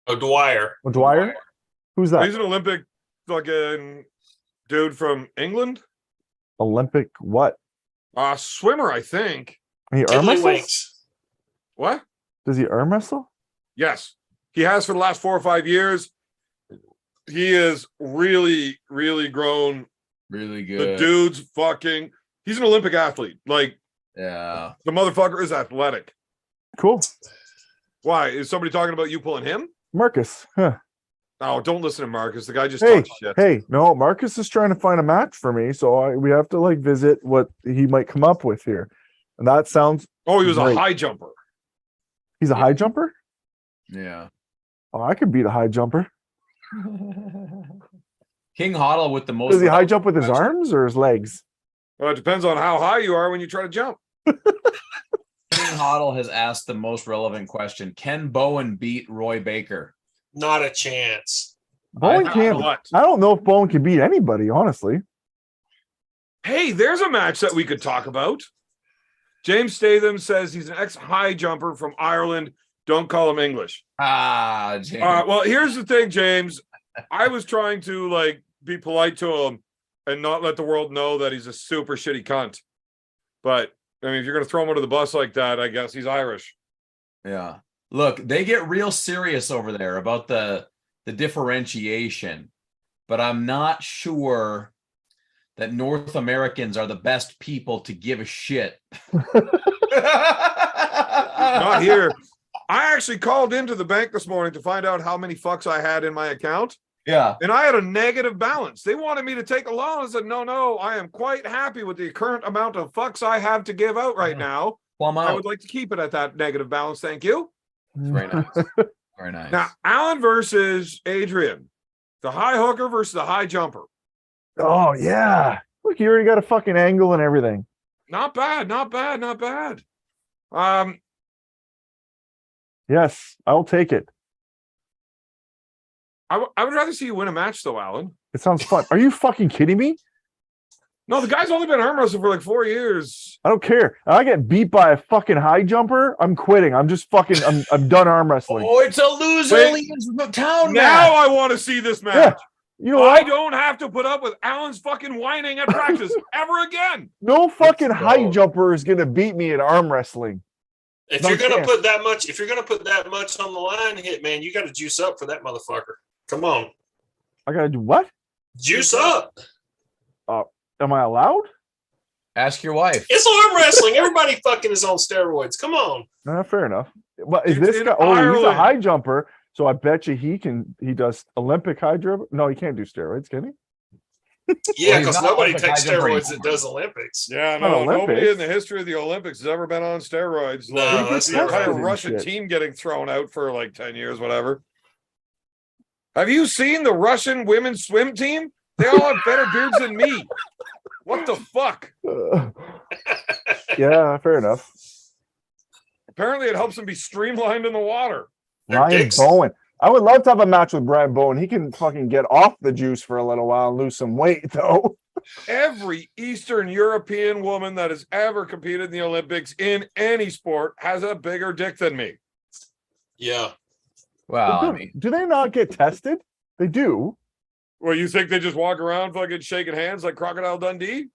O'Dwyer. O'Dwyer? Who's that? He's an Olympic fucking dude from England. Olympic what? Swimmer, I think. He arm wrestles? Tiddlywinks. What? Does he arm wrestle? Yes. He has for the last 4 or 5 years. He is really, really grown. really good. The dude's fucking, he's an Olympic athlete. Like, Yeah. the motherfucker is athletic. Cool. Why? Is somebody talking about you pulling him? Marcus. Huh. Oh, don't listen to Marcus. The guy just Hey, talks shit. hey, no, Marcus is trying to find a match for me, so we have to like visit what he might come up with here. And that sounds Oh, he was great. a high jumper. He's a high jumper? Yeah. Oh, I could beat a high jumper. King Hoddle with the most. Does he high jump with his arms or his legs? Well, it depends on how high you are when you try to jump. King Hoddle has asked the most relevant question. Can Bowen beat Roy Baker? Not a chance. Bowen I can't. what? I don't know if Bowen can beat anybody, honestly. Hey, there's a match that we could talk about. James Statham says he's an ex-high jumper from Ireland. Don't call him English. James. Well, here's the thing, James. I was trying to like be polite to him and not let the world know that he's a super shitty cunt. But I mean, if you're gonna throw him under the bus like that, I guess he's Irish. Yeah. Look, they get real serious over there about the differentiation, but I'm not sure that North Americans are the best people to give a shit. Not here. I actually called into the bank this morning to find out how many fucks I had in my account. Yeah. And I had a negative balance. They wanted me to take a loan. I said, no, I am quite happy with the current amount of fucks I have to give out right now. Plum I out. would like to keep it at that negative balance. Thank you. Very nice. Very nice. Now, Alan versus Adrian, the high hooker versus the high jumper. Oh yeah. Look, you already got a fucking angle and everything. Not bad, not bad, not bad. Yes, I'll take it. I would rather see you win a match though, Alan. It sounds fun. Are you fucking kidding me? No, the guy's only been arm wrestling for like 4 years. I don't care. I get beat by a fucking high jumper. I'm quitting. I'm just fucking. I'm done arm wrestling. Oh, it's a loser Wait. leaves the town Now match. I want to see this match. Yeah. You know I what? don't have to put up with Alan's fucking whining at practice ever again. No fucking Let's go. high jumper is gonna beat me in arm wrestling. If No you're gonna chance. put that much, on the line, Hitman, you got to juice up for that motherfucker. Come on, I gotta do what? juice up. Am I allowed? Ask your wife. It's arm wrestling. Everybody fucking is on steroids. Come on. Fair enough. But is It's this in guy? Oh, he's a Ireland. high jumper. So I bet you he can. He does Olympic high jump. No, he can't do steroids, can he? Yeah, Well, he's because not nobody Olympic takes high jumper steroids that anymore. does Olympics. Yeah, Not no, nobody Olympics. in the history of the Olympics has ever been on steroids. No, Like, that's the not entire tested and Russian shit. team getting thrown out for like 10 years, whatever. Have you seen the Russian women's swim team? They all have better beards than me. What the fuck? Yeah, fair enough. Apparently, it helps them be streamlined in the water. They're Ryan dicks. Bowen. I would love to have a match with Brian Bowen. He can fucking get off the juice for a little while and lose some weight, though. Every Eastern European woman that has ever competed in the Olympics in any sport has a bigger dick than me. Yeah. Well, I do, mean, do they not get tested? They do. Well, you think they just walk around fucking shaking hands like Crocodile Dundee?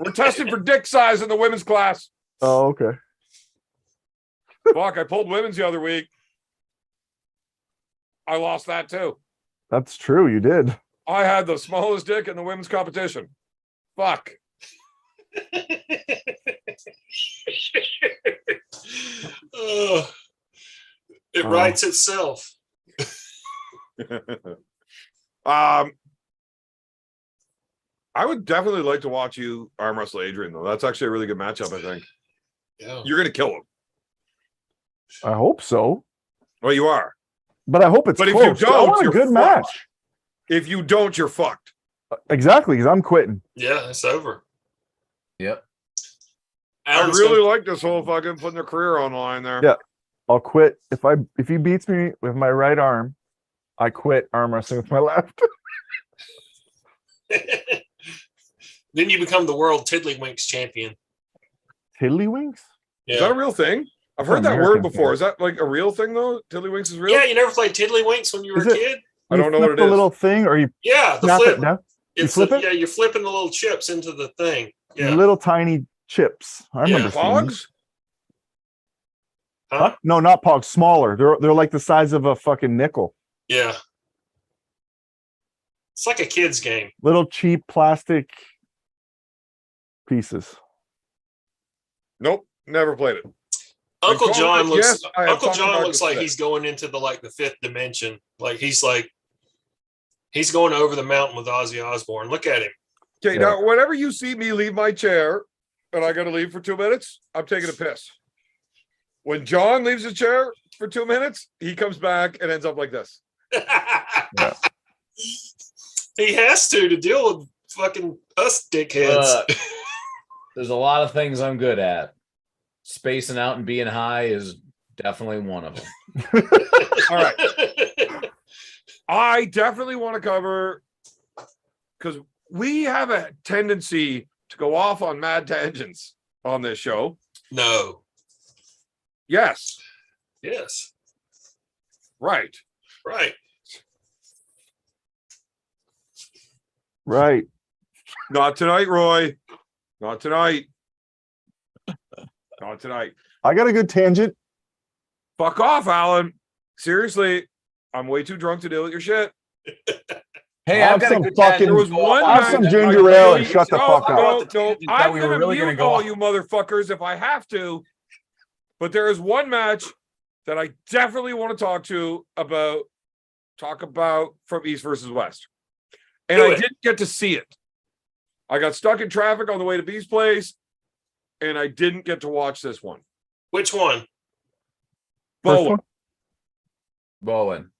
We're tested for dick size in the women's class. Oh, okay. Fuck, I pulled women's the other week. I lost that too. That's true. You did. I had the smallest dick in the women's competition. Fuck. It writes itself. I would definitely like to watch you arm wrestle Adrian, though. That's actually a really good matchup, I think. Yeah. You're going to kill him. I hope so. Well, you are. But I hope it's But if you close. I don't, want a you're good fucked. match. If you don't, you're fucked. Exactly, because I'm quitting. Yeah, it's over. yep. I Alan's really gonna- like this whole fucking putting their career online there. Yeah. I'll quit if he beats me with my right arm. I quit arm wrestling with my left. Then you become the world Tiddlywinks champion. Tiddlywinks? Is that a real thing? I've heard that American word before. thing. Is that like a real thing, though? Tiddlywinks is real? Yeah, you never played Tiddlywinks when you were Is a it? kid? I don't know flip what it the is. little thing, or you Yeah, the snap flip. it down. It's flip the, it? yeah, you're flipping the little chips into the thing. Yeah. Little tiny chips. I remember seeing them. Pogs? Huh? Huh? No, not pogs. Smaller. They're like the size of a fucking nickel. Yeah. It's like a kid's game. Little cheap plastic pieces. Nope, never played it. Uncle call John it- looks yes, I have Uncle talked John about looks this like today. he's going into the fifth dimension. He's going over the mountain with Ozzy Osbourne. Look at him. Okay, Yeah. now whenever you see me leave my chair and I got to leave for 2 minutes, I'm taking a piss. When John leaves his chair for 2 minutes, he comes back and ends up like this. He has to deal with fucking us dickheads. There's a lot of things I'm good at. Spacing out and being high is definitely one of them. All right. I definitely want to cover, because we have a tendency to go off on mad tangents on this show. No. Yes. Yes. Right. Right. Right. Not tonight, Roy. Not tonight. Not tonight. I got a good tangent. Fuck off, Alan. Seriously, I'm way too drunk to deal with your shit. Hey, Have I've got a some good fucking- tangent There was to go one off Have on. some match ginger I ale really- and shut the no, fuck up. No, The no. tangent that I'm we were gonna really mute gonna go all off. you motherfuckers if I have to. But there is one match that I definitely want to talk about from East versus West. And Do I it. didn't get to see it. I got stuck in traffic on the way to B's place, and I didn't get to watch this one. Which one? First Bowen. one? Bowen.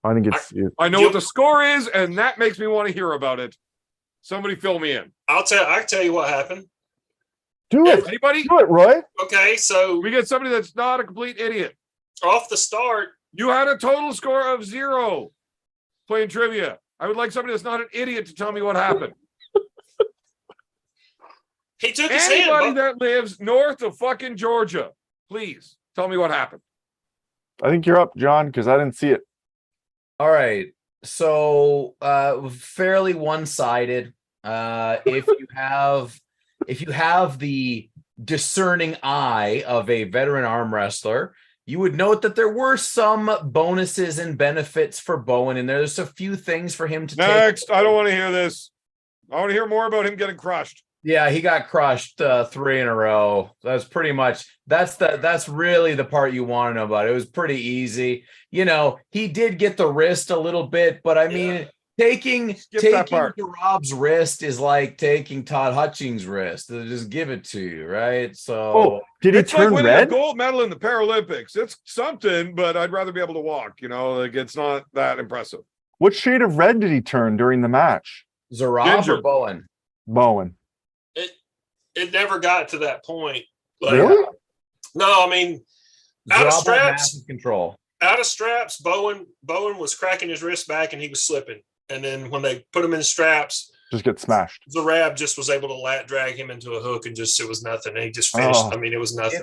I didn't get to see it. I know You- what the score is, and that makes me want to hear about it. Somebody fill me in. I can tell you what happened. Do it. Anybody? Do it, Roy. Okay, so We get somebody that's not a complete idiot. off the start, You had a total score of 0 playing trivia. I would like somebody that's not an idiot to tell me what happened. he took his Anybody hand. that lives north of fucking Georgia, please tell me what happened. I think you're up, John, because I didn't see it. All right. So fairly one-sided. If you have the discerning eye of a veteran arm wrestler, you would note that there were some bonuses and benefits for Bowen, and there's a few things for him to take. Next, I don't want to hear this. I want to hear more about him getting crushed. Yeah, he got crushed 3 in a row. That's pretty much that's really the part you want to know about. It was pretty easy. You know, he did get the wrist a little bit, but I mean, taking that part. Rob's wrist is like taking Todd Hutchings' wrist. They'll just give it to you, right? So Oh, did he It's like turn winning a red? gold medal in the Paralympics. It's something, but I'd rather be able to walk. You know, like it's not that impressive. What shade of red did he turn during the match? Zarab Ginger. or Bowen? Bowen. It never got to that point. Like, Really? No, I mean, Out of Zarab had straps? massive control. out of straps, Bowen was cracking his wrist back and he was slipping. And then when they put him in straps, Just get smashed. Zarab just was able to lat drag him into a hook and just it was nothing. And he just finished. Oh. I mean, it was nothing.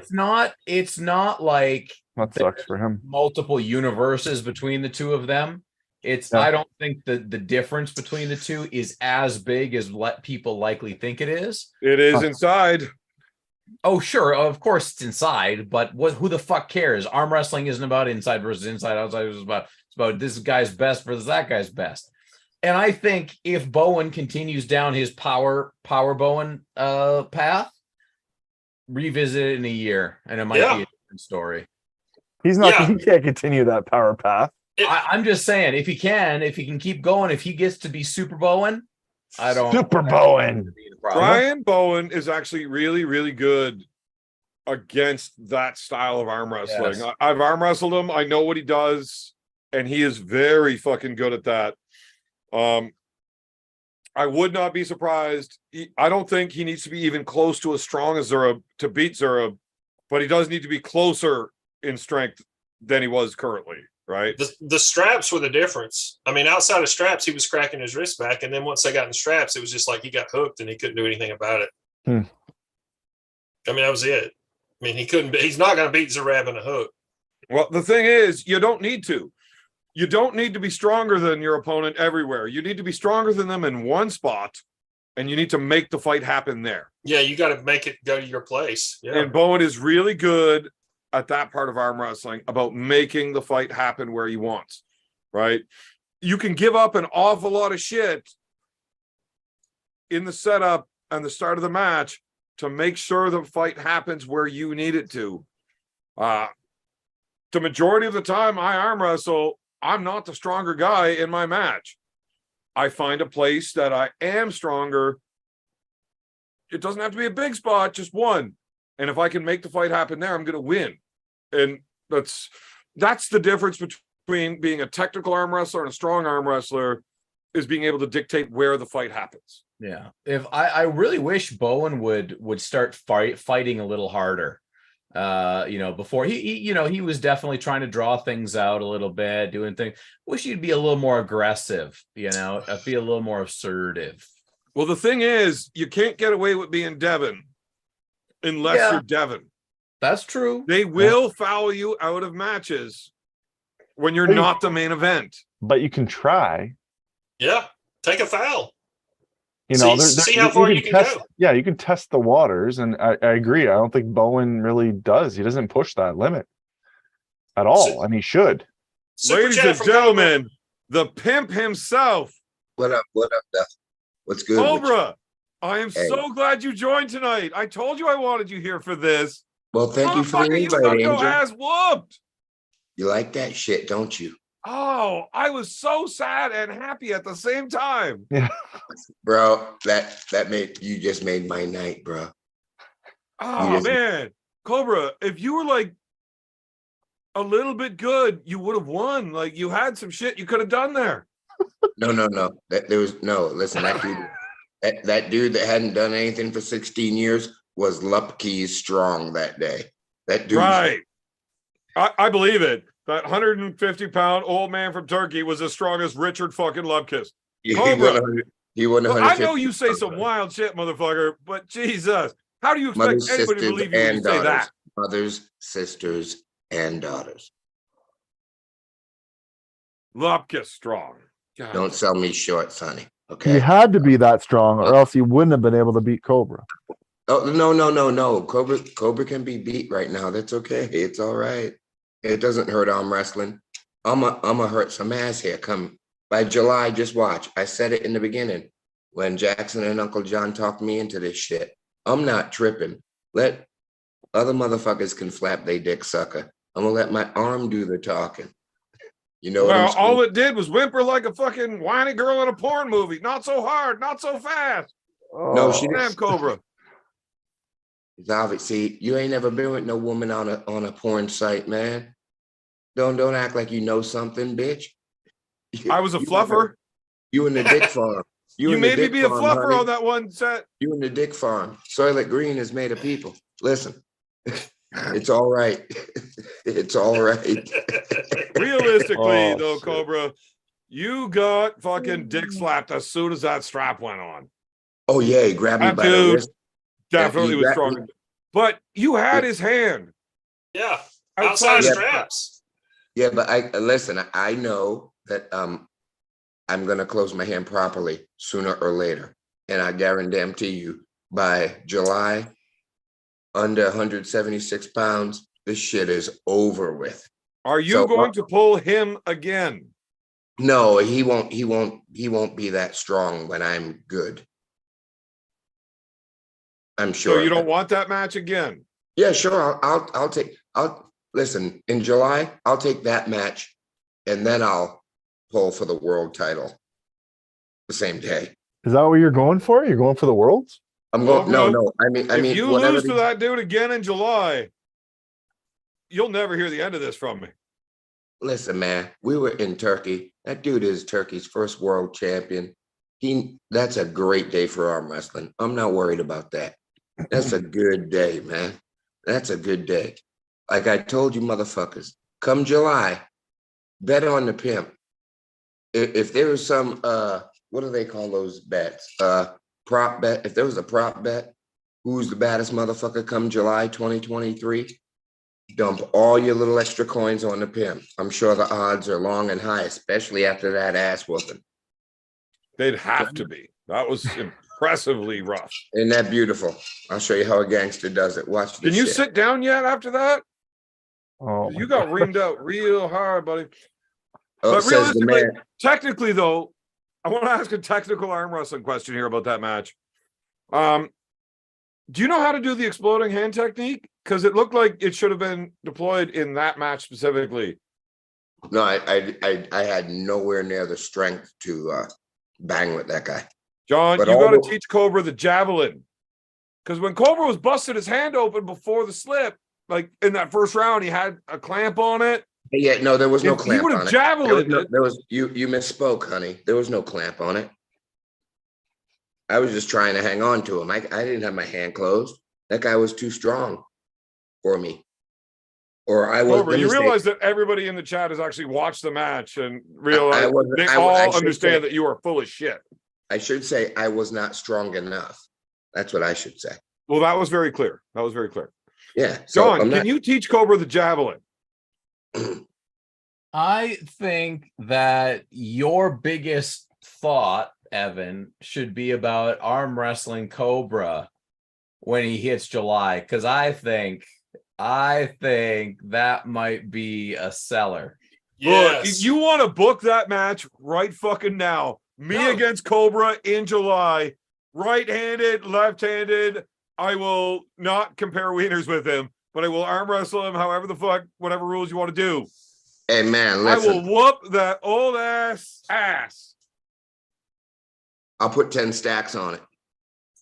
It's not like That sucks for him. multiple universes between the two of them. It's Yeah. I don't think the difference between the two is as big as what people likely think it is. It is Huh. inside. Oh, sure, of course it's inside, but who the fuck cares? Arm wrestling isn't about inside versus inside, outside. It's about this guy's best versus that guy's best. And I think if Bowen continues down his power Bowen path, revisit it in a year, and it might Yeah. be a different story. He's not. Yeah. He can't continue that power path. I'm just saying, if he can keep going, if he gets to be Super Bowen, I don't. Super I don't Bowen. think it'd be the problem. Brian Bowen is actually really, really good against that style of arm wrestling. Yes. I've arm wrestled him. I know what he does, and he is very fucking good at that. I would not be surprised. I don't think he needs to be even close to as strong as Zurab to beat Zurab, but he does need to be closer in strength than he was currently, right? The straps were the difference. I mean, outside of straps, he was cracking his wrist back. And then once they got in straps, it was just like he got hooked and he couldn't do anything about it. Hmm. I mean, that was it. I mean, he's not going to beat Zarab in a hook. Well, the thing is, you don't need to. You don't need to be stronger than your opponent everywhere. You need to be stronger than them in one spot, and you need to make the fight happen there. Yeah, you got to make it go to your place. Yeah. And Bowen is really good at that part of arm wrestling about making the fight happen where he wants, right? You can give up an awful lot of shit in the setup and the start of the match to make sure the fight happens where you need it to. The majority of the time I arm wrestle, I'm not the stronger guy in my match. I find a place that I am stronger. It doesn't have to be a big spot, just one. And if I can make the fight happen there, I'm going to win. And that's the difference between being a technical arm wrestler and a strong arm wrestler, is being able to dictate where the fight happens. Yeah. If I really wish Bowen would start fighting a little harder. Before he was definitely trying to draw things out a little bit, doing things. Wish he'd be a little more aggressive, be a little more assertive. Well, the thing is, you can't get away with being Devin unless you're Devin. That's true. They will foul you out of matches when you're not the main event. But you can try. Yeah, take a foul. See how far you can test, go. Yeah, you can test the waters, and I agree. I don't think Bowen really does. He doesn't push that limit at all, and he should. Ladies and gentlemen, the pimp himself. What up, Duff? What's good? Cobra, I am so glad you joined tonight. I told you I wanted you here for this. Well, thank you for the invite, Angel. Angel. Ass whooped. You like that shit, don't you? Oh, I was so sad and happy at the same time. Yeah, bro, that made my night, bro. Oh man, Cobra, if you were like a little bit good, you would have won. Like you had some shit you could have done there. No. Listen, that dude that hadn't done anything for 16 years was Lupke's strong that day. That dude, right? I believe it. That 150-pound old man from Turkey was as strong as Richard fucking Lupkis. Cobra, he won. I know you say some wild shit, motherfucker, but Jesus, how do you expect anybody to believe you when you say that? Mothers, sisters, and daughters. Lupkis strong. God. Don't sell me short, Sonny. Okay. he had to be that strong, or else he wouldn't have been able to beat Cobra. Oh no. Cobra can be beat right now. That's okay. It's all right. It doesn't hurt arm wrestling. I'm a hurt some ass here. Come by July, just watch. I said it in the beginning when Jackson and Uncle John talked me into this shit. I'm not tripping. Let other motherfuckers can flap they dick sucker. I'm gonna let my arm do the talking. You know what I'm saying? All it did was whimper like a fucking whiny girl in a porn movie. Not so hard, not so fast. No, she Damn, Cobra. It's obvious. See, you ain't never been with no woman on a porn site, man. Don't act like you know something, bitch. I was a fluffer. You in the dick farm. You made me be a fluffer, honey. On that one set. You in the dick farm. Soylent Green is made of people. Listen, it's all right. It's all right. Realistically, though, Cobra, you got fucking dick slapped as soon as that strap went on. Oh yeah, he grabbed me by the wrist. Definitely was strong. But you had his hand. Yeah. Outside straps. Yeah, but I know that I'm gonna close my hand properly sooner or later. And I guarantee you by July, under 176 pounds, this shit is over with. Are you going to pull him again? No, he won't be that strong when I'm good. I'm sure. So you don't want that match again? Yeah, sure. I'll listen, in July, I'll take that match and then I'll pull for the world title the same day. Is that what you're going for? You're going for the worlds? I'm going. No. I mean, if you lose to that dude again in July, you'll never hear the end of this from me. Listen, man, we were in Turkey. That dude is Turkey's first world champion. That's a great day for arm wrestling. I'm not worried about that. That's a good day, man. That's a good day. Like I told you, motherfuckers, come July, bet on the pimp. If there was some, what do they call those bets? Prop bet. If there was a prop bet, who's the baddest motherfucker come July 2023? Dump all your little extra coins on the pimp. I'm sure the odds are long and high, especially after that ass whooping. They'd have to be. That was impressively rough. Isn't that beautiful? I'll show you how a gangster does it. Watch this. Can you sit down yet after that? Oh, you got reamed out real hard, buddy. Oh, but realistically, technically, though, I want to ask a technical arm wrestling question here about that match. Do you know how to do the exploding hand technique? Because it looked like it should have been deployed in that match specifically. No, I had nowhere near the strength to bang with that guy. John, but you got to teach Cobra the javelin. Because when Cobra was busting his hand open before the slip, like in that first round, he had a clamp on it. Yeah, no, there was no clamp on it. He would have javelined it. There was you misspoke, honey. There was no clamp on it. I was just trying to hang on to him. I didn't have my hand closed. That guy was too strong for me. Or I was. Cobra, you realize that everybody in the chat has actually watched the match and realize they I all should understand say- that you are full of shit. I should say I was not strong enough. That's what I should say. Well, that was very clear. That was very clear. Yeah. So John, I'm can not- you teach Cobra the javelin? I think that your biggest thought, Evan, should be about arm wrestling Cobra when he hits July, because I think that might be a seller. Look, if Yes. you want to book that match right fucking now, me No. against Cobra in July, right-handed, left-handed, I will not compare wieners with him, but I will arm wrestle him however the fuck, whatever rules you want to do. Hey man, I will listen. whoop that old ass. I'll put 10 stacks on it.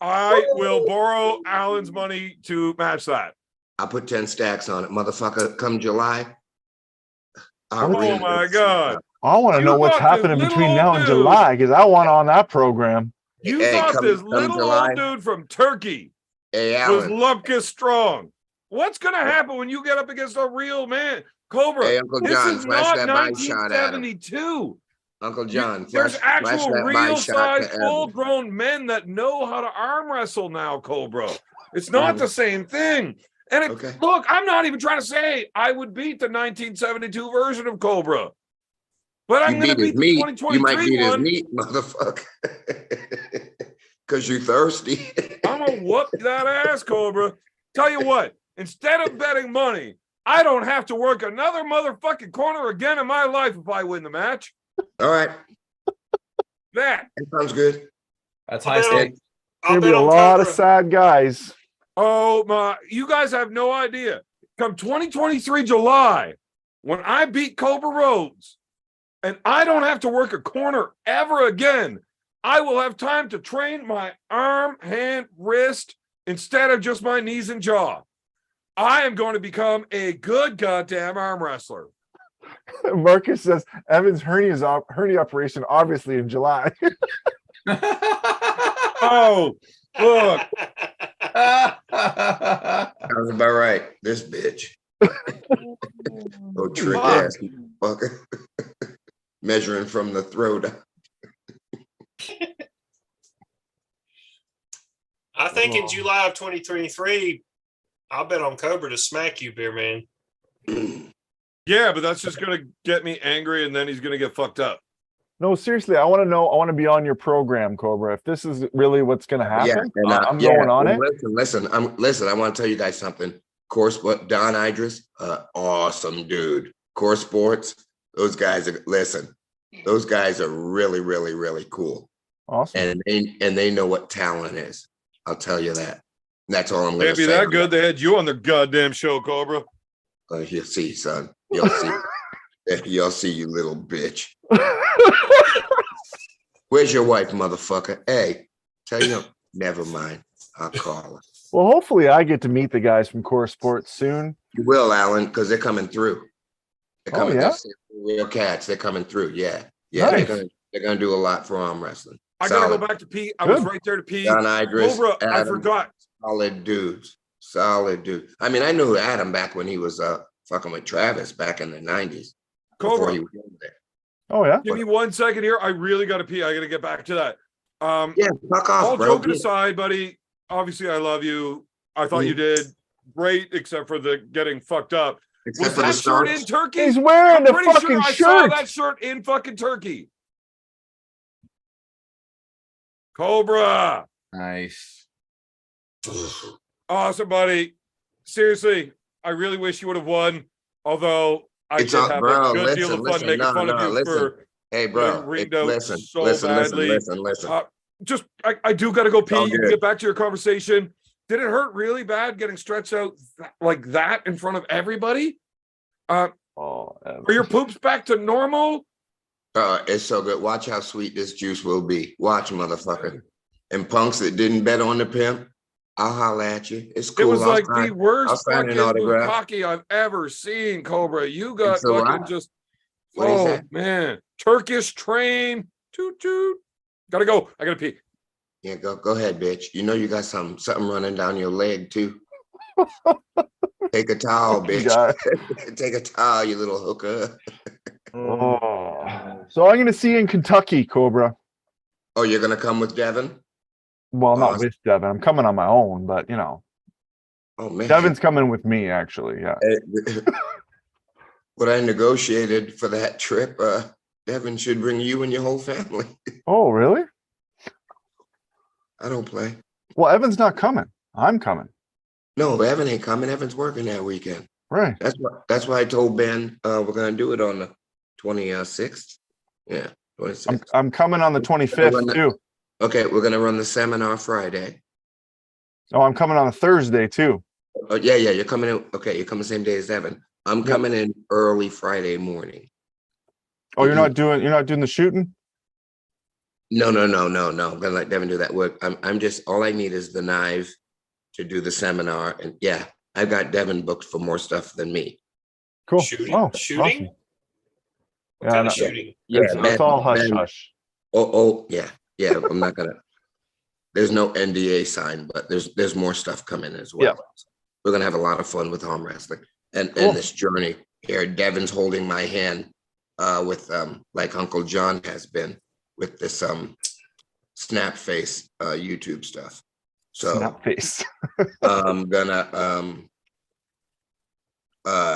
I will borrow Alan's money to match that. I'll put 10 stacks on it, motherfucker. Come July. Oh my God. I want to You know what's thought this happening little between old now and dude- July because I want on that program. You Hey, thought come- this come little July. old dude from Turkey Hey, was Alan. Lupka strong. What's going to happen when you get up against a real man? Cobra, Hey, Uncle this John, is flash not that buy shot at him. 1972. Uncle John, There's flash actual that buy real shot size, to Evan. full grown men that know how to arm wrestle now, Cobra. It's not the same thing. And Okay. look, I'm not even trying to say I would beat the 1972 version of Cobra, but I'm You going to beat his beat the meat. You might 2023 beat his one. meat, motherfucker. Because you're thirsty. I'm going to whoop that ass, Cobra. Tell you what, instead of betting money, I don't have to work another motherfucking corner again in my life if I win the match. All right. That. That sounds good. That's I'll high bet on- stakes. I'll There'll be bet a on lot of Cobra. sad guys. Oh my, you guys have no idea. Come 2023 July, when I beat Cobra Rhodes and I don't have to work a corner ever again, I will have time to train my arm, hand, wrist instead of just my knees and jaw. I am going to become a good goddamn arm wrestler. Marcus says Evan's hernia operation obviously in July. Oh, look. Sounds about right. This bitch. Oh, trick Fuck. ass fucker. Measuring from the throat. I think in Oh. July of 2023, I'll bet on Cobra to smack you, Beer Man. Yeah, but that's just going to get me angry and then he's going to get fucked up. No, seriously, I want to know. I want to be on your program, Cobra. If this is really what's going to happen, and, I'm going on it. Listen. I want to tell you guys something. Course, but Don Idris, awesome dude. Core Sports, those guys are. Listen, those guys are really, really, really cool, Awesome. and they know what talent is. I'll tell you that. That's all I'm going Can't to be say. that good. They had you on the goddamn show, Cobra. You'll see, son. You'll see. You'll see, you little bitch. Where's your wife, motherfucker? Hey, tell you. Never mind. I'll call her. Well, hopefully, I get to meet the guys from Core Sports soon. You will, Alan, because they're coming through. They're Oh, coming. yeah? They're real cats. They're coming through. Yeah, yeah. Nice. They're gonna do a lot for arm wrestling. I got to Solid. go back to pee. I was Good. right there to pee. Don Idris, Cobra, I Adam, forgot. solid dudes. Solid dude. I mean, I knew Adam back when he was fucking with Travis back in the 90s. Before Cobra, he was over there. Oh yeah. give me 1 second here. I really got to pee. I got to get back to that. Yeah, fuck off, All bro. joking aside, buddy, obviously I love you. I thought you did great, except for the getting fucked up. Except Was for the that shirt in starts. Turkey? He's wearing I'm the pretty fucking sure I saw shirt. that shirt in fucking Turkey. Cobra. Nice. Awesome, buddy. Seriously, I really wish you would have won. Although I It's did all- have bro, a good deal of listen, fun making no, fun of no, you listen. for Hey, getting bro. ringed out Listen, so listen, badly. listen. Just I do got to go pee. all You can good. get back to your conversation. Did it hurt really bad getting stretched out like that in front of everybody? Oh, Are your poops back to normal? It's so good. Watch how sweet this juice will be. Watch, motherfucker. And punks that didn't bet on the pimp, I'll holler at you. It's cool. It was I'll like sign- the worst I'll sign an fucking autograph. bukkake I've ever seen, Cobra. You got It's a fucking lot. just, What is oh that? man. Turkish train. Toot toot. Gotta go. I gotta pee. Yeah, go ahead, bitch. You know you got something running down your leg too. Take a towel, Fucking bitch. guy. Take a towel, you little hooker. Oh. So I'm going to see you in Kentucky, Cobra. Oh, you're gonna come with Devin? Well, not Awesome. with Devin. I'm coming on my own, but you know, Oh man. Devin's coming with me. Actually, yeah. What I negotiated for that trip, Devin should bring you and your whole family. Oh, really? I don't play. Well, Evan's not coming. I'm coming. No, Evan ain't coming. Evan's working that weekend. Right. That's why I told Ben we're gonna do it on the 26th. Yeah, 26th. I'm coming on the 25th too. Okay, we're gonna run the seminar Friday. Oh, I'm coming on a Thursday too. Oh yeah, you're coming in. Okay, you're coming the same day as Evan. I'm Yep. coming in early Friday morning. Oh, you're not doing the shooting? No. I'm gonna let Devin do that work. I'm just all I need is the knife to do the seminar, and yeah, I've got Devin booked for more stuff than me. Cool. Shooting? Oh, Shooting? awesome. What Yeah, kind no, of shooting? Yeah, it's all hush hush. Oh, yeah. I'm not gonna. There's no NDA signed, but there's more stuff coming as well. We're gonna have a lot of fun with arm wrestling and Cool. this journey here. Devin's holding my hand, with like Uncle John has been with this snap face YouTube stuff. So Snap face. I'm gonna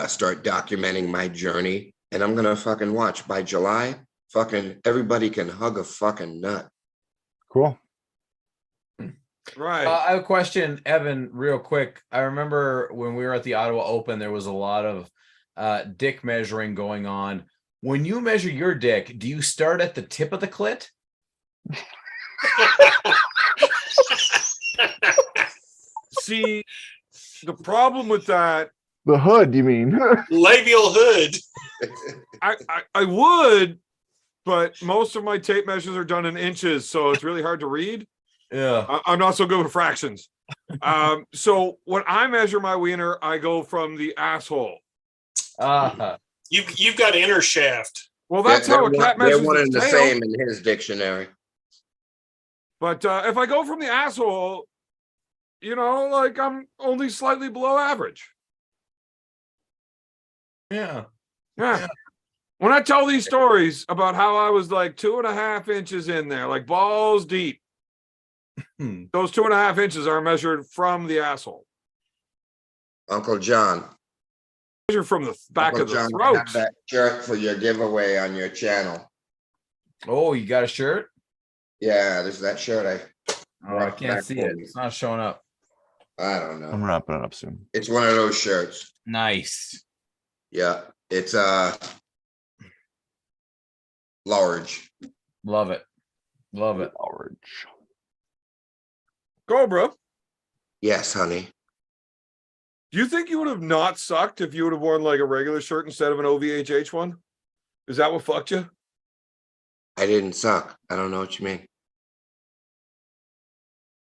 start documenting my journey, and I'm gonna fucking watch by July. Fucking everybody can hug a fucking nut. Cool. Right. I have a question, Evan, real quick. I remember when we were at the Ottawa Open, there was a lot of dick measuring going on. When you measure your dick, do you start at the tip of the clit? See, the problem with that, The hood, you mean? Labial hood. I would, but most of my tape measures are done in inches, so it's really hard to read. Yeah. I'm not so good with fractions. So when I measure my wiener, I go from the asshole. You've got inner shaft. Well, that's how a cat They're measures one and its the tail. same in his dictionary. But if I go from the asshole, like I'm only slightly below average. Yeah. Yeah. When I tell these stories about how I was like 2.5 inches in there, like balls deep, those 2.5 inches are measured from the asshole. Uncle John. Measured from the back Uncle of the John, I throat. have that shirt for your giveaway on your channel. Oh, you got a shirt? Yeah, there's that shirt I can't see it. It's not showing up. I don't I'm know. wrapping it up soon. It's one of those shirts. Nice. Yeah, it's large. Love it. Love it. Large. Cobra, Yes, honey. do you think you would have not sucked if you would have worn like a regular shirt instead of an OVHH one? Is that what fucked you? I didn't suck. I don't know what you mean.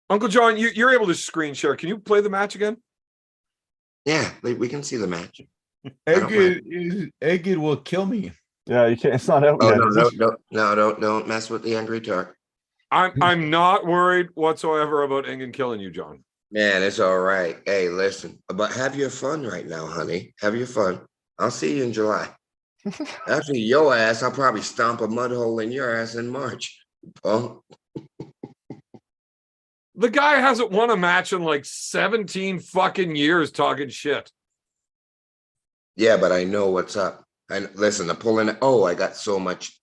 Uncle John, you're able to screen share. Can you play the match again? Yeah, we can see the match. Egged will kill me. Yeah, you can't. It's not out Oh yet. don't mess with the angry Turk. I'm not worried whatsoever about Engen killing you, John. Man, it's all right. Hey, listen, but have your fun right now, honey. Have your fun. I'll see you in July. After your ass, I'll probably stomp a mud hole in your ass in March. Oh, The guy hasn't won a match in like 17 fucking years talking shit. yeah, but I know what's up. And listen, I'm pulling. Oh, I got so much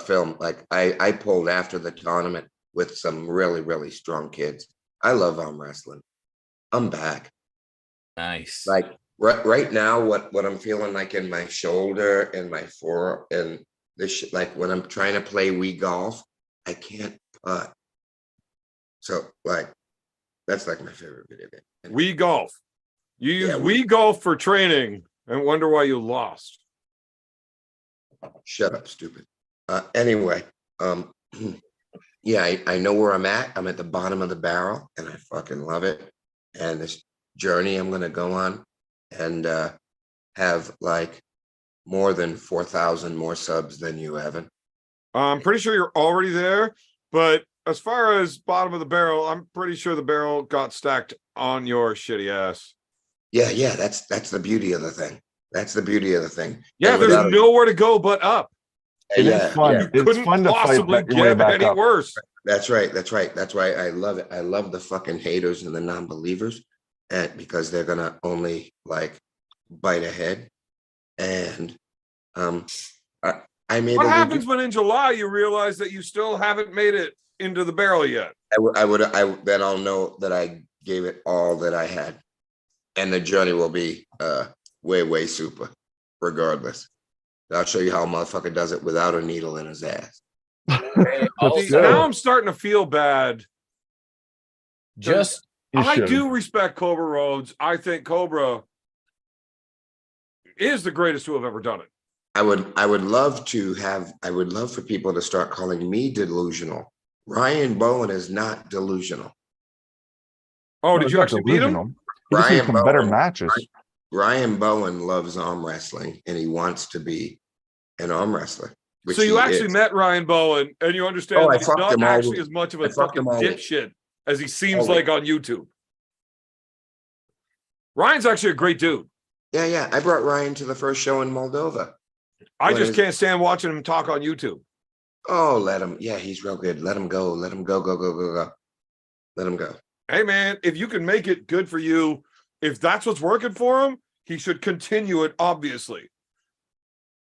film. Like I pulled after the tournament with some really, really strong kids. I love arm wrestling. I'm back. Nice. Like right now, what I'm feeling like in my shoulder and my fore and this, like when I'm trying to play Wii golf, I can't putt. So like, that's like my favorite video game. And Wii golf. You use Yeah, Wii golf for training and wonder why you lost. shut up, stupid. Anyway, yeah, I know where I'm at. I'm at the bottom of the barrel, and I fucking love it. And this journey I'm gonna go on, and have like more than 4,000 more subs than you, Evan. I'm pretty sure you're already there, but as far as bottom of the barrel, I'm pretty sure the barrel got stacked on your shitty ass. Yeah. That's the beauty of the thing. That's the beauty of the thing. Yeah, And there's without- nowhere to go but up. It is yeah, fun. yeah. You It's couldn't fun to fight possibly your way get back any up. worse. That's right. That's why I love it. I love the fucking haters and the non-believers, and because they're gonna only like bite ahead. And I'm able What to happens do, when in July you realize that you still haven't made it into the barrel yet? then I'll know that I gave it all that I had, and the journey will be way super, regardless. I'll show you how a motherfucker does it without a needle in his ass. Hey, That's See, good. now I'm starting to feel bad. just You I should. do respect Cobra Rhodes. I think Cobra is the greatest to have ever done it. I would love for people to start calling me delusional. Ryan Bowen is not delusional. Oh, No, did it's you not actually beat him? delusional. You just need Ryan some better Bowen- matches. Ryan Bowen loves arm wrestling and he wants to be an arm wrestler. which So you he actually is. met Ryan Bowen, and you understand Oh, I that he's fucked not him all actually week. as much of I a fucked fucking him all week. dipshit as he seems All like on YouTube. Ryan's actually a great dude. Yeah. I brought Ryan to the first show in Moldova. I What just is- can't stand watching him talk on YouTube. Oh, let him. Yeah, he's real good. Let him go. Let him go. Go. Let him go. Hey man, if you can make it, good for you. If that's what's working for him, he should continue it, obviously.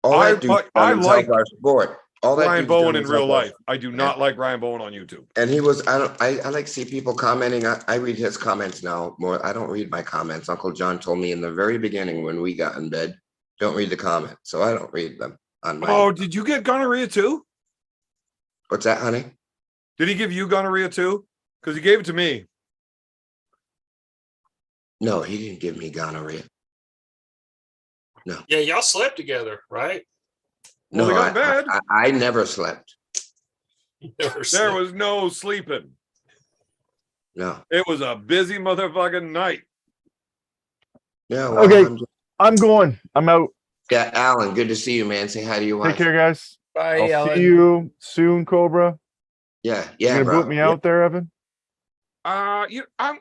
All I that dude's like- done I is like help our sport. All that Ryan dude's done Bowen in is real help our- life. I do not like Ryan Bowen on YouTube. And he was, I like see people commenting. I read his comments now more. I don't read my comments. Uncle John told me in the very beginning when we got in bed, don't read the comments. So I don't read them on my. Oh, did you get gonorrhea too? What's that, honey? Did he give you gonorrhea too? Because he gave it to me. No, he didn't give me gonorrhea. Yeah, y'all slept together, right? Well, No, they got in bed. I never slept. Never There slept. was no sleeping. No. It was a busy motherfucking night. Yeah. Well, Okay. I'm going. I'm out. yeah, Alan, good to see you, man. Say hi to your wife. Take care, guys. bye, I'll Ellen. see you soon, Cobra. Yeah, You yeah, gonna bro. boot me out there, Evan? I'm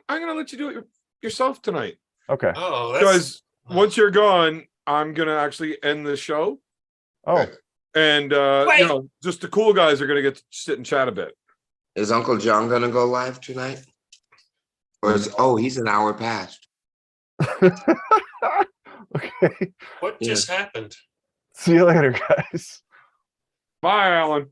gonna let you do it yourself tonight. Okay. Oh, that's Because once you're gone, I'm gonna actually end the show. Oh, And Wait. just the cool guys are gonna get to sit and chat a bit. Is Uncle John gonna go live tonight? Or is he's an hour past. okay. what just happened. See you later, guys. Bye, Alan.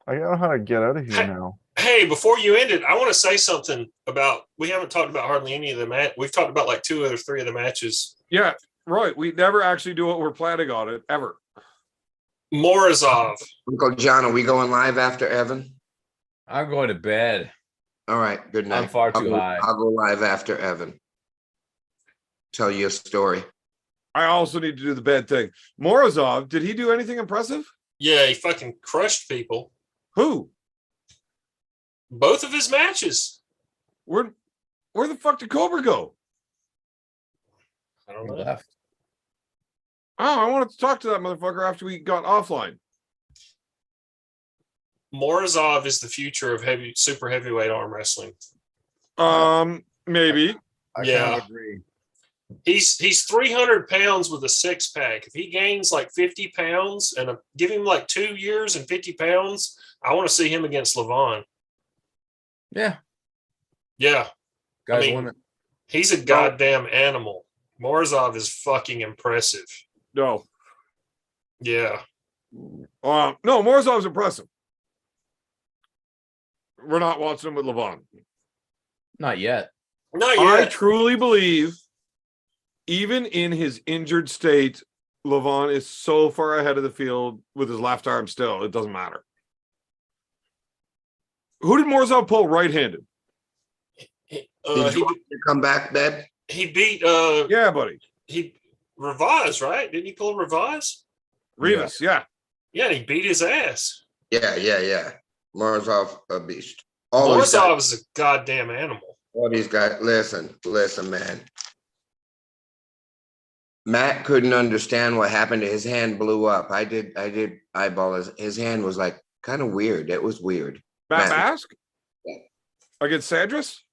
I don't know how to get out of here Hey. now. Hey, before you end it, I want to say something about. We haven't talked about hardly any of the match. We've talked about like 2 or 3 of the matches. Yeah, right. We never actually do what we're planning on it ever. Morozov. Uncle John, are we going live after Evan? I'm going to bed. All right, good night. I'm far too high. I'll go live after Evan. Tell you a story. I also need to do the bad thing. Morozov, did he do anything impressive? Yeah, he fucking crushed people. Who? Both of his matches. Where the fuck did Cobra go? I don't He know. left. Oh, I wanted to talk to that motherfucker after we got offline. Morozov is the future of super heavyweight arm wrestling. Maybe. I Yeah. kind of agree. He's 300 pounds with a 6-pack. If he gains like 50 pounds and give him like 2 years and 50 pounds, I want to see him against Levon. Yeah, Yeah, Oh. guys, mean- women. he's a goddamn animal. Morozov is fucking impressive. No. Yeah. No, Morozov's impressive. We're not watching him with Levon. Not yet. Not I yet. truly believe, even in his injured state, Levon is so far ahead of the field with his left arm still, it doesn't matter. Who did Morozov pull right-handed? Did you want to come back, Bed? He beat Yeah, buddy. he Revaz, right? Didn't he pull Revaz? Rivas, yeah. Yeah, he beat his ass. Yeah. Morozov, a beast. All these guys, Morozov is a goddamn animal. all these guys. Listen, man. Matt couldn't understand what happened. His hand blew up. I did eyeball his hand was like kind of weird. It was weird. Matt Matt. Mask? Against Sanders?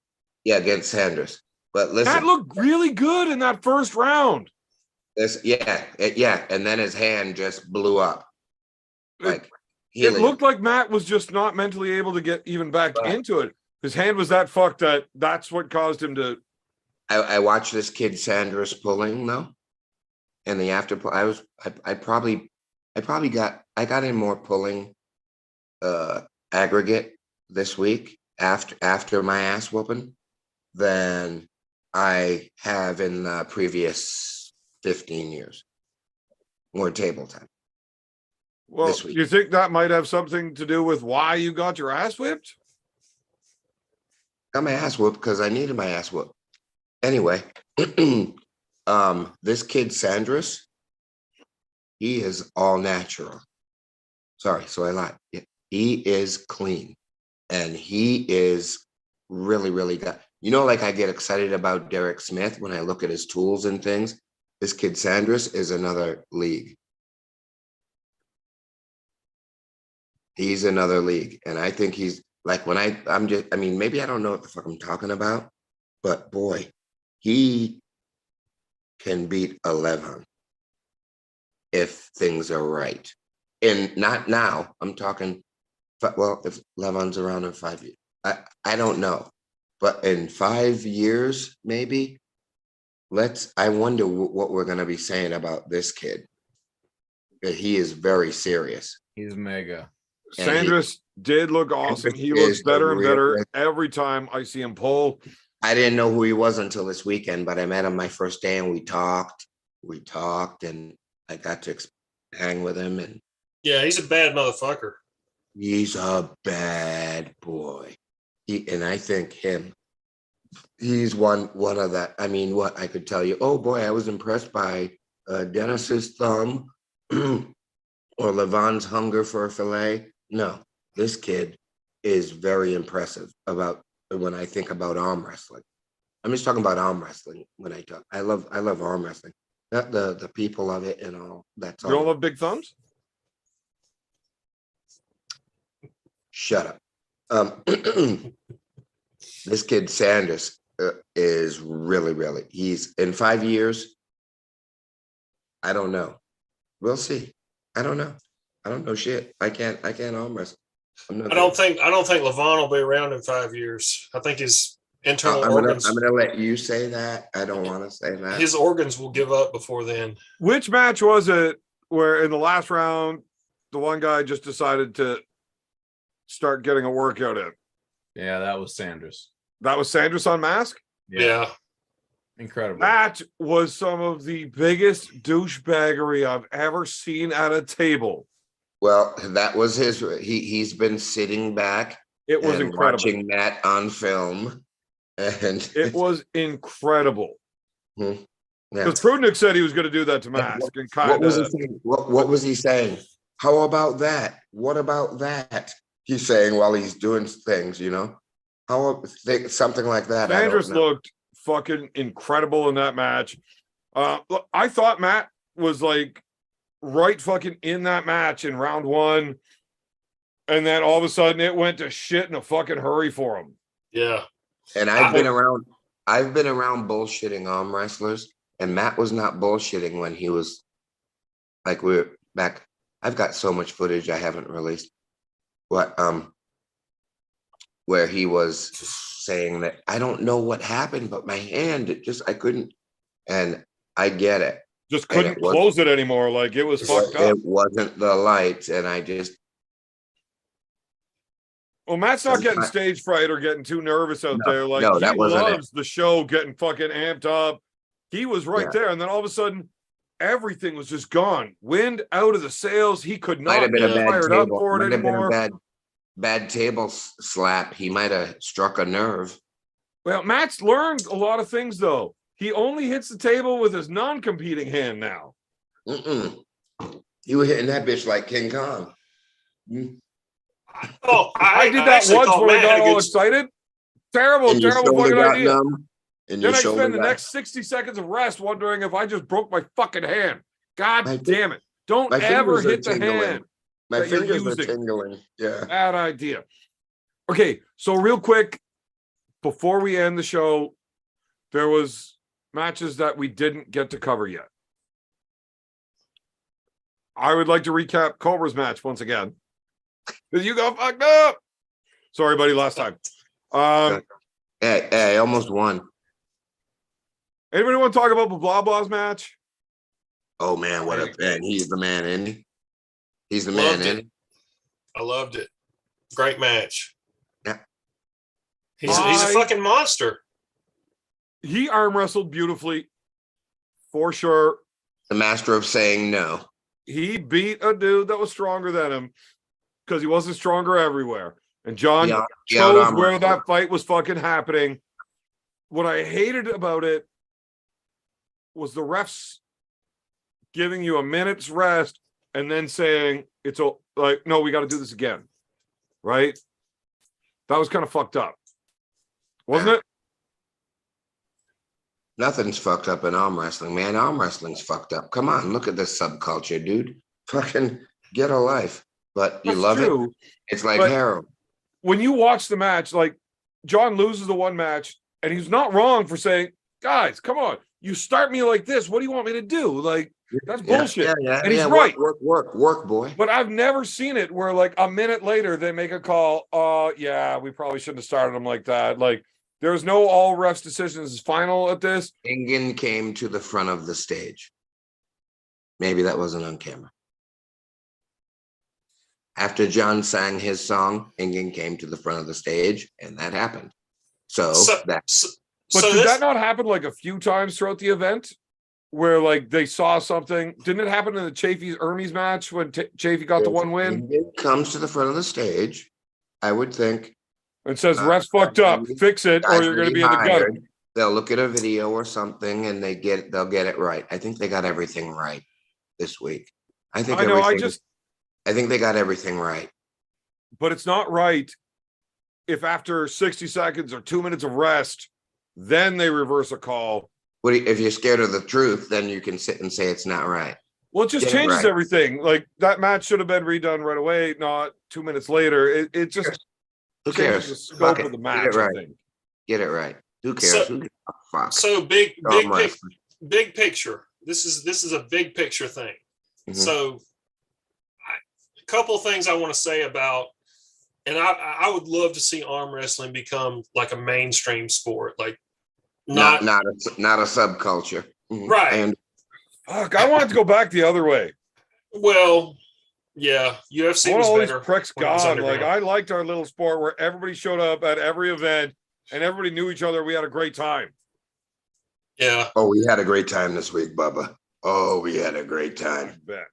Yeah, against Sanders. But listen, That looked really good in that first round. yeah, and then his hand just blew up. Like It helium. looked like Matt was just not mentally able to get even back Right. into it. His hand was that fucked that that's what caused him to. I watched this kid Sanders pulling though, and the after I got in more pulling aggregate this week after my ass whooping than I have in the previous 15 years. More table time. Well, This week. you think that might have something to do with why you got your ass whipped? Got my ass whooped because I needed my ass whooped. Anyway, this kid Sanders, he is all natural. Sorry, so I lied. Yeah, he is clean, and he is really, really good. You know, like I get excited about Derek Smith when I look at his tools and things. This kid Sanders is another league. He's another league, and I think he's like when I mean, maybe I don't know what the fuck I'm talking about, but boy, he can beat 11 if things are right. And not now, I'm talking, well, if Levon's around in 5 years, I don't know, but in 5 years, maybe, I wonder what we're going to be saying about this kid. He is very serious. He's mega. And Sanders did look awesome. He looks is the better and better real- every time I see him pull. I didn't know who he was until this weekend, but I met him my first day and we talked, and I got to hang with him, and Yeah, he's a bad motherfucker. he's a bad boy. And I think he's one of that. I mean, what I could tell you, oh boy, I was impressed by Dennis's thumb or Levon's hunger for a fillet. No, this kid is very impressive about when I think about arm wrestling. I'm just talking about arm wrestling when I talk. I love arm wrestling. Not the people of it and all. That's You don't all. love big thumbs? Shut up. This kid Sanders is really. He's in 5 years. I don't know. We'll see. I don't know shit. I can't arm wrestle. I don't think Levon will be around in 5 years. I think his internal I'm organs, gonna let you say that. I don't want to say that. his organs will give up before then. Which match was it where in the last round, the one guy just decided to start getting a workout in? Yeah, that was Sanders. That was Sanders on Mask? Yeah. Incredible. That was some of the biggest douchebaggery I've ever seen at a table. Well, that was he's been sitting back. It was and incredible. watching that on film, and It was incredible. yeah. Because Prudnick said he was going to do that to Mask, and What was he kind of. saying? What was he saying? How about that? What about that? He's saying while he's doing things, you know. Something like that. Sanders looked fucking incredible in that match. Look, I thought Matt was like right fucking in that match in round one, and then all of a sudden it went to shit in a fucking hurry for him. Yeah. And I've been around bullshitting arm wrestlers, and Matt was not bullshitting when he was like, we're back. I've got so much footage I haven't released. Where he was saying that I don't know what happened, but my hand, I couldn't, and I get it. Just couldn't close it anymore. Like it was fucked up. It wasn't the lights, and I just. Well, Matt's not getting stage fright or getting too nervous out there. Like no, that he wasn't loves the show, getting fucking amped up. He was right there, and then all of a sudden, everything was just gone. Wind out of the sails. He could not Might have been get a bad fired up table. for it Might have been anymore. a bad table slap. He might have struck a nerve. Well, Matt's learned a lot of things, though. He only hits the table with his non-competing hand now. You were hitting that bitch like King Kong. Oh, I did that once when I got all excited. Terrible fucking idea. Then I spend the next 60 seconds of rest wondering if I just broke my fucking hand. God damn it. Don't ever hit the hand. My fingers are tingling. Yeah. Bad idea. Okay, so real quick, before we end the show, there was matches that we didn't get to cover yet. I would like to recap Cobra's match once again. Because you got fucked up. Sorry, buddy, last time. Hey, I almost won. Anybody want to talk about Blah Blah's match? Oh man, what a man. He's the man, isn't he? He's the Loved man, isn't it. he? I loved it. Great match. Yeah. He's a fucking monster. He arm wrestled beautifully, for sure. The master of saying no. He beat a dude that was stronger than him because he wasn't stronger everywhere. And John chose where that fight was fucking happening. What I hated about it was the refs giving you a minute's rest and then saying it's like, no, we got to do this again. Right? That was kind of fucked up. Wasn't it? Nothing's fucked up in arm wrestling, man. Arm wrestling's fucked up. Come on, look at this subculture, dude. Fucking get a life. But you love it. It's like heroin. When you watch the match, like John loses the one match, and he's not wrong for saying, guys, come on. You start me like this. What do you want me to do? Like, that's bullshit. And he's right. Work, boy. But I've never seen it where, like, a minute later, they make a call. Yeah, we probably shouldn't have started him like that. Like, there's no all refs decisions final at this. Ingen came to the front of the stage. Maybe that wasn't on camera. After John sang his song, Ingen came to the front of the stage, and that happened. But did that not happen like a few times throughout the event? Where like they saw something? Didn't it happen in the Chafee Ermies match when Chafee got the one win? Ingen comes to the front of the stage, I would think. And says, refs fucked up, fix it, or you're going to be in the gutter. They'll look at a video or something and they'll get it right. I think they got everything right this week. I think they got everything right. But it's not right if after 60 seconds or 2 minutes of rest, then they reverse a call. If you're scared of the truth, then you can sit and say it's not right. Well, it just changes everything. Like that match should have been redone right away, not 2 minutes later. It just who cares? The scope of the match. Get it right. Get it right. Who cares? Who gives a fuck? So big picture. This is a big picture thing. Mm-hmm. So a couple of things I want to say about, and I would love to see arm wrestling become like a mainstream sport, like not a subculture, right? And fuck, I wanted to go back the other way. Well, yeah, UFC was all better. These pricks gone. Like I liked our little sport where everybody showed up at every event and everybody knew each other. We had a great time. Yeah. Oh, we had a great time this week, Bubba. Oh, we had a great time. Bet.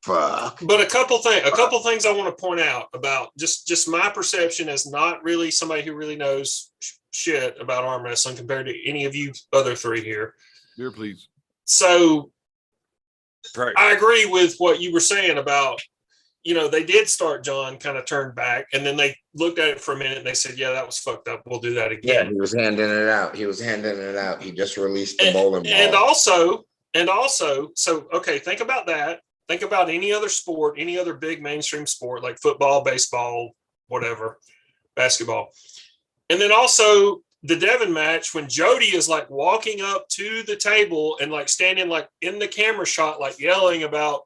Fuck. But a couple things I want to point out about just my perception as not really somebody who really knows shit about arm wrestling compared to any of you other three here. Here, please. So right. I agree with what you were saying about, they did start John kind of turned back and then they looked at it for a minute and they said, yeah, that was fucked up. We'll do that again. Yeah, he was handing it out. He just released the bowling ball. And also, so, okay, think about that. Think about any other sport, any other big mainstream sport like football, baseball, whatever, basketball. And then also the Devin match when Jody is like walking up to the table and like standing like in the camera shot, like yelling about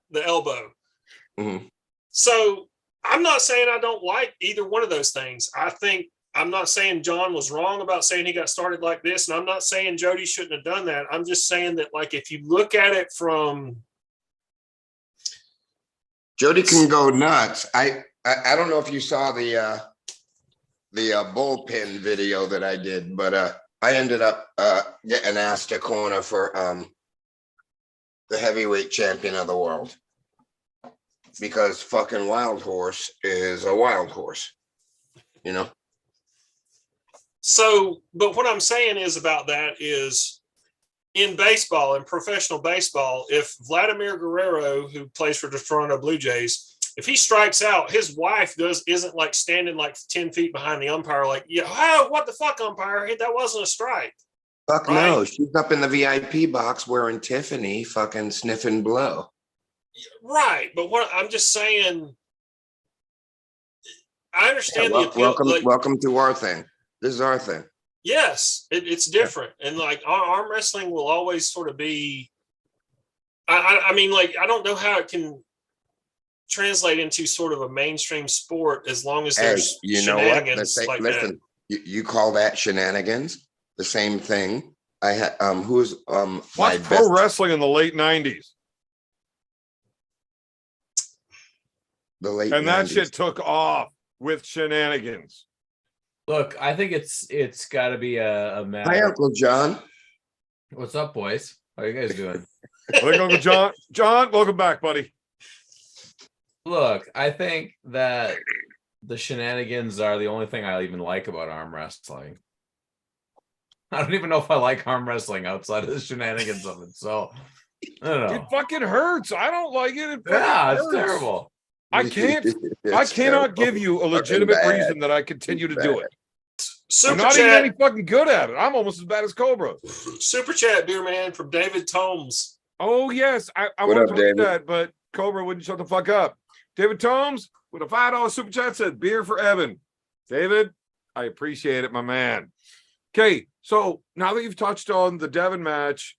the elbow. Mm-hmm. So I'm not saying I don't like either one of those things. I'm not saying John was wrong about saying he got started like this. And I'm not saying Jody shouldn't have done that. I'm just saying that like, if you look at it from, Jody can go nuts. I don't know if you saw the bullpen video that I did, but I ended up getting asked a corner for the heavyweight champion of the world because fucking Wild Horse is a wild horse, So, but what I'm saying is about that is in baseball, in professional baseball, if Vladimir Guerrero, who plays for the Toronto Blue Jays, if he strikes out, his wife isn't like standing like 10 feet behind the umpire, like, yeah, what the fuck, umpire? That wasn't a strike. Fuck right? No, she's up in the VIP box wearing Tiffany, fucking sniffing blow. Right, but what I'm just saying, I understand the appeal. Welcome to our thing. This is our thing. Yes, it's different, and like arm wrestling will always sort of be. I mean, like I don't know how it can translate into sort of a mainstream sport as long as Hey, there's you know what? shenanigans like that. Listen, you call that shenanigans? The same thing. I had who's my Watch pro best wrestling in the late 90s. the late And that 90s. shit took off with shenanigans. Look, I think it's got to be a Hi, matter. Uncle John. What's up, boys? How you guys doing? Look, Uncle John. John, welcome back, buddy. Look, I think that the shenanigans are the only thing I even like about arm wrestling. I don't even know if I like arm wrestling outside of the shenanigans of it. So I don't know. It fucking hurts. I don't like it. It fucking Yeah, it's hurts. terrible. I can't. I It's cannot terrible. give you a Fucking legitimate bad. reason that I continue to do Bad. it. I'm Super not even chat, any fucking good at it. I'm almost as bad as Cobra. super chat, beer man from David Tomes. Oh yes, I What wanted up, to read David? that, but Cobra wouldn't shut the fuck up. David Tomes with a $5 super chat said beer for Evan. David, I appreciate it, my man. Okay, so now that you've touched on the Devin match,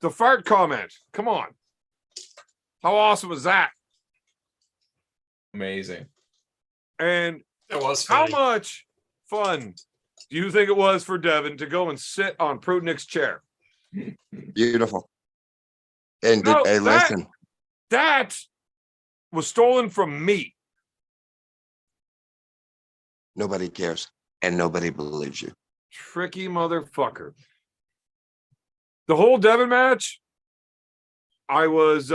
the fart comment. Come on, how awesome was that? Amazing. And That was how funny. much fun do you think it was for Devin to go and sit on Prudnick's chair? Beautiful. And No, hey, listen, That was stolen from me. nobody cares and nobody believes you. Tricky motherfucker. The whole Devin match, I was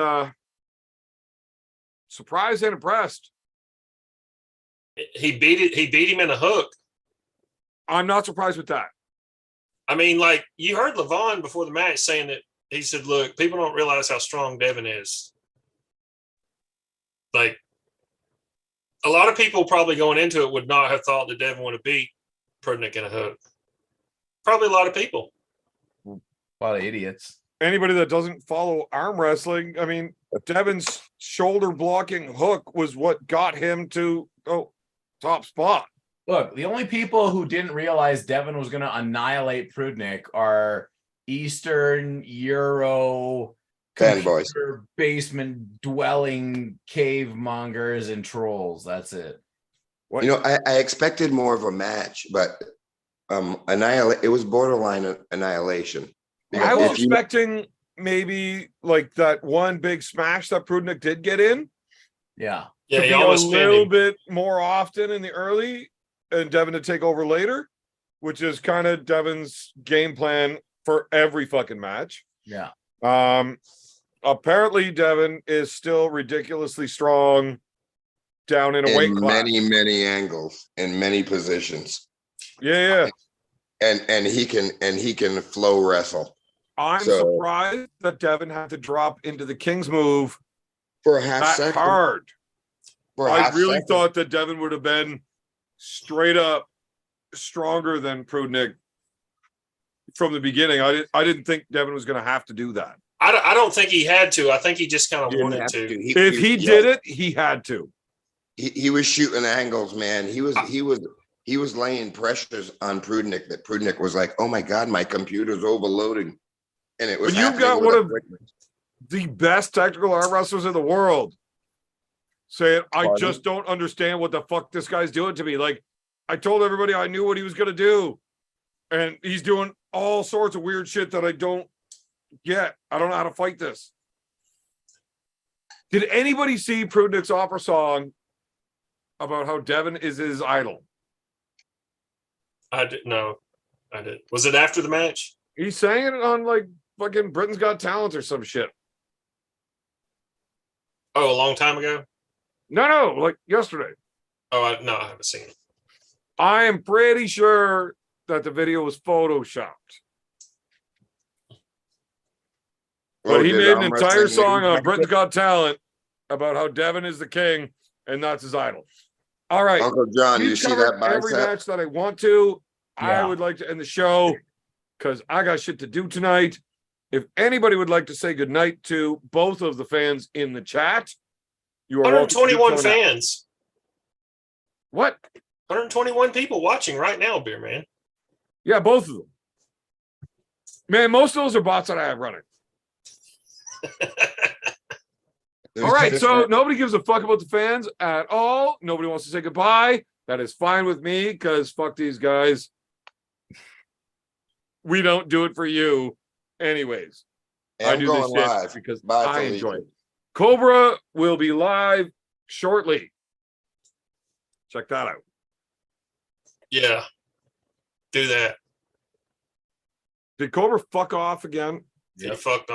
surprised and impressed. He beat him in a hook. I'm not surprised with that. I mean, like you heard Levon before the match saying that he said, "Look, people don't realize how strong Devin is." Like a lot of people probably going into it would not have thought that Devin would have beat Prudnick in a hook. Probably a lot of people. A lot of idiots. Anybody that doesn't follow arm wrestling, I mean, Devin's shoulder blocking hook was what got him to top spot. Look, the only people who didn't realize Devin was going to annihilate Prudnick are Eastern Euro Fanboys. computer basement dwelling cave mongers and trolls. That's it. What? You know, I expected more of a match, but it was borderline annihilation. I was If you- expecting maybe like that one big smash that Prudnick did get in. Yeah. Yeah, To he be a almost pinned little him. bit more often in the early and Devin to take over later, which is kind of Devin's game plan for every fucking match. Yeah. Apparently Devin is still ridiculously strong down in a weight in class. many angles, in many positions. Yeah. And he can flow wrestle I'm So- surprised that Devin had to drop into the King's move for a half that second. hard. For a I half really second. thought that Devin would have been straight up stronger than Prudnick from the beginning. I didn't think Devin was going to have to do that. I don't think he had to. I think he just kind of Didn't wanted have to. If he did it, he had to. He was shooting angles, man. He was laying pressures on Prudnick that Prudnick was like, "Oh my God, my computer's overloading," and it was. But you've happening got with one a of quickness. the best technical arm wrestlers in the world saying, I Pardon? just don't understand what the fuck this guy's doing to me. Like, I told everybody I knew what he was going to do. And he's doing all sorts of weird shit that I don't get. I don't know how to fight this. Did anybody see Prudnick's opera song about how Devin is his idol? I did no, I did. Was it after the match? He sang it on like fucking Britain's Got Talent or some shit. Oh, a long time ago. No, like yesterday. Oh, I haven't seen it. I am pretty sure that the video was photoshopped. But he did made an arm entire wrestling song news on make Britain's it? Got Talent about how Devin is the king and that's his idol. All right. Uncle John, We've you see covered that every bicep? match that I want to. I Yeah. would like to end the show because I got shit to do tonight. If anybody would like to say goodnight to both of the fans in the chat, you are welcome to do 121 so now. fans. What? 121 people watching right now, Beer Man. Yeah, both of them. Man, most of those are bots that I have running. All right, so nobody gives a fuck about the fans at all. Nobody wants to say goodbye. That is fine with me because fuck these guys. We don't do it for you, anyways. And I I'm do going this shit live. because Bye, I Felicia. enjoy it. Cobra will be live shortly. Check that out. Yeah. Do that. Did Cobra fuck off again? He fucked